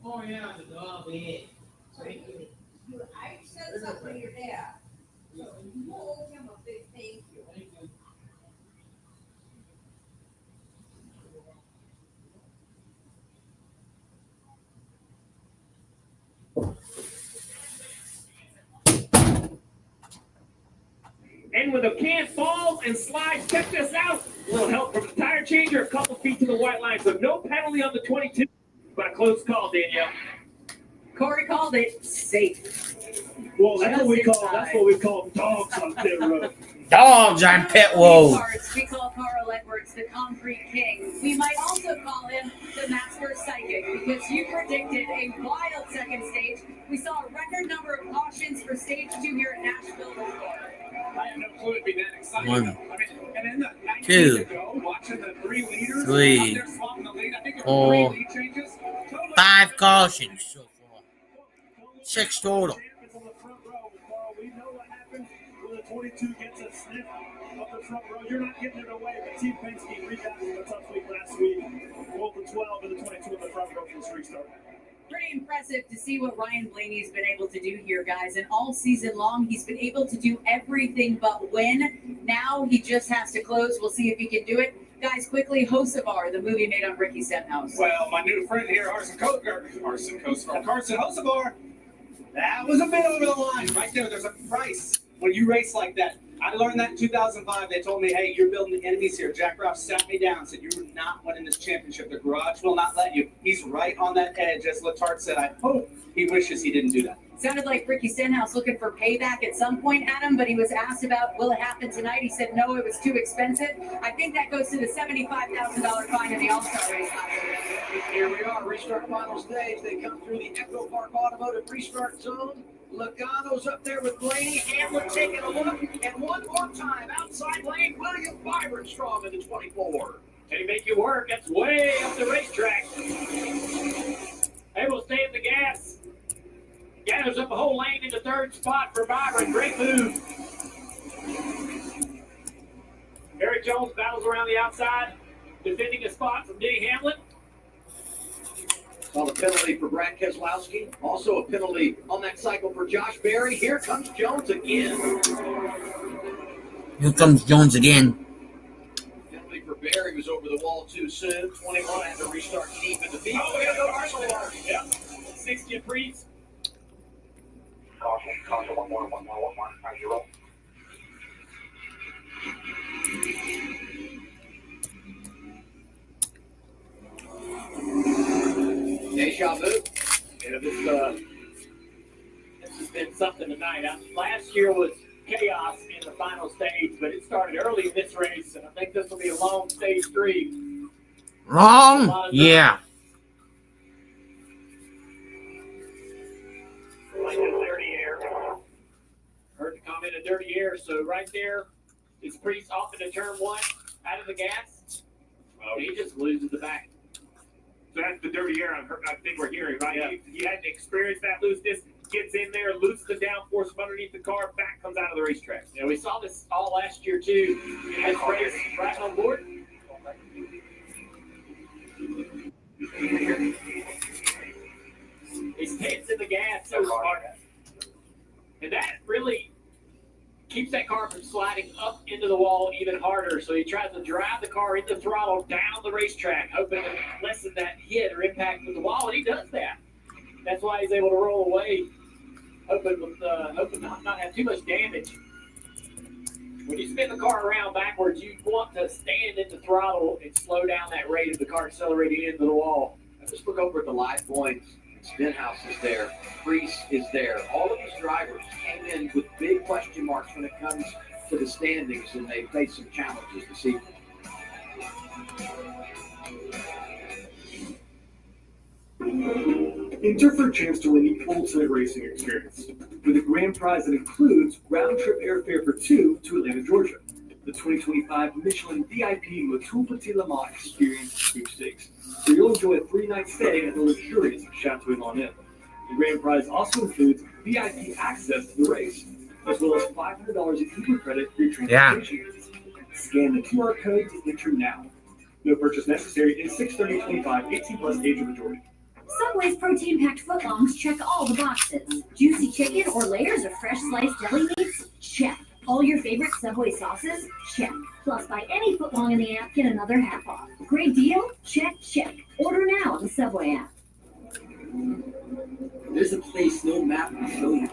Oh yeah, the dog ate. I said something to your dad. So you owe him a big thank you. Thank you. And with a can fall and slide, check this out. A little help from the tire changer, a couple feet to the white line. So no penalty on the 22, but a close call, Danielle. Corey called it safe. Well, that's what we call dogs on pit road. Dogs on pit road. We call Carl Edwards the Concrete King. We might also call him the Master Psychic because you predicted a wild second stage. We saw a record number of cautions for stage 2 here at Nashville. I have no clue it'd be that exciting. 1, and in the 2, 3, 4, 5 cautions so far. 6 total. We know what happens when the 22 gets a sniff up the front row. You're not getting it away, but Team Penske rebounded a tough week last week. Rolled the 12 and the 22 in the front row for the restart. Pretty impressive to see what Ryan Blaney's been able to do here, guys. And all season long, he's been able to do everything but win. Now he just has to close. We'll see if he can do it. Guys, quickly, Hocevar, the movie made on Ricky Stenhouse. Well, my new friend here, Carson Hocevar, that was a bit over the line. Right there, there's a price when you race like that. I learned that in 2005. They told me, hey, you're building enemies here. Jack Ross sat me down and said, you're not winning this championship. The garage will not let you. He's right on that edge. As Letarte said, I hope he wishes he didn't do that. Sounded like Ricky Stenhouse looking for payback at some point, Adam, but he was asked about, will it happen tonight? He said, no, it was too expensive. I think that goes to the $75,000 fine in the All-Star race. Here we are, restart final stage. They come through the Echo Park Automotive restart zone. Logano's up there with Blaney. Hamlin taking a look. And one more time, outside lane, William Byron strong in the 24. They make you work. That's way up the racetrack. They will stay at the gas Gathers up a whole lane in the third spot for Byron. Great move. Eric Jones battles around the outside, defending a spot from Denny Hamlin. Saw the penalty for Brad Keselowski. Also a penalty on that cycle for Josh Berry. Here comes Jones again. Here comes Jones again. Penalty for Berry was over the wall too soon. 21 had to restart deep in the field. Oh, we got to go marshal bar. Yeah. 60 apiece. Caution, one more, 90. Deja vu. Yeah, this has been something tonight. Last year was chaos in the final stage, but it started early in this race, and I think this will be a long stage 3. Wrong? Yeah. Dirty air. Heard the comment of dirty air, so right there is Priest off into turn 1, out of the gas. Oh, he just loses the back. So that's the dirty air I think we're hearing, right? Yeah. He hadn't experienced that looseness, gets in there, loses the downforce from underneath the car, back comes out of the racetrack. Yeah, we saw this all last year, too. Has race right on board. His head's in the gas so hard. And that really keeps that car from sliding up into the wall even harder. So he tries to drive the car into throttle down the racetrack, hoping to lessen that hit or impact with the wall, and he does that. That's why he's able to roll away, hoping not have too much damage. When you spin the car around backwards, you want to stand at the throttle and slow down that rate of the car accelerating into the wall. I just look over at the live points. Spinhouse is there. Priest is there. All of these drivers came in with big question marks when it comes to the standings, and they face some challenges this evening. Enter for a chance to win the ultimate racing experience with a grand prize that includes round-trip airfare for 2 to Atlanta, Georgia. The 2025 Michelin VIP Motul Petit Le Mans Experience Sweepstakes, where you'll enjoy a 3-night stay at the luxurious Chateau Launay. The grand prize also includes VIP access to the race, as well as $500 in Uber credit for your transportation. Scan the QR code to enter now. No purchase necessary in 6/30/25, 18 plus age of majority. Subway's protein-packed footlongs check all the boxes. Juicy chicken or layers of fresh sliced deli meats? Check. All your favorite Subway sauces? Check. Plus, buy any footlong in the app, get another half off. Great deal? Check, check. Order now on the Subway app. There's a place no map will show you.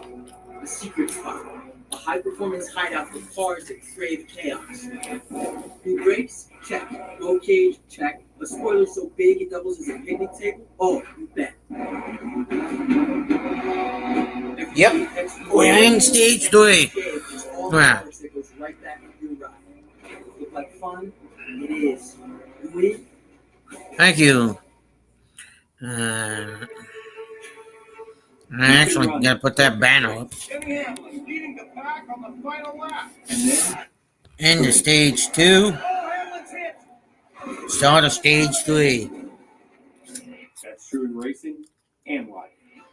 A secret spot. A high-performance hideout for cars that crave chaos. New brakes? Check. Roll cage? Check. A spoiler so big it doubles as a picnic table? Oh, you bet. Yep. We're in stage 3. Yeah. That goes right back into your ride. Look like fun? It is. You win? Thank you. I actually gotta put that banner up. Leading the pack on the final lap. End of stage 2. Start of stage 3. That's true in racing and life.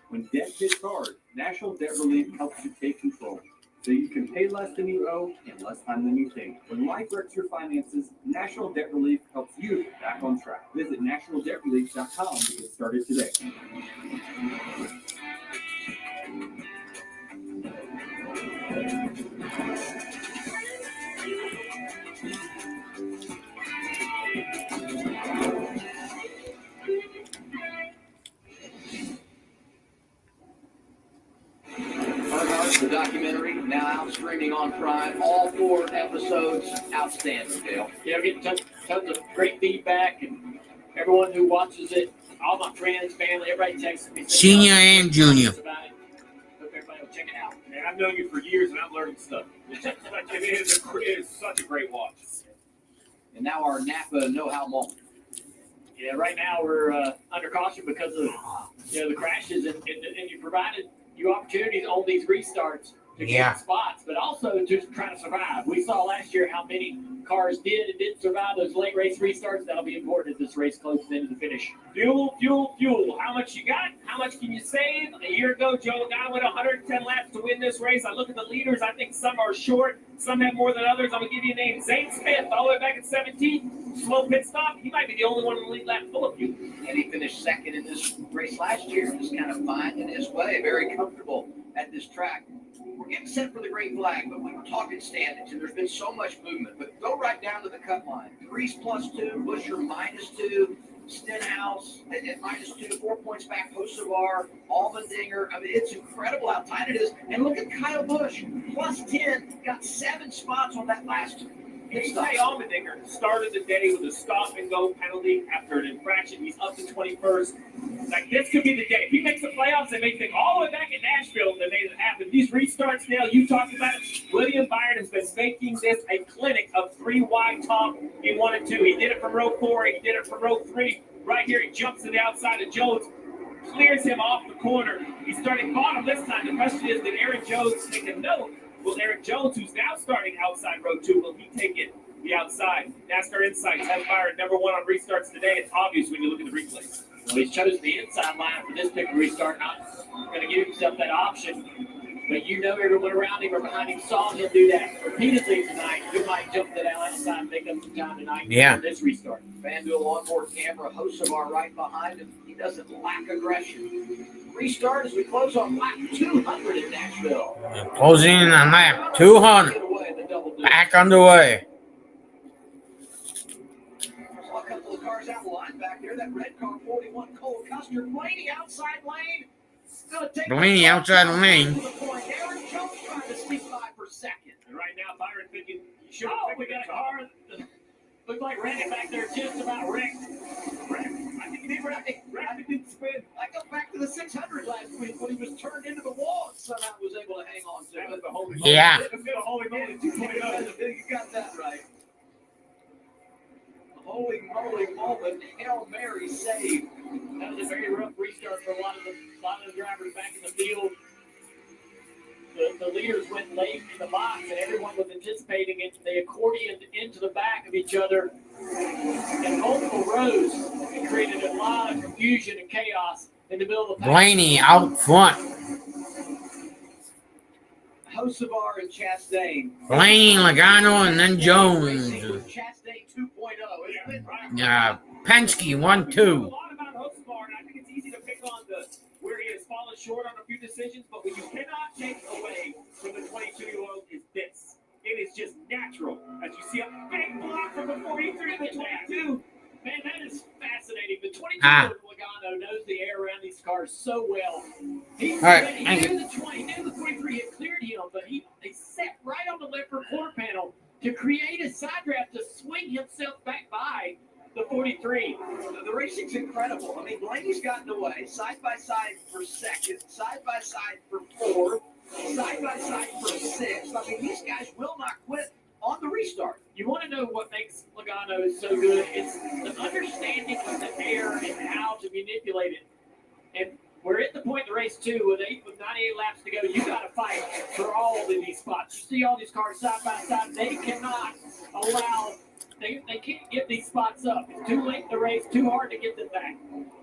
When debt hits hard, National Debt Relief helps you take control, so you can pay less than you owe in less time than you think. When life wrecks your finances, National Debt Relief helps you get back on track. Visit nationaldebtrelief.com to get started today. The documentary now out streaming on Prime. All 4 episodes, outstanding, Dale. Yeah, we're getting tons of great feedback, and everyone who watches it, all my friends, family, everybody texts me. Senior and junior. Hope everybody will check it out. Man, I've known you for years, and I'm learning stuff. It is such a great watch. And now our Napa know-how moment. Yeah, right now we're under caution because of the crashes, and you provided you opportunities on these restarts to Yeah. get spots, but also just try to survive. We saw last year how many cars did and didn't survive those late race restarts. That'll be important as this race closes into the finish. Fuel, fuel, fuel. How much you got? How much can you save? A year ago, Joe Guy went 110 laps to win this race. I look at the leaders. I think some are short. Some have more than others. I'm going to give you a name. Zane Smith, all the way back at 17. Slow pit stop. He might be the only one in the lead lap full of fuel. And he finished second in this race last year, just kind of finding his way, very comfortable at this track. We're getting set for the green flag, but we were talking standings, and there's been so much movement. But go right down to the cut line. Grease +2, Busher -2, Stenhouse at -2, 4 points back, Hocevar, Allmendinger. I mean, it's incredible how tight it is. And look at Kyle Busch, +10, got 7 spots on that last Hey, Allmendinger started the day with a stop-and-go penalty after an infraction. He's up to 21st. Like, this could be the day. If he makes the playoffs, they may think all the way back in Nashville they made it happen. These restarts, Dale, you talked about it. William Byron has been making this a clinic of 3 wide top in 1 and 2. He did it from row 4. He did it from row 3. Right here, he jumps to the outside of Jones, clears him off the corner. He's starting bottom this time. The question is, did Aaron Jones take a note? Will Eric Jones, who's now starting outside row 2, will he take it the outside? NASCAR Insights has Byron number 1 on restarts today. It's obvious when you look at the replays. Well, he's chosen the inside line for this pick restart. Not going to give himself that option. But you know everyone around him or behind him saw him do that repeatedly tonight. You might jump to that outside and make up some time tonight for this restart. FanDuel onboard camera, Hocevar right behind him. He doesn't lack aggression. Restart as we close on lap 200 in Nashville. Closing in on lap 200. Back underway. Saw a couple of cars out of line back there. That red car, 41, Cole Custer. Blaney outside lane. Blaney outside the lane. Aaron Jones trying to sneak by for second. And right now, Byron thinking, you should Oh, we got a car that looked like Randy back there just about wrecked. I think he right. Randy didn't spin. I go back to the 600 last week when he was turned into the wall and somehow was able to hang on to it. The holy Yeah. You got that right. Holy moly moment, Hail Mary save. That was a very rough restart for a lot of the drivers back in the field. The leaders went late in the box, and everyone was anticipating it. They accordioned into the back of each other in multiple rows. It created a lot of confusion and chaos in the middle of the pack. Blaney out front. Hocevar and Chastain. Blaney, Logano, and then Jones. Chastain 2.0. Penske 1-2. A lot about Hocevar, and I think it's easy to pick on where he has fallen short on a few decisions, but what you cannot take away from the 22-year-old is this. It is just natural. As you see a big block from the 43 to the 22. Man, that is fascinating. The 22-year-old Logano knows the air around these cars so well. He knew the 23 had cleared him, but he set right on the left rear quarter panel to create a side draft to swing himself back by the 43. The racing's incredible. I mean, Blaney's gotten away side by side for second, side by side for 4th, side by side for 6th. I mean, these guys will not quit on the restart. You want to know what makes Logano so good? It's the understanding of the air and how to manipulate it. And we're at the point in the race, too, with 98 laps to go. You got to fight for all of these spots. You see all these cars side by side. They cannot allow, they can't give these spots up. It's too late in the race, too hard to get them back.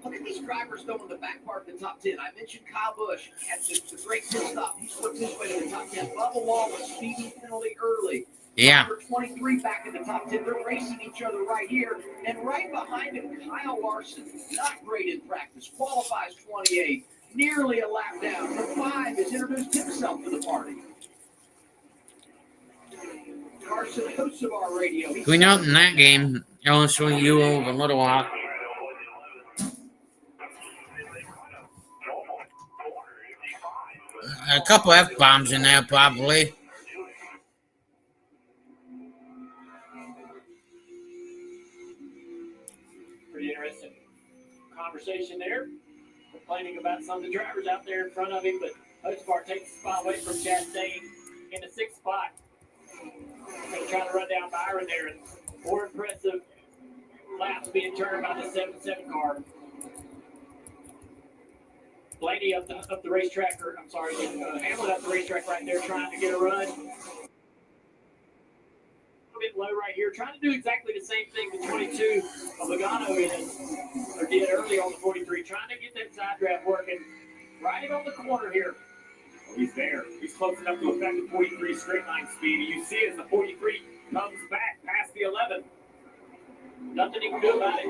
Look at these drivers though in the back part of the top 10. I mentioned Kyle Busch had the great pit stop. He's worked his way to the top 10. Bubba Wall was speeding penalty early. Yeah. Number 23 back in the top 10. They're racing each other right here. And right behind him, Kyle Larson. Not great in practice. Qualifies 28. Nearly a lap down. The 5 has introduced himself to the party. Carson Hocevar radio. We know in that game, LSU you over Little Rock. A couple F-bombs in there, probably. Pretty interesting conversation there. Complaining about some of the drivers out there in front of him, but Hocevar takes the spot away from Chastain in the 6th spot. Going to try to run down Byron there, and more impressive laps being turned by the 7-7 car. Blaney up the racetrack, or I'm sorry, Hamlin up the racetrack right there trying to get a run. A little bit low right here, trying to do exactly the same thing the 22 of Logano did early on the 43, trying to get that side draft working. Right on the corner here. Oh, he's there. He's close enough to affect the 43 straight line speed. And you see as the 43 comes back past the 11. Nothing he can do about it.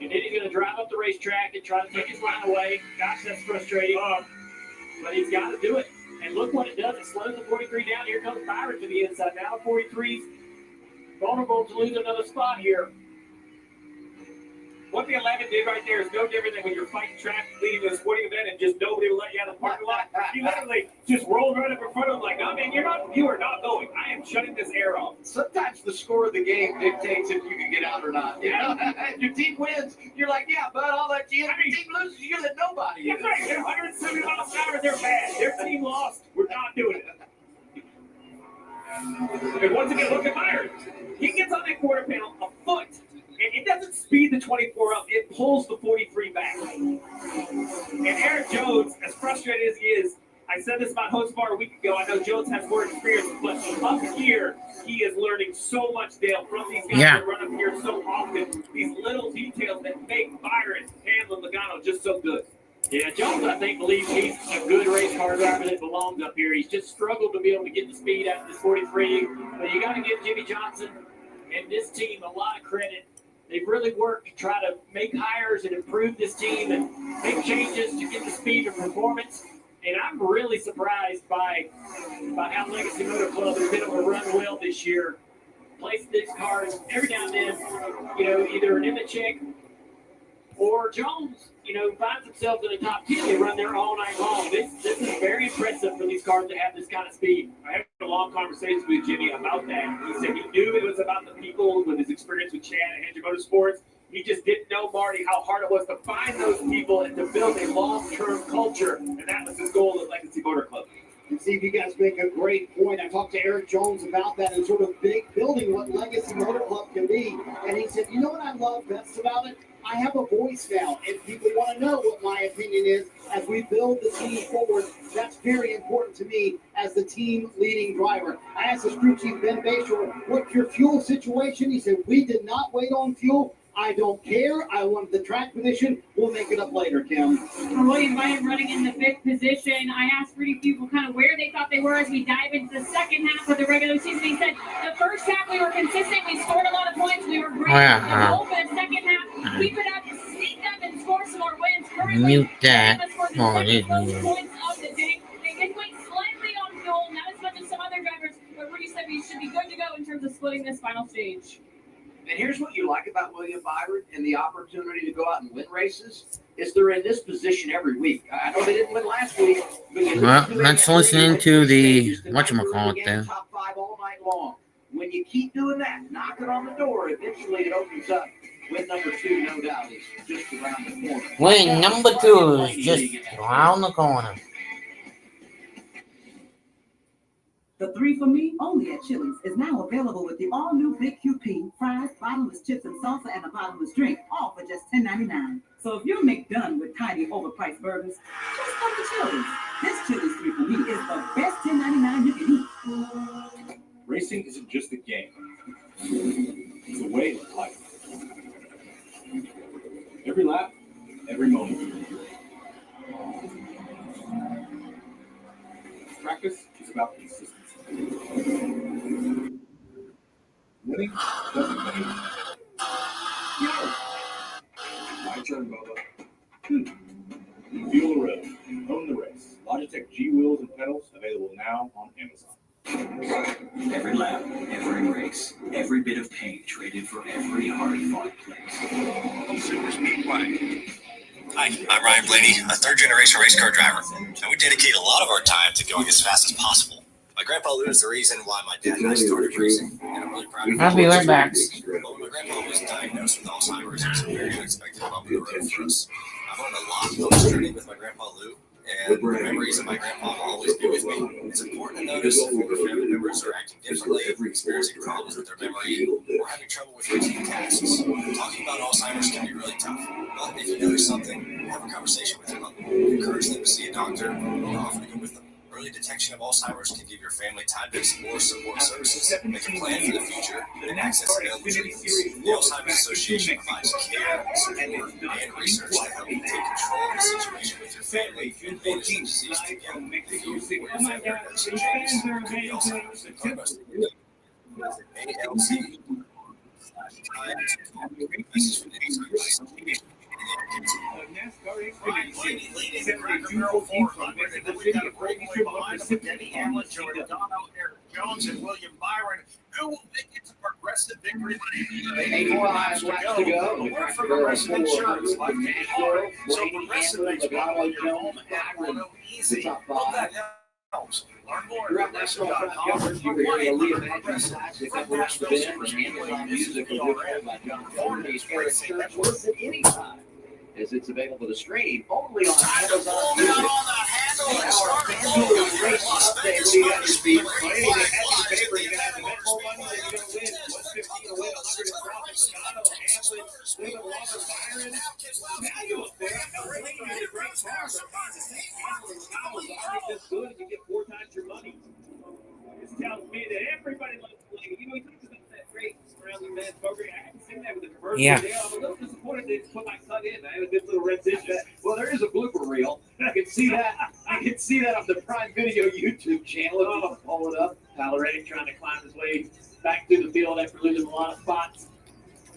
And then he's going to drive up the racetrack and try to take his line away. Gosh, that's frustrating. But he's got to do it. And look what it does. It slows the 43 down. Here comes Byron to the inside. Now the 43's vulnerable to lose another spot here. What the 11 did right there is no different than when you're fighting traffic leading to a sporting event and just nobody will let you out of the parking lot. He literally just rolled right up in front of him like, no, man, you are not going. I am shutting this air off. Sometimes the score of the game dictates if you can get out or not. You know? Your team wins, you're like, yeah, bud, I'll let you in. Your team loses, you let nobody in. That's right. They're 170 miles an hour. They're bad. Their team lost. We're not doing it. And once again, look at Byron. He gets on that quarter panel a foot. And it doesn't speed the 24 up, it pulls the 43 back. And Eric Jones, as frustrated as he is, I said this about Hosbar a week ago. I know Jones has more experience, but up here, he is learning so much, Dale, from these guys that run up here so often. These little details that make Byron, Hamlin, Logano just so good. Yeah, Jones, I think, believes he's a good race car driver that belongs up here. He's just struggled to be able to get the speed out of this 43. But you got to give Jimmy Johnson and this team a lot of credit. They've really worked to try to make hires and improve this team and make changes to get the speed and performance. And I'm really surprised by how Legacy Motor Club has been able to run well this year. Place these cars every now and then, either Nemechek or Jones, finds themselves in the top 10. They run there all night long. This is very impressive for these cars to have this kind of speed. I had a long conversation with Jimmy about that. He said he knew it was about the people with his experience with Chad and Hendrick Motorsports. He just didn't know, Marty, how hard it was to find those people and to build a long-term culture. And that was his goal at Legacy Motor Club. And Steve, you guys make a great point. I talked to Eric Jones about that and sort of building what Legacy Motor Club can be. And he said, you know what I love best about it? I have a voice now, and people want to know what my opinion is as we build the team forward. That's very important to me as the team leading driver. I asked the crew chief, Ben Bayshore, what's your fuel situation? He said, we did not wait on fuel. I don't care. I want the track position. We'll make it up later, Kim. William Byron running in the 5th position. I asked pretty people kind of where they thought they were as we dive into the second half of the regular season. He said the first half we were consistent. We scored a lot of points. We were great. The goal for the second half, keep it up, sneak up, and score some more wins. Currently, Mute that. Oh, it is muted. Points of the day. They did wait slightly on fuel, not as much as some other drivers, but Rudy said we should be good to go in terms of splitting this final stage. And here's what you like about William Byron and the opportunity to go out and win races is they're in this position every week. I know they didn't win last week. Well, let's listen into the whatchamacallit then. Top 5 all night long. When you keep doing that, knocking on the door, eventually it opens up. Win number 2, no doubt, is just around the corner. Win number 2 is just around the corner. The 3 for Me, only at Chili's, is now available with the all-new Big QP, fries, bottomless chips and salsa, and a bottomless drink, all for just $10.99. So if you're McDone with tiny, overpriced burgers, just come to Chili's. This Chili's 3 for Me is the best $10.99 you can eat. Racing isn't just a game. It's a way of life. Every lap, every moment. Practice is about consistency. Winning doesn't mean my turn, Bubba. Feel the road. Own the race. Logitech G wheels and pedals available now on Amazon. Every lap, every race, every bit of pain traded for every hard-fought place. Super Speedway. Hi, I'm Ryan Blaney, a third-generation race car driver, and we dedicate a lot of our time to going as fast as possible. My grandpa Lou is the reason why my dad and I started racing, and I'm really proud of him. I'll be right back. But when my grandpa was diagnosed with Alzheimer's, it was a very unexpected bump in the road for us. I've learned a lot on this journey with my grandpa Lou, and the memories of my grandpa will always be with me. It's important to notice if your family members are acting differently, experiencing problems with their memory, or having trouble with routine tasks. Talking about Alzheimer's can be really tough, but if you notice something, have a conversation with your loved one. Encourage them to see a doctor and offer to go with them. Early detection of Alzheimer's can give your family time to explore support services, make a plan for the future, and access available treatments. The Alzheimer's Association provides care, support, and research to help you take control of the situation with your family and manage the disease together. If you or your family are noticing changes, it could be Alzheimer's. Talk about it. ALC. NASCAR Expedition, 72-14 in the city of Fraser behind Denny Hamlin, Jordan Eric Jones, and William Byron, who will make it to Progressive Victory Lane. 84 laps to go. We're for Progressive Insurance, like Florida, so Progressive makes buying your home and auto easy. Hope that helps. Learn more Throughout National Track Conference, you were hearing Aaliyah Matthews classic that works for them, and Amazon Music was written by John Corney's Eric Church. Listen anytime, as it's available to stream only on Amazon Music. Our FanDuel race update. What do you got your speed? Well, anything happy paper, you're going to have to bet more money than you're going to win. 150 to win, 100 is Robert Scotto, Hamlin, David Walker, Byron. Now you're up there. I know Ray had a great car, but Hamlin Scotto's already this good, and you get 4 times your money. This tells me that everybody loves playing. You know, he talks about that great surrounding man program. I haven't seen that with the commercial. Yeah. I'm a little disappointed they put my son in. I had a good little rendition. Well, there is a blooper reel. I can see that. I can see that on the Prime Video YouTube channel. If you pull it up. Tyler Reddick trying to climb his way back through the field after losing a lot of spots.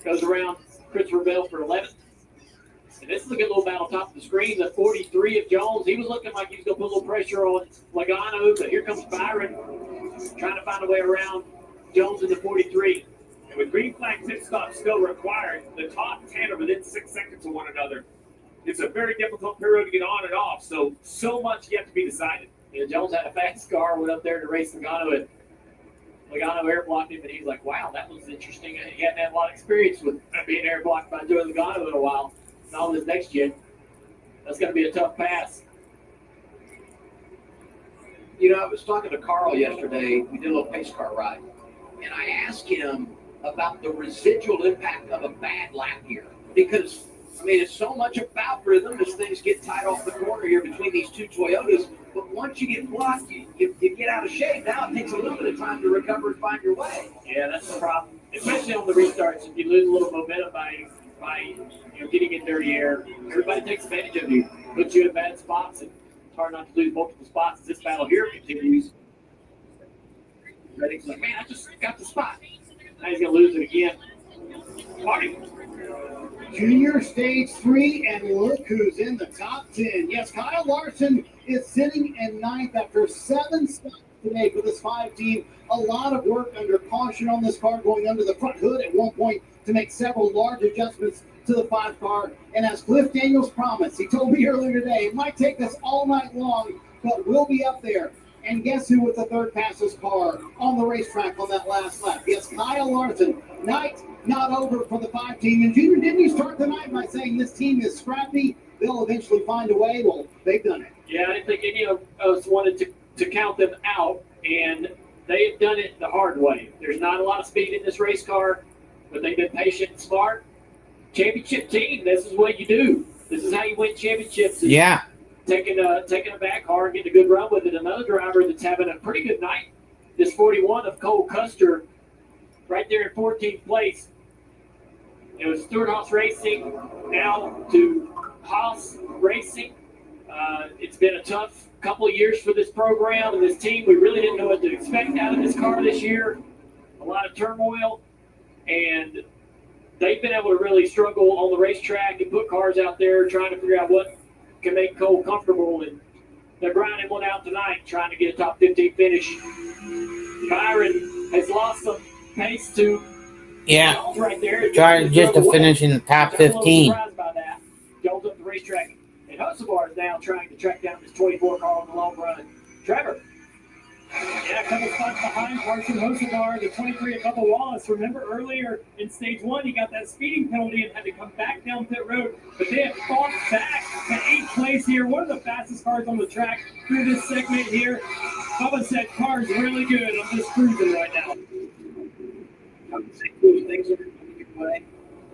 Goes around Christopher Bell for 11th. And this is a good little battle top of the screen. The 43 of Jones. He was looking like he was going to put a little pressure on Logano, but here comes Byron trying to find a way around Jones in the 43. And with green flag pit stop still required, the top 10 are within 6 seconds of one another. It's a very difficult period to get on and off, so much yet to be decided. Yeah, Jones had a fast car, went up there to race Logano, and Logano air blocked him, and he was like, wow, that was interesting. He hadn't had a lot of experience with being air blocked by Joey Logano in a while. And all this next gen, that's going to be a tough pass. You know, I was talking to Carl yesterday. We did a little pace car ride, and I asked him about the residual impact of a bad lap here. Because, I mean, it's so much about rhythm as things get tight off the corner here between these two Toyotas. But once you get blocked, you get out of shape. Now it takes a little bit of time to recover and find your way. Yeah, that's the problem. Especially on the restarts, if you lose a little momentum by getting in dirty air, everybody takes advantage of you, puts you in bad spots, and it's hard not to lose multiple spots as this battle here continues. Reddick's like, man, I just got the spot. Now he's going to lose it again. Party. Junior stage 3, and look who's in the top 10. Yes, Kyle Larson is sitting in 9th after 7 stops today for this 5 team. A lot of work under caution on this car, going under the front hood at one point to make several large adjustments to the 5 car. And as Cliff Daniels promised, he told me earlier today, it might take us all night long, but we'll be up there. And guess who with the third fastest car on the racetrack on that last lap? Yes, Kyle Larson. Night not over for the 5 team. And Junior, didn't you start the night by saying this team is scrappy? They'll eventually find a way. Well, they've done it. Yeah, I didn't think any of us wanted to count them out, and they have done it the hard way. There's not a lot of speed in this race car, but they've been patient and smart. Championship team, this is what you do. This is how you win championships. Yeah. Taking a back car and getting a good run with it. Another driver that's having a pretty good night, this 41 of Cole Custer, right there in 14th place. It was Stewart Haas Racing, now to Haas Racing. It's been a tough couple of years for this program and this team. We really didn't know what to expect out of this car this year. A lot of turmoil, and they've been able to really struggle on the racetrack and put cars out there trying to figure out what can make Cole comfortable, and they're grinding one out tonight, trying to get a top 15 finish. Byron has lost some pace to Jones right there. Trying just to finish in the top 15. Surprised by that. Jones up the racetrack, and Hocevar is now trying to track down this 24 car on the long run. Trevor. Yeah, a couple spots behind Carson Hosevar, the 23 at Bubba Wallace. Remember earlier in stage 1, he got that speeding penalty and had to come back down pit road, but they have fought back to 8th place here. One of the fastest cars on the track through this segment here. Bubba said car's really good. I'm just cruising right now. Things are going your way.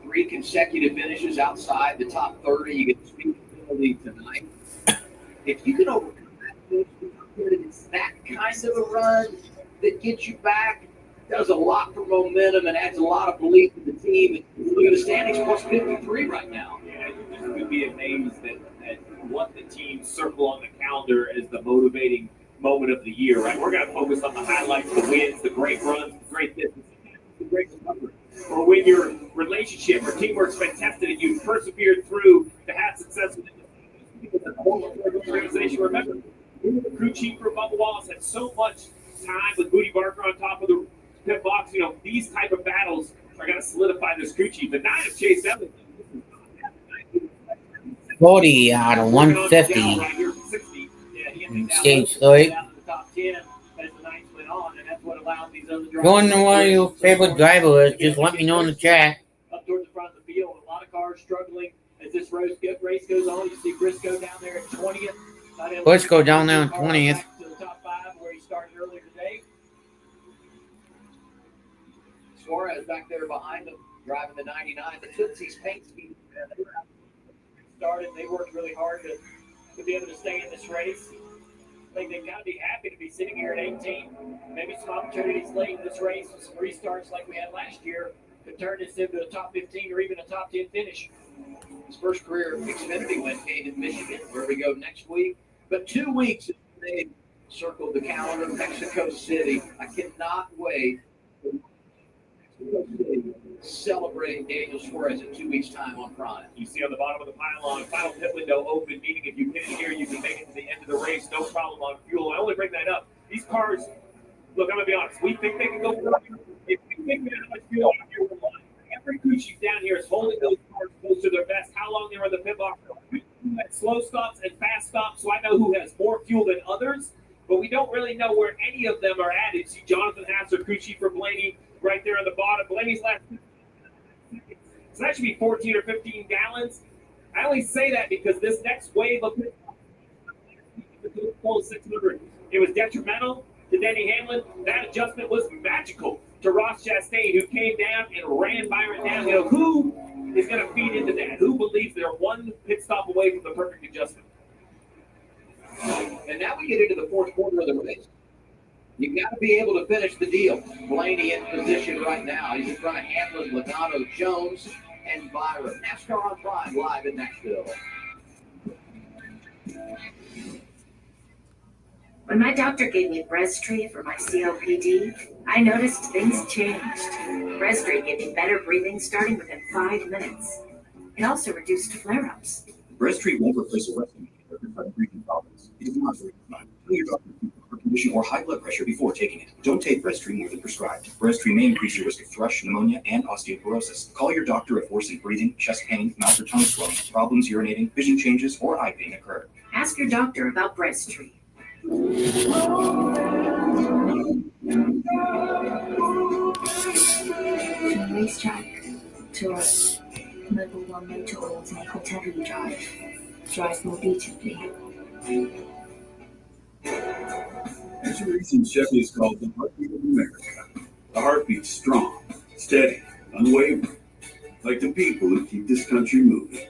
3 consecutive finishes outside the top 30. You get the speeding penalty tonight. If you can overcome that, it's that kind of a run that gets you back, does a lot for momentum and adds a lot of belief in the team. Look at the standings, plus 53 right now. Yeah, you just would be amazed at what the team circle on the calendar as the motivating moment of the year, right? We're going to focus on the highlights, the wins, the great runs, the great business, the great recovery. Or when your relationship or teamwork's been tested and you've persevered through to have success within the whole organization. Remember, the crew chief for Bubba Wallace had so much time with Booty Barker on top of the pit box. You know, these type of battles are going to solidify this crew chief. The 9 of Chase Evans. 40 out of 150. Stage 3. Going to one of your favorite drivers, just let me know in the chat. Up towards the front of the field, a lot of cars struggling as this race goes on. You see Briscoe down there at 20th. Briscoe down there at 20th. To the top 5 where he started earlier today. Suarez back there behind him, driving the 99. The Tootsie's paint scheme. They were started. They worked really hard to be able to stay in this race. I think they've got to be happy to be sitting here at 18. Maybe some opportunities late in this race with some restarts like we had last year could turn this into a top 15 or even a top 10 finish. His first career Xfinity win came in Michigan, where we go next week. But 2 weeks they circled the calendar, Mexico City. I cannot wait for Mexico City celebrating Daniel Suarez in 2 weeks' time on Prime. You see on the bottom of the pylon, final pit window open, meaning if you finish here, you can make it to the end of the race, no problem on fuel. I only bring that up. These cars, look, I'm going to be honest, we think they can go further. If we think we have much fuel out here, we're lying. Every crew chief down here is holding those cars close to their best. How long they were in the pit box. We had slow stops and fast stops, so I know who has more fuel than others, but we don't really know where any of them are at. You see Jonathan Hasser, crew chief for Blaney, right there on the bottom. Blaney's last. So that should be 14 or 15 gallons. I only say that because this next wave of 600, it was detrimental to Denny Hamlin. That adjustment was magical to Ross Chastain, who came down and ran Byron down. You know, who is going to feed into that? Who believes they're one pit stop away from the perfect adjustment? And now we get into the fourth quarter of the race. You've got to be able to finish the deal. Blaney in position right now. He's in front of Hamlin, Logano, Jones, and Byron. NASCAR on Prime, live in Nashville. When my doctor gave me Breztri for my COPD, I noticed things changed. Breztri gave me better breathing starting within 5 minutes. It also reduced flare-ups. Breztri won't replace a rescue for breathing problems. It is not very fun. Tell your doctor for condition or high blood pressure before taking it. Don't take Breztri more than prescribed. Breztri may increase your risk of thrush, pneumonia, and osteoporosis. Call your doctor if worsening breathing, chest pain, mouth or tongue swelling, problems urinating, vision changes, or eye pain occur. Ask your doctor about Breztri. From racetrack to us, Mobile One Motor Oils make whatever you drive more beautifully. There's a reason Chevy is called the heartbeat of America. The heartbeat's strong, steady, unwavering, like the people who keep this country moving,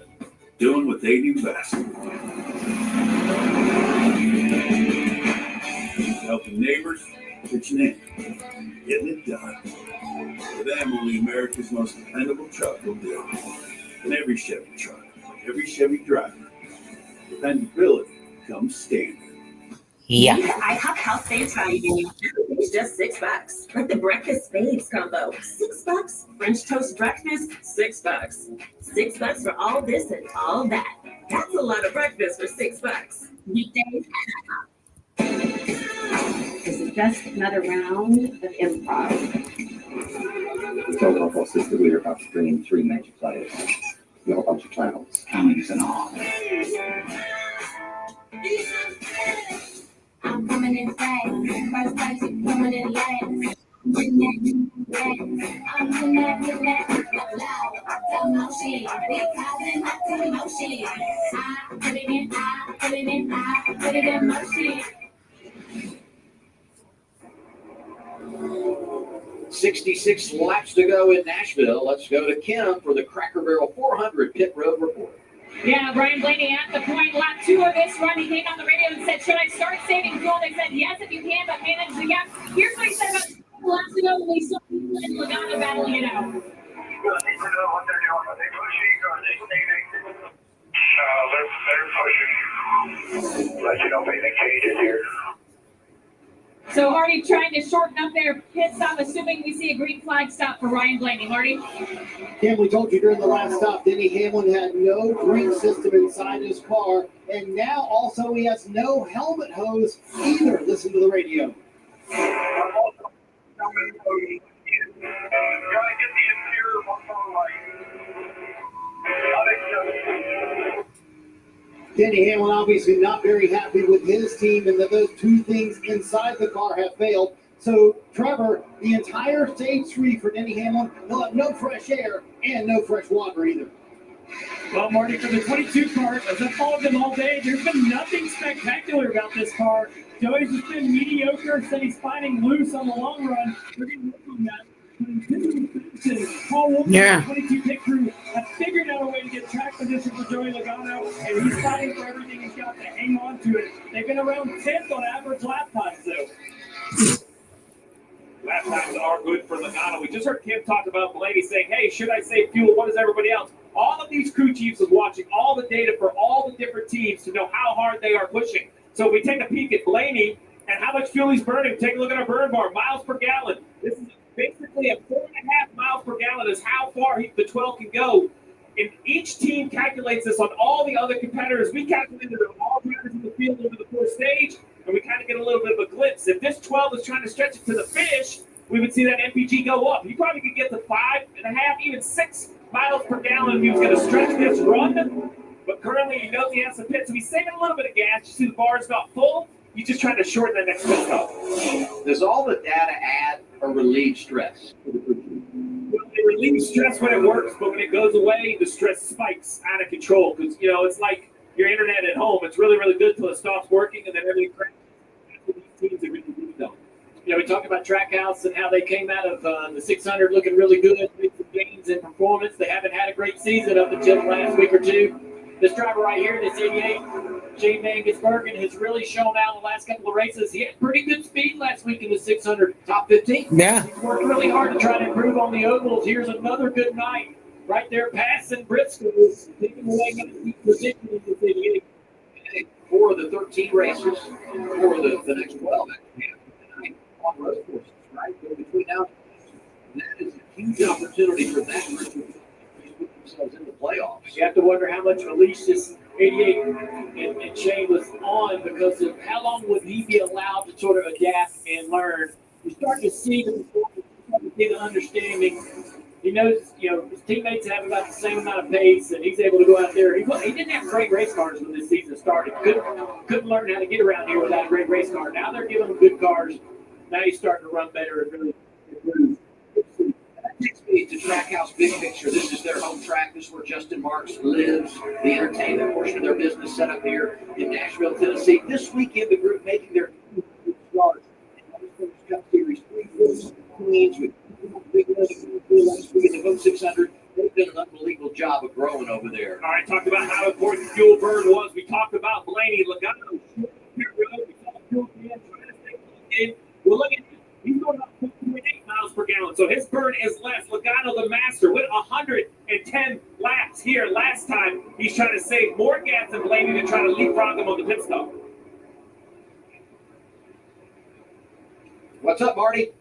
doing what they do best. Helping neighbors, pitching in, getting it done. For them, only America's most dependable truck will do. And every Chevy truck, like every Chevy driver, dependability comes standard. Yeah. I have house babes value. It's just $6. Like the breakfast babes combo. $6. French toast breakfast, $6. $6 for all this and all that. That's a lot of breakfast for $6. Weekdays. This is just another round of improv. The total boss is that we're about to bring in 3 major players. We have a bunch of clowns, comedies and art. I'm coming coming in fast. First place, you coming in last. I'm in that loud. Tell no shit. Big cousin, I tell no shit. I put it in, I put it in, I put it in my shit. 66 laps to go in Nashville. Let's go to Kim for the Cracker Barrel 400 pit road report. Yeah, Brian Blaney at the point, lap 2 of this run, he came on the radio and said, should I start saving fuel? They said, yes, if you can, but manage the gap. Here's what he said about laps ago when we saw Logano battling it out. You need to know what they're doing. Are they pushing or are they staying? They're pushing. Let you know if anything changes here. So Marty trying to shorten up their pit stop, assuming we see a green flag stop for Ryan Blaney. Marty? Kim, we told you during the last stop, Denny Hamlin had no drink system inside his car, and now also he has no helmet hose either. Listen to the radio. Denny Hamlin obviously not very happy with his team and that those two things inside the car have failed. So, Trevor, the entire stage 3 for Denny Hamlin, he'll have no fresh air and no fresh water either. Well, Marty, for the 22 car, as I followed them all day, there's been nothing spectacular about this car. Joey's just been mediocre, said he's finding loose on the long run. We're going to work on that. Paul Wilson, Yeah. 22 pit crew, have figured out a way to get track position for Joey Logano, and he's fighting for everything he's got to hang on to it. They've been around 10th on average lap times, though. Lap times are good for Logano. We just heard Kim talk about Blaney saying, hey, should I save fuel? What is everybody else? All of these crew chiefs is watching all the data for all the different teams to know how hard they are pushing. So if we take a peek at Blaney and how much fuel he's burning, take a look at our burn bar, miles per gallon. This is basically a 4.5 miles per gallon is how far the 12 can go. And each team calculates this on all the other competitors. We calculated it on all drivers in the field over the first stage, and we kind of get a little bit of a glimpse. If this 12 is trying to stretch it to the finish, we would see that MPG go up. You probably could get to 5.5, even 6 miles per gallon if he was going to stretch this run. But currently, he knows he has some pits, so he's saving a little bit of gas. You see the bar's not full. He's just trying to shorten that next pit stop. Does all the data add or relieve stress? Well, it relieves stress when it works, but when it goes away, the stress spikes out of control. Because, it's like your internet at home. It's really, really good until it stops working, and then everything crashes. That's what these teams are going to do, though. We talked about Trackhouse and how they came out of the 600 looking really good, made some gains in performance. They haven't had a great season up until the last week or two. This driver right here, this 88, Shane Angus Bergen, has really shown out in the last couple of races. He had pretty good speed last week in the 600, top 15. Yeah. He's worked really hard to try to improve on the ovals. Here's another good night right there, passing Briscoe's, taking away the position in this 88. For the 13 races, for the next 12, actually, on road courses, right? So between now and that is a huge opportunity for that group to put themselves in the playoffs. You have to wonder how much release this 88 and Shane was on because of how long would he be allowed to sort of adapt and learn. You start to see the understanding. He knows, his teammates have about the same amount of pace, and he's able to go out there. He didn't have great race cars when this season started. Couldn't learn how to get around here without a great race car. Now they're giving him good cars. Now he's starting to run better and really improve. That takes me to Trackhouse Big Picture. This is their home track. This is where Justin Marks lives. The entertainment portion of their business set up here in Nashville, Tennessee. This weekend, the group making their start in the Cup Series 3 teams with last week in the Vote 600. They've done an unbelievable job of growing over there. All right, talked about how important fuel burn was. We talked about Blaney Logano. We saw fuel can trying to stay in. Well, look at him. He's going about 4.8 miles per gallon. So his burn is less. Logano, the master, with 110 laps here last time. He's trying to save more gas than Blaney to try to leapfrog him on the pit stop. What's up, Marty?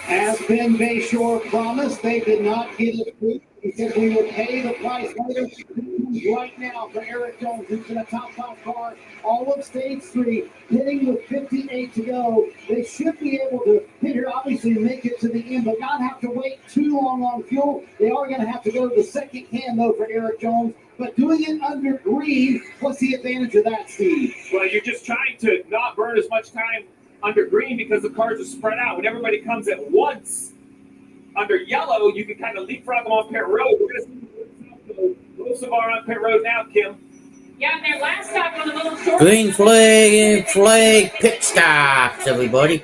As Ben Bayshore promised, they did not get it free. He said we would pay the price later. Right now for Eric Jones, who's in a top 5 car, all of stage 3, hitting with 58 to go. They should be able to hit here, obviously make it to the end, but not have to wait too long on fuel. They are going to have to go to the second can, though, for Eric Jones. But doing it under green, what's the advantage of that, Steve? Well, you're just trying to not burn as much time under green because the cars are spread out. When everybody comes at once under yellow, you can kind of leapfrog them on pit road. We're going to see most of our on pit road now, Kim. Yeah, their last stop on the little short. Green flag, pit stops, everybody.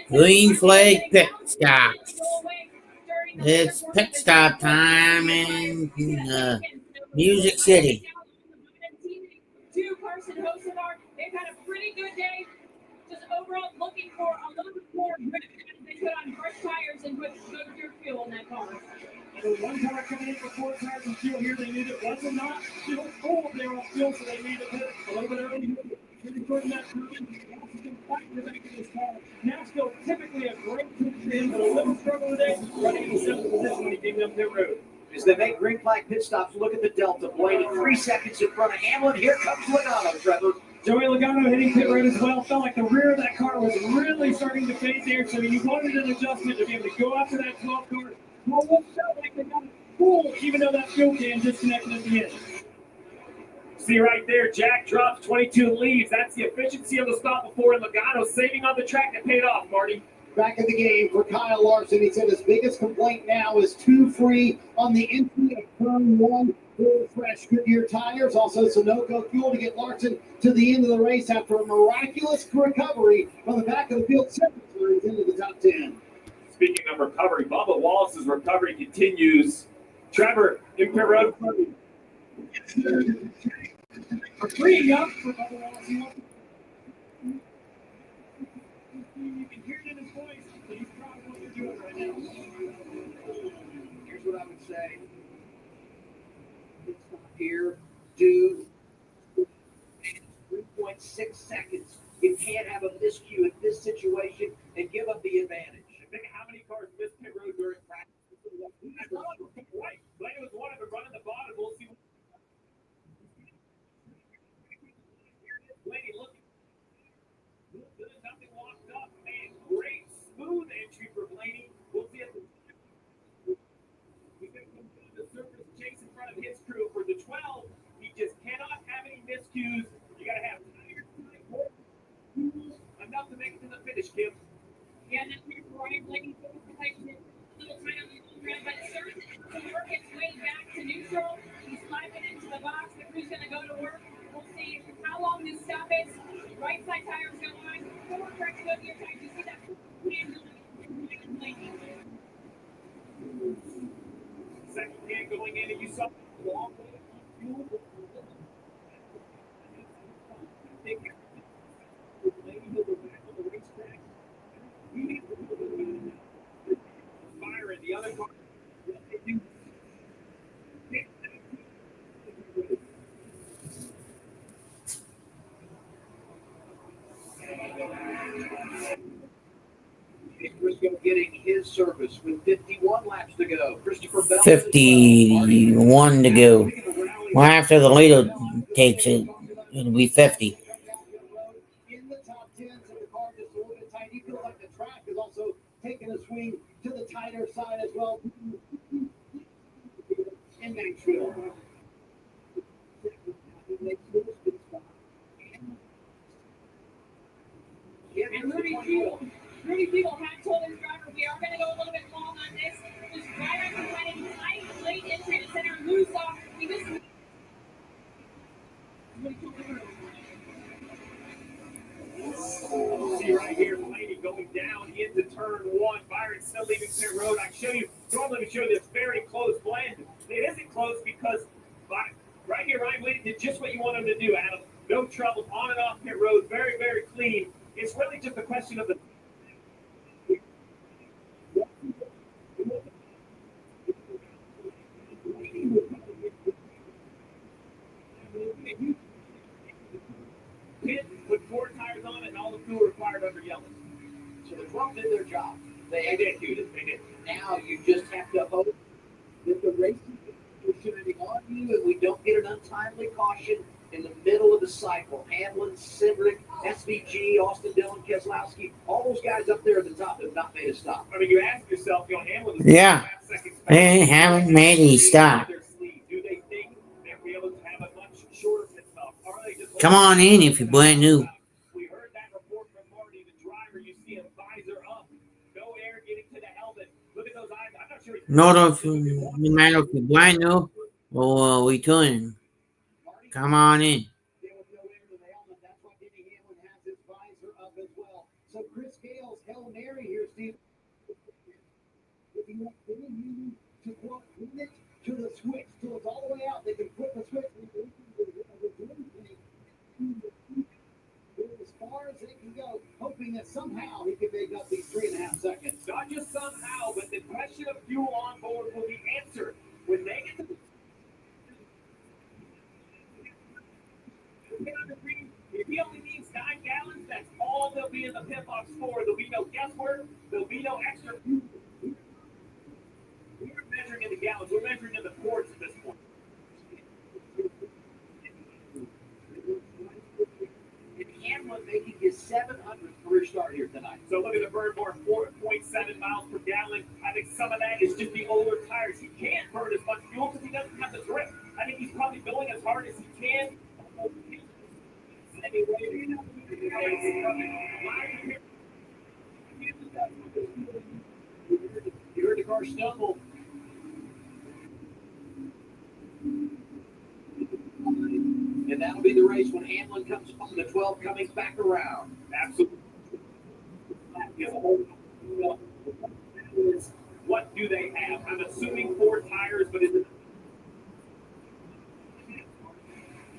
Green flag, pit stops. It's pit stop time in Music City. To Carson Hocevar, they've had a pretty good day. Just overall looking for a little bit more grip as they put on fresh tires and put good pure fuel in that car. So one car coming in for 4 tires and fuel here. They knew that wasn't not still full. They were on fuel, so they needed to put a little bit early. Really shorten that time. Washington fighting the back of this car. Nashville, typically a great push for him, but a little struggle today, running in the 7th position when he came down pit road. As they make green flag pit stops, look at the delta. Blaney 3 seconds in front of Hamlin. Here comes Logano, Trevor. Joey Logano hitting pit road as well. Felt like the rear of that car was really starting to fade there, so he wanted an adjustment to be able to go after that 12 car. Well, it felt like they got it full, even though that fuel can disconnected at the end. See right there, Jack drops 22 leaves. That's the efficiency of the stop before, and Logano saving on the track that paid off, Marty. Back in the game for Kyle Larson. He said his biggest complaint now is too free on the entry of turn 1. Full fresh Goodyear tires, also Sunoco fuel to get Larson to the end of the race after a miraculous recovery from the back of the field. 7 turns into the top 10. Speaking of recovery, Bubba Wallace's recovery continues. Trevor, in pit road. Freeing up for Bubba Wallace. You can hear it in his voice. He's proud of what they're doing right now. Here's what I would say. It's not here, dude. 3.6 seconds. You can't have a miscue in this situation and give up the advantage. Think of how many cars missed pit road during practice. Right. Blaney was one of them running the bottom. We'll see. Blaney looking good. Nothing locked up. And great smooth entry for Blaney. We'll see if he's going to come to the surface chase in front of his crew. For the 12, he just cannot have any miscues. You got to have tires, enough to make it to the finish, Kim. Yeah, that's where Brian Blaney goes to play a little tight on the long run, but starts to work its way back to neutral. He's sliding into the box. The crew's going to go to work. We'll see how long this stop is. Right side tires go on. 4 fresh Goodyear tires. You see that can going Blaney. Second can going in, and you saw the long way on fuel. Fire in the other car. Briscoe getting his service with 51 laps to go. Christopher Bell. 51 to go. Well, after the leader takes it, it'll be 50. In the top 10, so the car just a little bit tight. He feels like the track is also taking a swing to the tighter side as well. In Nashville. And Rudy Fiegel had told his driver, we are going to go a little bit long on this. Just right after letting tight late entry to center loose off. He just See right here, Blaney going down into turn 1. Byron still leaving pit road. I show you, normally we show this very close blend. It isn't close because right here, Ryan Blaney did just what you want him to do, Adam. No trouble, on and off pit road, very, very clean. It's really just a question of the pit, put 4 tires on it, and all the fuel required under yellow. So the 12 did their job. They did, dude. They did. Now you just have to hope that the racing opportunity on you and we don't get an untimely caution in the middle of the cycle. Hamlin, Cindric, SVG, Austin Dillon, Keselowski, all those guys up there at the top have not made a stop. I mean, you ask yourself, Hamlin is Yeah. 5 seconds back. They haven't made any stop. Do they think they'll be able to have a much shorter pit stop? Or are they just Come on in if you're brand new. We heard that report from Marty, the driver. You see him visor up, no air getting to the helmet. Look at those eyes. I'm not sure. No matter if you're brand new or returning. Come on in. So Chris Gale's Hail Mary here, Steve. If you want any to quote it to the switch till it's all the way out, they can put the switch as far as they can go, hoping that somehow he can make up these 3.5 seconds. Not just somehow, but the question of fuel on board will be answered when they get to the. If he only needs 9 gallons, that's all there'll be in the pit box for. There'll be no guesswork. There'll be no extra. We're measuring in the gallons. We're measuring in the quarts at this point. Hamlin making his 700th career start here tonight. So look at the burn more 4.7 miles per gallon. I think some of that is just the older tires. He can't burn as much fuel because he doesn't have the grip. I think he's probably going as hard as he can. You heard the car stumble. And that'll be the race when Hamlin comes on the 12 coming back around. Absolutely. What do they have? I'm assuming 4 tires, but is it?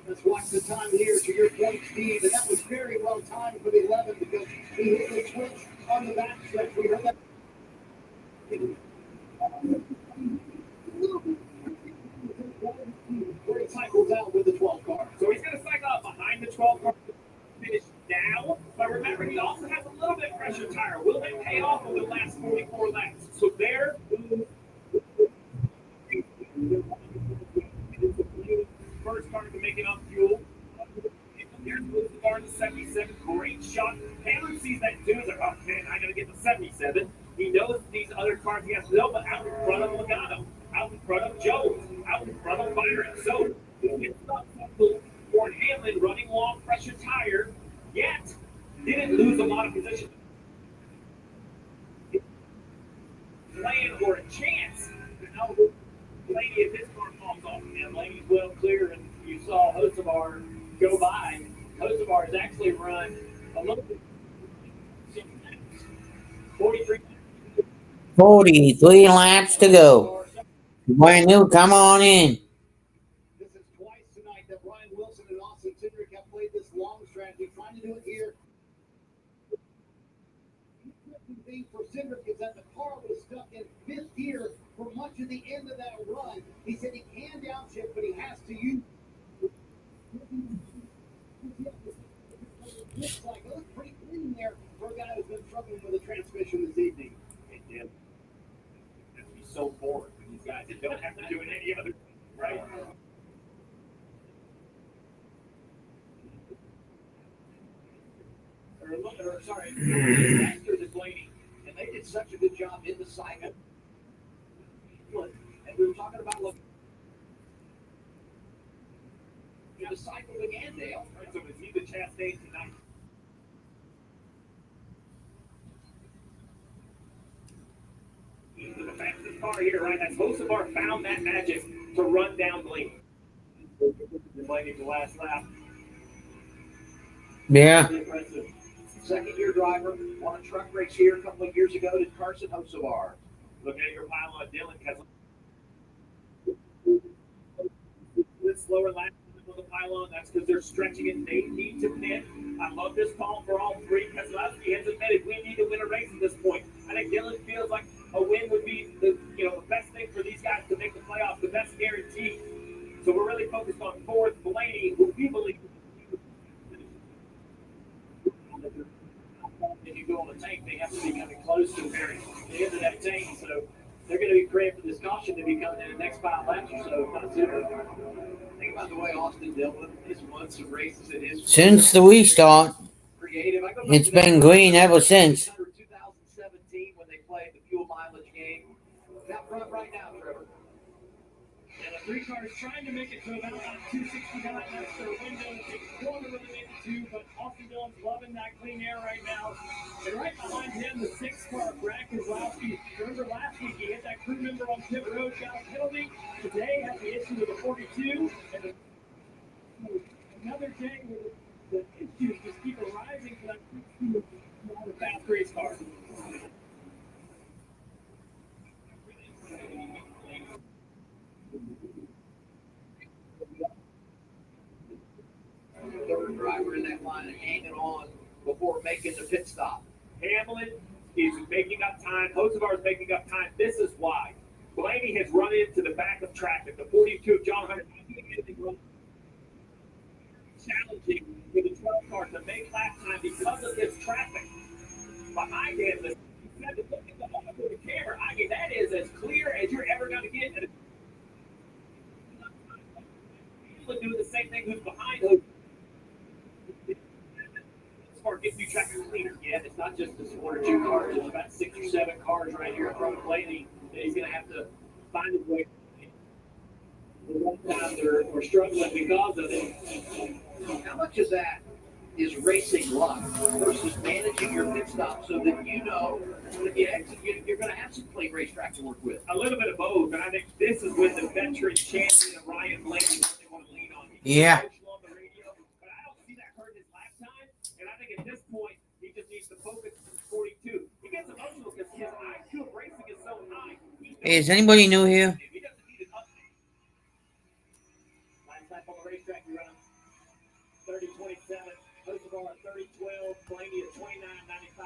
Let's watch the time here to your point, Steve. And that was very well timed for the 11 because he hit the switch on the back stretch. We heard that. Where he cycles out with the 12 car. So he's going to cycle out behind the 12 car finish now. But remember, he also has a little bit pressure tire. Will they pay off over the last 44 laps? So there. First car to make it on fuel. Here's the car in the 77. Great shot. Hamlin sees that too. He's like, oh man, I got to get the 77. He knows these other cars he has to know, but out in front of Logano, out in front of Jones, out in front of Byron. So it's not for Hamlin running long pressure tire, yet didn't lose a lot of position. Plan or a chance. Now, Laney, if this car falls off, and Laney's well clear, and you saw Hocevar go by, Hocevar has actually run a little bit. 43 laps to go. Brand new, come on in. This is twice tonight that Ryan Wilson and Austin Cindric have played this long strategy, trying to do it here. The thing for Cindric is that the car was stuck in 5th gear for much of the end of that run. He said he can downshift, but he has to use. Looks like it looks pretty clean there for a guy who's been struggling with a transmission this evening. It did. It'd be so bored with these guys. They don't have to do it any other, right? Sorry, faster than Blaney. And they did such a good job in the cycle. And we were talking about the cycle began, Dale. Right, so is he the Chastain tonight? The fastest car here, right? That's Hocevar found that magic to run down Blaney. Blaney the last lap. Yeah. Impressive. Second-year driver, won a truck race here a couple of years ago to Carson Hocevar. Looking at your pile on Dylan Kessler. With slower laps on the pylon, that's because they're stretching it. They need to pit. I love this call for all 3. Keselowski has admitted we need to win a race at this point. I think Dylan feels like a win would be the best thing for these guys to make the playoffs, the best guarantee. So we're really focused on 4th, Blaney, who we believe. fuel in the tank, they have to be coming close to the end of that tank. So they're going to be praying for this caution to be coming in the next 5 laps or so, if not sooner. Think about the way Austin Dillon has won some races in his Since the restart, creative. it's been green ever since. 2017 when they played the fuel mileage game. Out front right now, Trevor. And the 3 car is trying to make it to about 269. That's their window. They want to really make it to, but Austin Dillon's loving that clean air right now. And right behind him, the 6 car, Brad Kozlowski. Remember last week he hit that crew member on pit road, got a penalty. Today had the issue with the 42. And another day where the issues just keep arising for that fast race car. Third driver in that line and hanging on before making the pit stop. Hamlin is making up time. Hocevar is making up time. This is why. Blaney has run into the back of traffic. The 42 of John Hunter challenging for the 12 car to make lap time because of this traffic. Behind him, the camera, I mean, that is as clear as you're ever going to get. Hamlin doing the same thing who's behind him. Get you tracking cleaner. Yeah, it's not just this 1 or 2 cars. There's about 6 or 7 cars right here in front of Blaney that he's going to have to find his way. Sometimes they're struggling because of it. How much of that is racing luck versus managing your pit stop so that you know that you're going to have some clean racetrack to work with? A little bit of both, and I think this is with the veteran champion of Ryan Blaney that they want to lean on. Yeah. At this point, he just needs to focus on 42. He gets emotional because his IQ of racing is so high. Is anybody new here? He doesn't need an update. Last lap on the racetrack, you run 30-27. Hocevar at 30-12. Blaney at 29-95.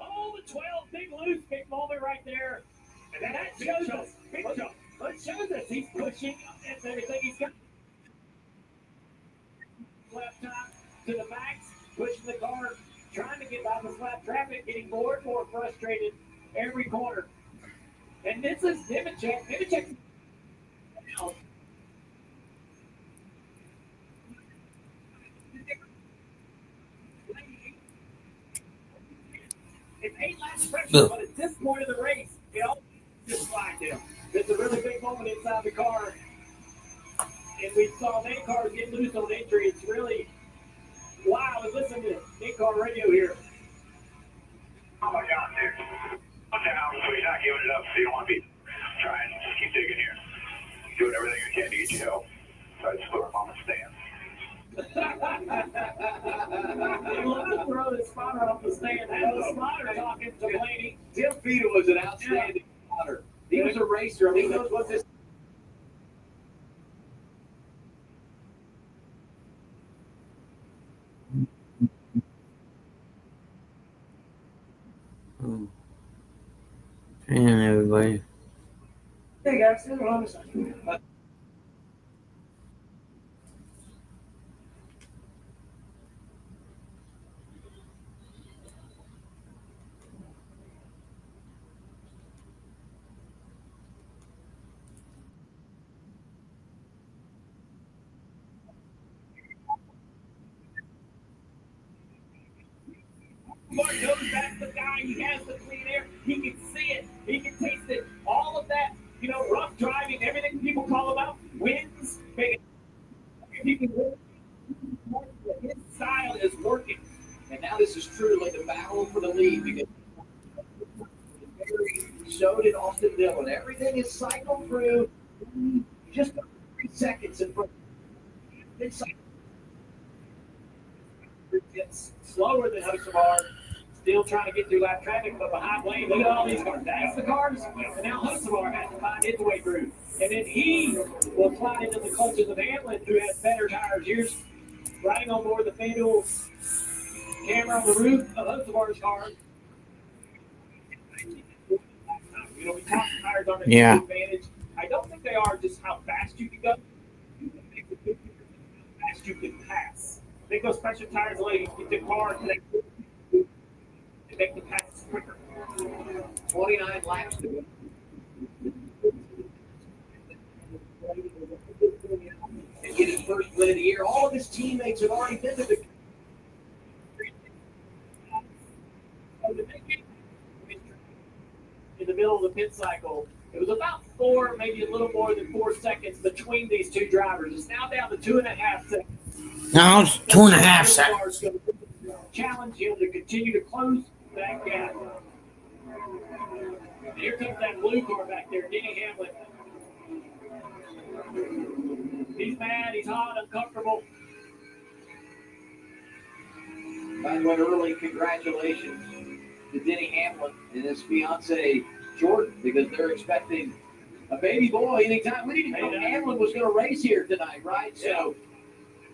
Oh, the 12, big loose, big moment right there. And that shows us. That shows us he's pushing. That's everything he's got. Left time to the max, pushing the car, trying to get by the flat traffic, getting more and more frustrated every corner. And this is Nemechek. Nemechek. It's 8 laps pressure, but at this point of the race, it all just slide down. There's a really big moment inside the car. And we saw NASCAR cars get loose on entry. It's really wow. And listen to NASCAR radio here. Oh my God, dude. I'm down, so you're not giving it up, so you don't want to be trying. Just keep digging here. Doing everything you can to get you help. Try to split them on the stand. They love to throw the spotter off the stand. That was spotter talking to Blaney. Tim Feeder was an outstanding spotter. He was a racer. I mean, he knows what this. Hang on, everybody. Hey guys, hold on a second. Mark knows that's the guy. He has the clean air. He can see it. He can taste it. All of that, rough driving, everything people call about, wins. He can win. His style is working. And now this is truly the battle for the lead because so did Austin Dillon. Everything is cycled through just 3 seconds in front. It's slower than Hocevar. Still trying to get through lap traffic, but behind Blaney, look at all these cars. That's the cars. And now Hocevar has to find his way through. And then he will slide into the clutches of Hamlin, who has better tires. Here's riding on board the FanDuel camera on the roof of Hocevar's car. We talk tires on the advantage. I don't think they are just how fast you can go. How fast you can pass. Make those pressure tires allow you to get the car and make the passes quicker. 29 laps to go. And get his first win of the year. All of his teammates have already been to the in the middle of the pit cycle. It was about 4, maybe a little more than 4 seconds between these two drivers. It's now down to 2.5 seconds. Now it's 2.5 seconds. Challenge him to continue to close that gap. And here comes that blue car back there, Denny Hamlin. He's mad, he's hot, uncomfortable. By the way, early congratulations to Denny Hamlin and his fiance Jordan, because they're expecting a baby boy anytime. We didn't know Hamlin was going to race here tonight, right? Yeah. So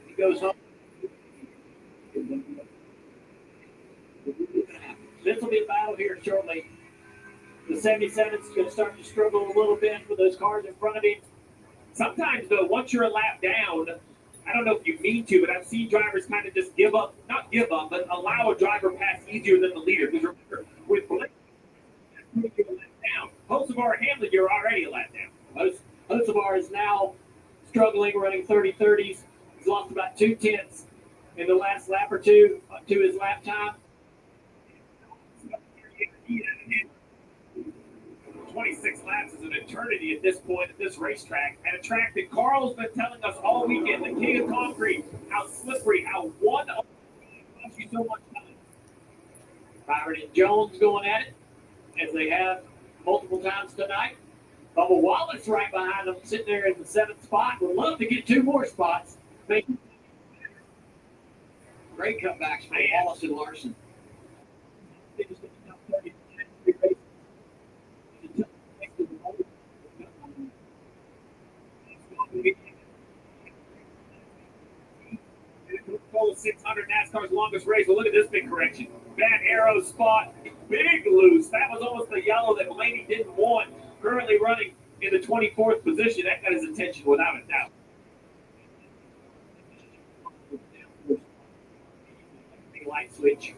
he goes home. This will be a battle here shortly. The 77's going to start to struggle a little bit with those cars in front of him. Sometimes, though, once you're a lap down, I don't know if you mean to, but I've seen drivers kind of just give up, not give up, but allow a driver pass easier than the leader. Because remember, with Blake, you're a lap down. Hocevar and Hamlin, you're already a lap down. Hocevar is now struggling, running 30-30s. He's lost about 2/10 in the last lap or two to his lap time. 26 laps is an eternity at this point at this racetrack, at a track that Carl's been telling us all weekend, the king of concrete, how slippery, how one costs you so much time. Byron and Jones going at it, as they have multiple times tonight. Bubba Wallace right behind them, sitting there in the 7th spot. Would love to get 2 more spots. Great cutbacks for Wallace and Larson. Goal 600 NASCAR's longest race. Well, look at this big correction. Bad arrow spot, big loose. That was almost the yellow that Blaney didn't want. Currently running in the 24th position. That got his attention without a doubt. Light switch.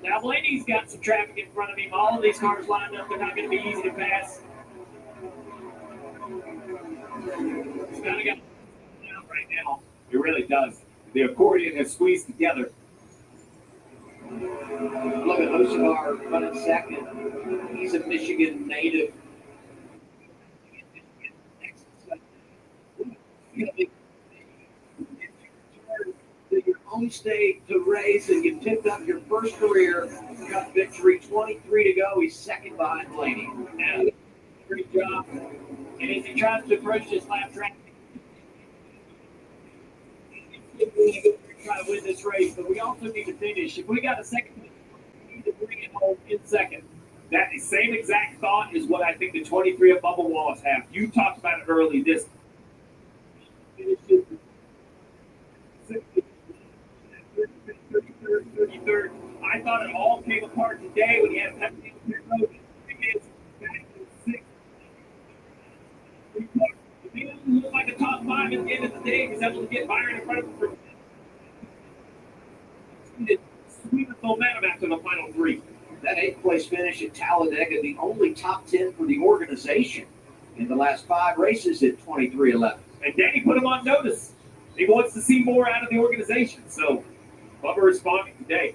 Now Blaney's got some traffic in front of him. All of these cars lined up. They're not going to be easy to pass. He's kind of got down right now. It really does. The accordion has squeezed together. Look at Hocevar running second. He's a Michigan native. Your home state to race, and you picked up your first career cup victory. 23 to go. He's second behind Blaney. Yeah, great job. And as he tries to approach this lap track, try to win this race, but we also need to finish. If we got a second, we need to bring it home in second. That same exact thought is what I think the 23 of Bubba Wallace have. You talked about it early. This finishes 33rd. I thought it all came apart today when he had Pepsi Road. He doesn't look like a top 5 at the end of the day. He's able to get Byron in front of him. Sweep the momentum after the final 3. That 8th place finish at Talladega, the only top 10 for the organization in the last 5 races at 23-11. And Danny put him on notice. He wants to see more out of the organization. So Bubba responding today.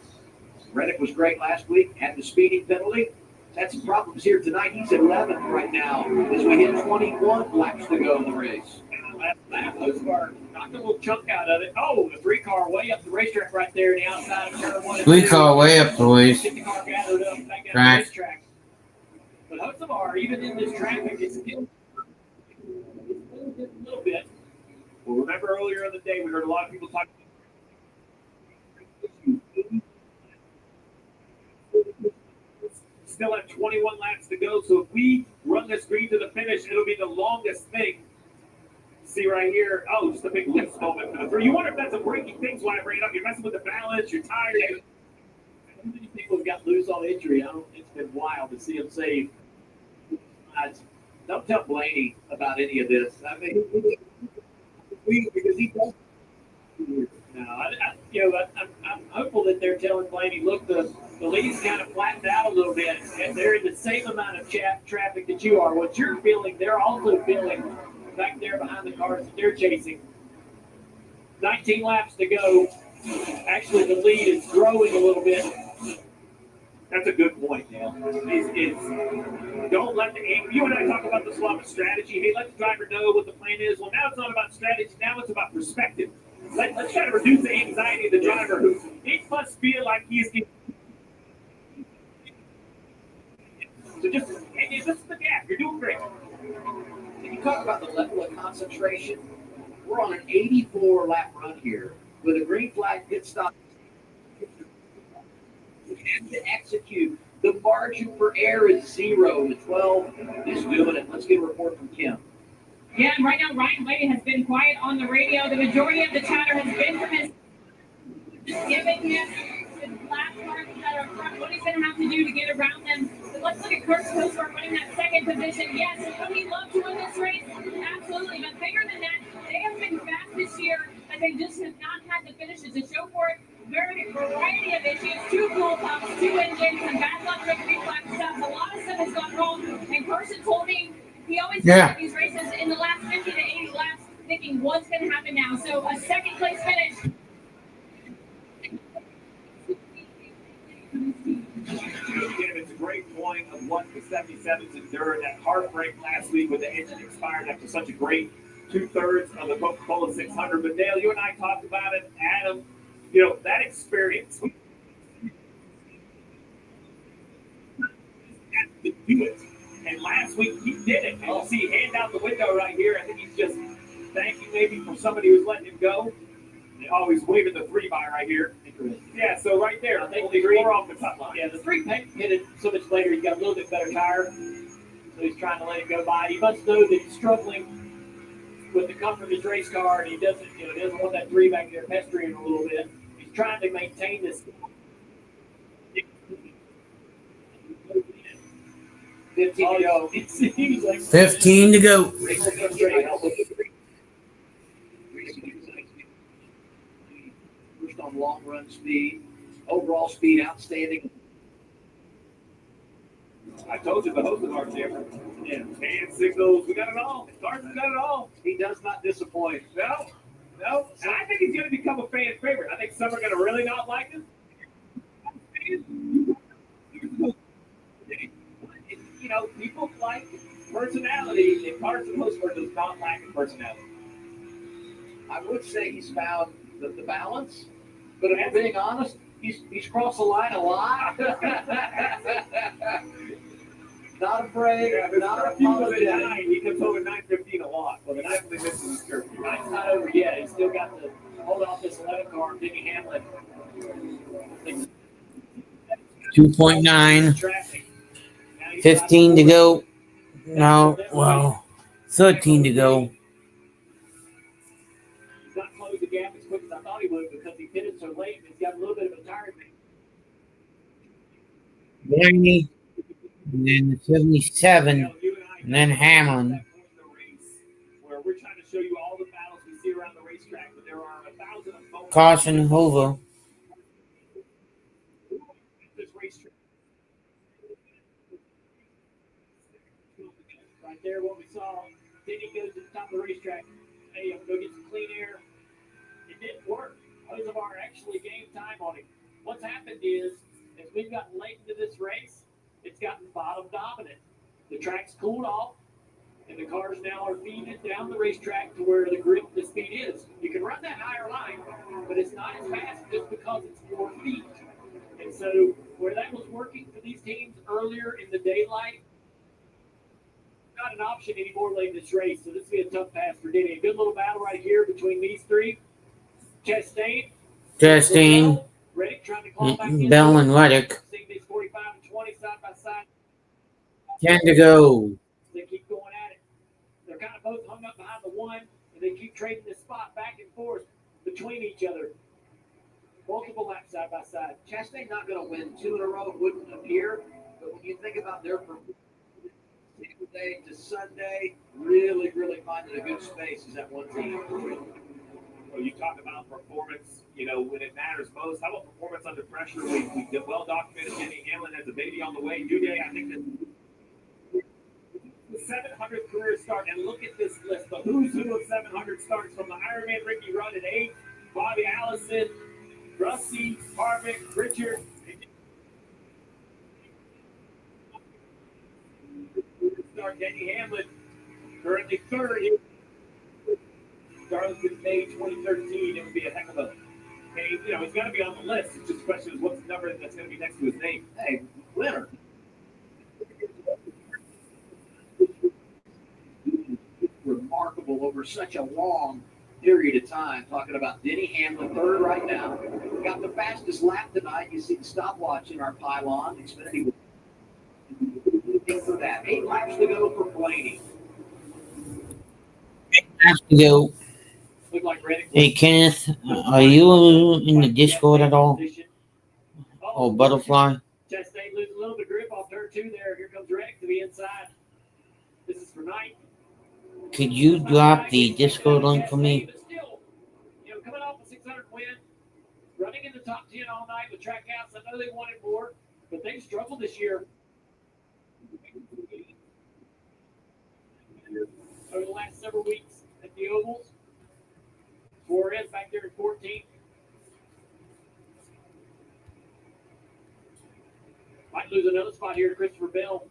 Reddick was great last week, had the speeding penalty. Had some problems here tonight. He's at 11th right now as we hit 21 laps to go in the race. Hocevar knocked a little chunk out of it. Oh, the 3-car way up the racetrack right there in the outside of turn 1. 3-car way up the ways. Get the car gathered up back down the racetrack. But Hocevar, even in this traffic, it's still a little bit. Well, remember earlier in the day, we heard a lot of people talking still have 21 laps to go. So if we run this green to the finish, it'll be the longest thing. See right here. Oh, just a big lift moment for the 3. You wonder if that's a breaking thing. Why I bring it up. You're messing with the balance. You're tired. How many people have got loose on injury? It's been wild to see them save. Don't tell Blaney about any of this. I mean, because he does. I'm hopeful that they're telling Blaney, look, the lead's kind of flattened out a little bit, and they're in the same amount of traffic that you are. What you're feeling, they're also feeling back there behind the cars that they're chasing. 19 laps to go. Actually, the lead is growing a little bit. That's a good point, Dale. Don't let you and I talk about this a lot of strategy. Hey, let the driver know what the plan is. Well, now it's not about strategy. Now it's about perspective. Let's try to reduce the anxiety of the driver who he must feel like he's getting. So just this is the gap. You're doing great. Can you talk about the level of concentration? We're on an 84 lap run here with a green flag pit stop. We have to execute. The margin for error is 0. The 12 is doing it. Let's get a report from Kim. Yeah, and right now Ryan Blaney has been quiet on the radio. The majority of the chatter has been from his giving him the last cars that are front, what he's going to have to do to get around them. But let's look at Kurt's Cosworth winning that second position. Yes, would he love to win this race? Absolutely, but bigger than that, they have been fast this year, but they just have not had the finishes to show for it. Variety of issues, 2 fuel pumps, 2 engines, and bad luck with reflex stuff. A lot of stuff has gone wrong, and Carson told me he always started these races in the last 50 to 80 laps, thinking what's going to happen now. So a second place finish. It's a great point of what the 77s endured. That heartbreak last week when the engine expired after such a great 2/3 of the Coca-Cola 600. But Dale, you and I talked about it. Adam, that experience. To do it. And last week he did it. And you see hand out the window right here. I think he's just thanking maybe for somebody who's letting him go. Oh, he's waving the 3-by right here. Yeah, so right there. I think the 4 off the cut line. Yeah, the 3 hit it so much later. He's got a little bit better tire. So he's trying to let it go by. He must know that he's struggling with the comfort of his race car, and he doesn't want that 3 back there pestering him a little bit. He's trying to maintain this. 15 to go. It seems like 15 to go. First on long run speed, overall speed outstanding. I told you the hoses aren't different. Yeah, hand signals, we got it all. Carson's got it all. He does not disappoint. No. And I think he's going to become a fan favorite. I think some are going to really not like him. People like personality, and Carson Cosworth does not lack in personality. I would say he's found the balance, but if I'm being honest, he's crossed the line a lot. Not afraid, not apologetic. He comes over 9:15 a lot. Well, the 9th they missed his curve. Nine's not over yet. He's still got to hold off this 11 car, Denny Hamlin. 2.9. 15 to go. No, well, 13 to go. He's not closed the gap as quick as I thought he would because he pitted so late and he's got a little bit of a tire thing. Blaney, and then the 77, and then Hamlin. Where we're trying to show you all the battles we see around the racetrack, but there are 1,000 of them. Carson Hoover. This racetrack. Right there, what we saw. Then he goes to the top of the racetrack. Hey, I'm going to go get some clean air. It didn't work. Hosevar actually gained time on him. What's happened is, as we've gotten late into this race, it's gotten bottom dominant. The track's cooled off, and the cars now are feeding down the racetrack to where the speed is. You can run that higher line, but it's not as fast just because it's more feet. And so where that was working for these teams earlier in the daylight, not an option anymore late in this race. So this will be a tough pass for Denny. A good little battle right here between these three. Chastain, Reddick trying to claw back in. Bell and Reddick. 45 and 20 side by side. 10 to go. They keep going at it. They're kind of both hung up behind the one, and they keep trading this spot back and forth between each other. Multiple laps side by side. Chastain's not going to win 2 in a row, it wouldn't appear. But when you think about their performance, Saturday to Sunday, really finding a good space is that one team. you talk about performance, when it matters most. How about performance under pressure? We did well documented. Denny Hamlin has a baby on the way. Due day, I think that the 700 career start, and look at this list. The who's who of 700 starts from the Ironman Ricky Rudd at 8, Bobby Allison, Rusty, Harvick, Richard. Start Denny Hamlin, currently third. Darlington May 2013. It would be a heck of a name. He's got to be on the list. It's just a question of what's the number that's going to be next to his name. Hey, winner. Remarkable over such a long period of time. Talking about Denny Hamlin, third right now. Got the fastest lap tonight. You see the stopwatch in our pylon. Xfinity for that. 8 laps to go for Blaney. 8 laps to go. Hey, Kenneth, are you in the Discord at all? Oh, Butterfly? Chastain loses a little bit of grip off turn 2 there. Here comes Reddick to the inside. This is for Knight. Could you drop the Discord link for me? Still, coming off a 600 win, running in the top 10 all night with Trackhouse. I know they wanted more, but they've struggled this year. Over the last several weeks at the Ovals. Suarez back there at 14th. Might lose another spot here to Christopher Bell.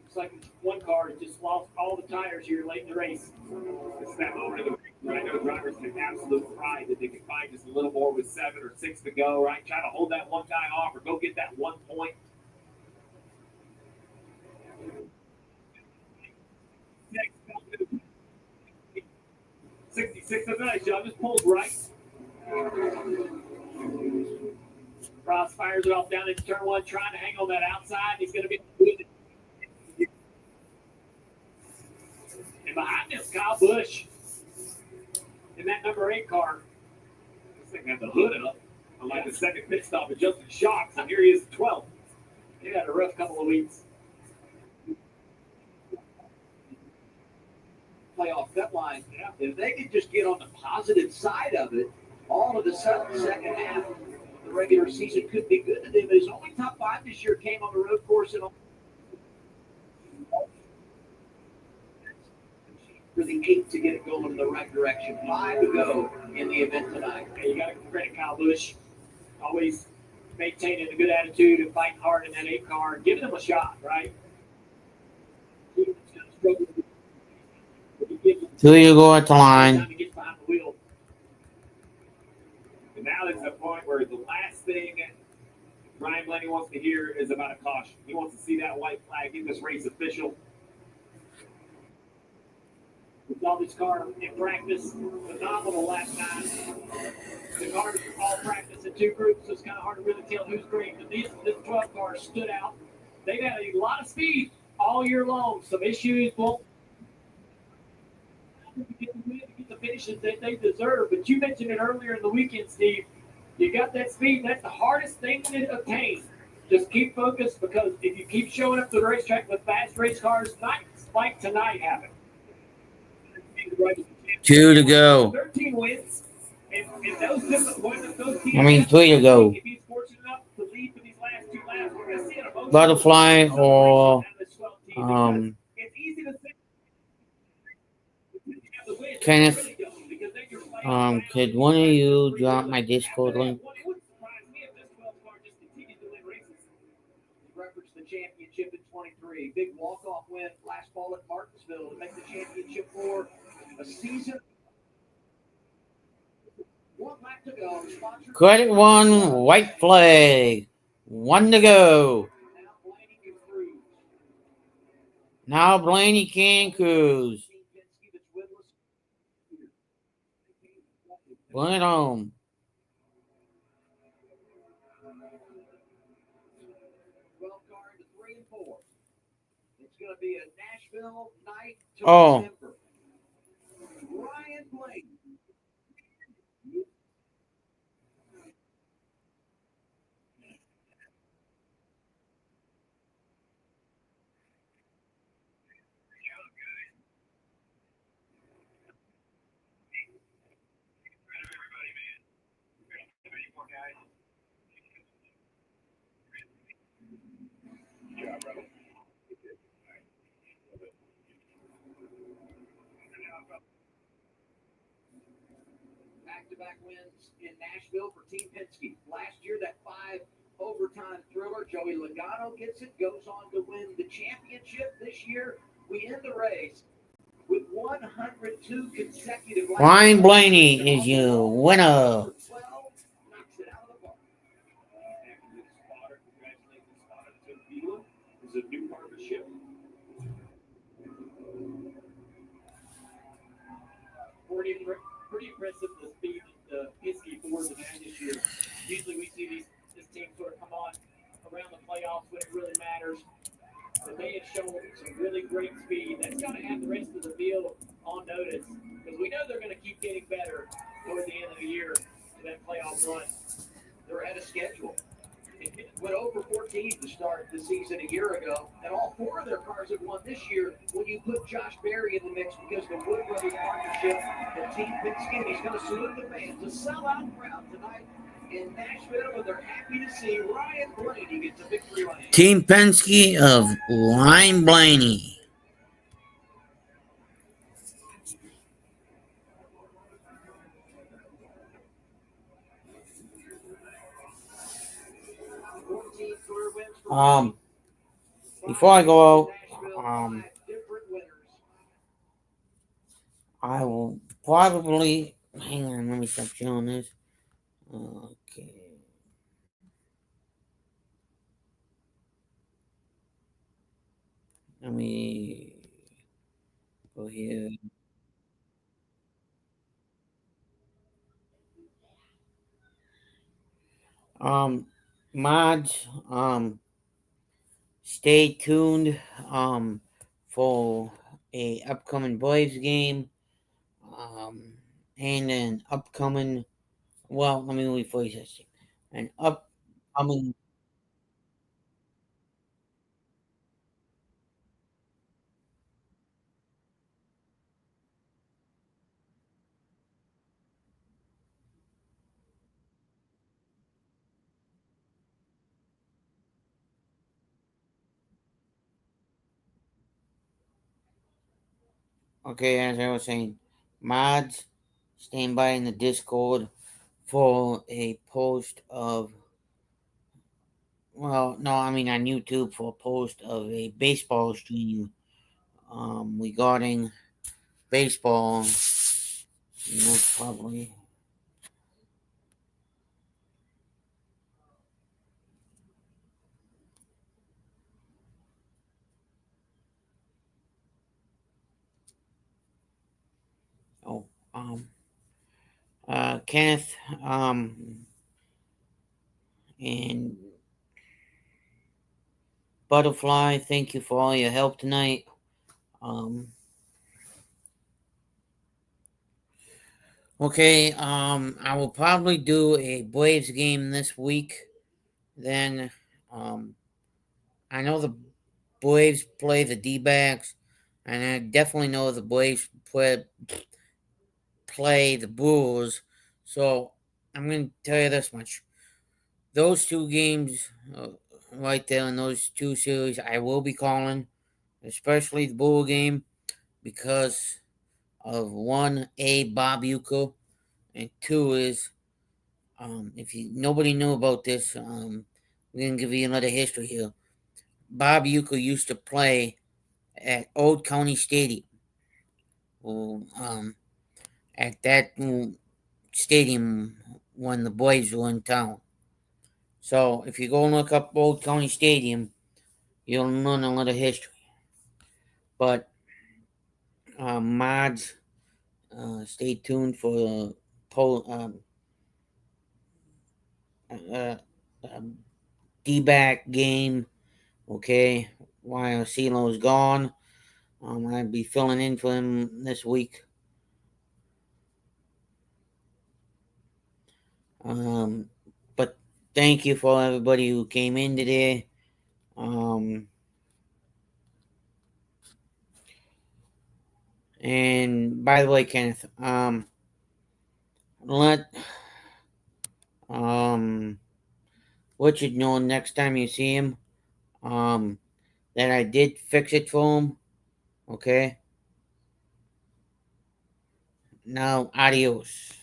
Looks like one car has just lost all the tires here late in the race. It's that moment of the race where I know drivers take absolute pride that they can find just a little more with 7 or 6 to go, right? Try to hold that one guy off or go get that 1 point. 66 of nice job. Just pulls right. Ross fires it off down into turn 1, trying to hang on that outside. He's going to be good. And behind him, Kyle Busch in that number 8 car. This thing had the hood up. Unlike the second pit stop at Justin Shocks, and here he is 12th. He had a rough couple of weeks. Playoff deadline. If they could just get on the positive side of it, all of a sudden, the second half of the regular season could be good to them. His only top 5 this year came on the road course and for the 8 to get it going in the right direction. 5 to go in the event tonight. And you got to credit Kyle Busch. Always maintaining a good attitude and fighting hard in that 8 car, giving them a shot, right? Two you go at the line. And now it's a point where the last thing Ryan Blaney wants to hear is about a caution. He wants to see that white flag in this race official. We saw this car in practice, phenomenal last time. The cars all practice in 2 groups, so it's kind of hard to really tell who's great. But this 12 car stood out. They've had a lot of speed all year long. Some issues won't get the finishes that they deserve. But you mentioned it earlier in the weekend, Steve. You got that speed. That's the hardest thing to obtain. Just keep focused, because if you keep showing up to the racetrack with fast race cars, nights like tonight happen. 2 to go. 13 wins. And those disappointments, those teams, 3 to go. if he's fortunate enough to lead for these last 2 laps, we're going to see it emotionally. Butterfly or It's easy to say. Kenneth, could one of you drop my Discord link? Reference the championship in 23. Big walk-off win last fall at Martinsville to make the championship for a season. 1 lap to go. Credit 1, white flag. 1 to go. Now Blaney can cruise. Bring it home. It's going to be a Nashville night to remember. Ryan Blaney. wins in Nashville for Team Penske. Last year, that 5 overtime thriller, Joey Logano gets it, goes on to win the championship. This year, we end the race with 102 consecutive laps. Ryan Blaney is your winner. 12 knocks it out of the park. Congratulations, Spotter, to Vila. It's a new partnership. Pretty impressive the speed that Penske Ford has had this year. Usually we see this team sort of come on around the playoffs when it really matters. But they have shown some really great speed. That's got to have the rest of the field on notice because we know they're going to keep getting better toward the end of the year to that playoff run. They're ahead of schedule. It went over 14 to start the season a year ago, and all 4 of their cars have won this year when you put Josh Berry in the mix because the Wood Brothers partnership and Team Penske. He's going to salute the fans. A sellout crowd tonight in Nashville, and they're happy to see Ryan Blaney get the victory lane. Team Penske of Ryan Blaney. Before I go out, I will probably hang on. Let me stop showing this. Okay. Let me go here. Mods, stay tuned, for a upcoming Braves game, and an upcoming, well, let me rephrase this, an upcoming, okay, as I was saying, mods, stand by in the Discord for a post of, well, no, I mean on YouTube for a post of a baseball stream, regarding baseball, most probably. Oh, Kenneth, and Butterfly, thank you for all your help tonight. Okay, I will probably do a Braves game this week. Then, I know the Braves play the D-backs, and I definitely know the Braves play the Brewers. So, I'm going to tell you this much. Those 2 games, right there in those 2 series, I will be calling, especially the Brewer game, because of 1, Bob Uecker, and 2 is, if nobody knew about this, we're gonna give you another history here. Bob Uecker used to play at Old County Stadium. At that stadium when the Braves were in town. So if you go and look up Old County Stadium, you'll learn a little history. But mods, stay tuned for D-back game. Okay, while CeeLo's gone, I'll be filling in for him this week. But thank you for everybody who came in today. And by the way, Kenneth, let Richard know next time you see him, that I did fix it for him. Okay. Now, adios.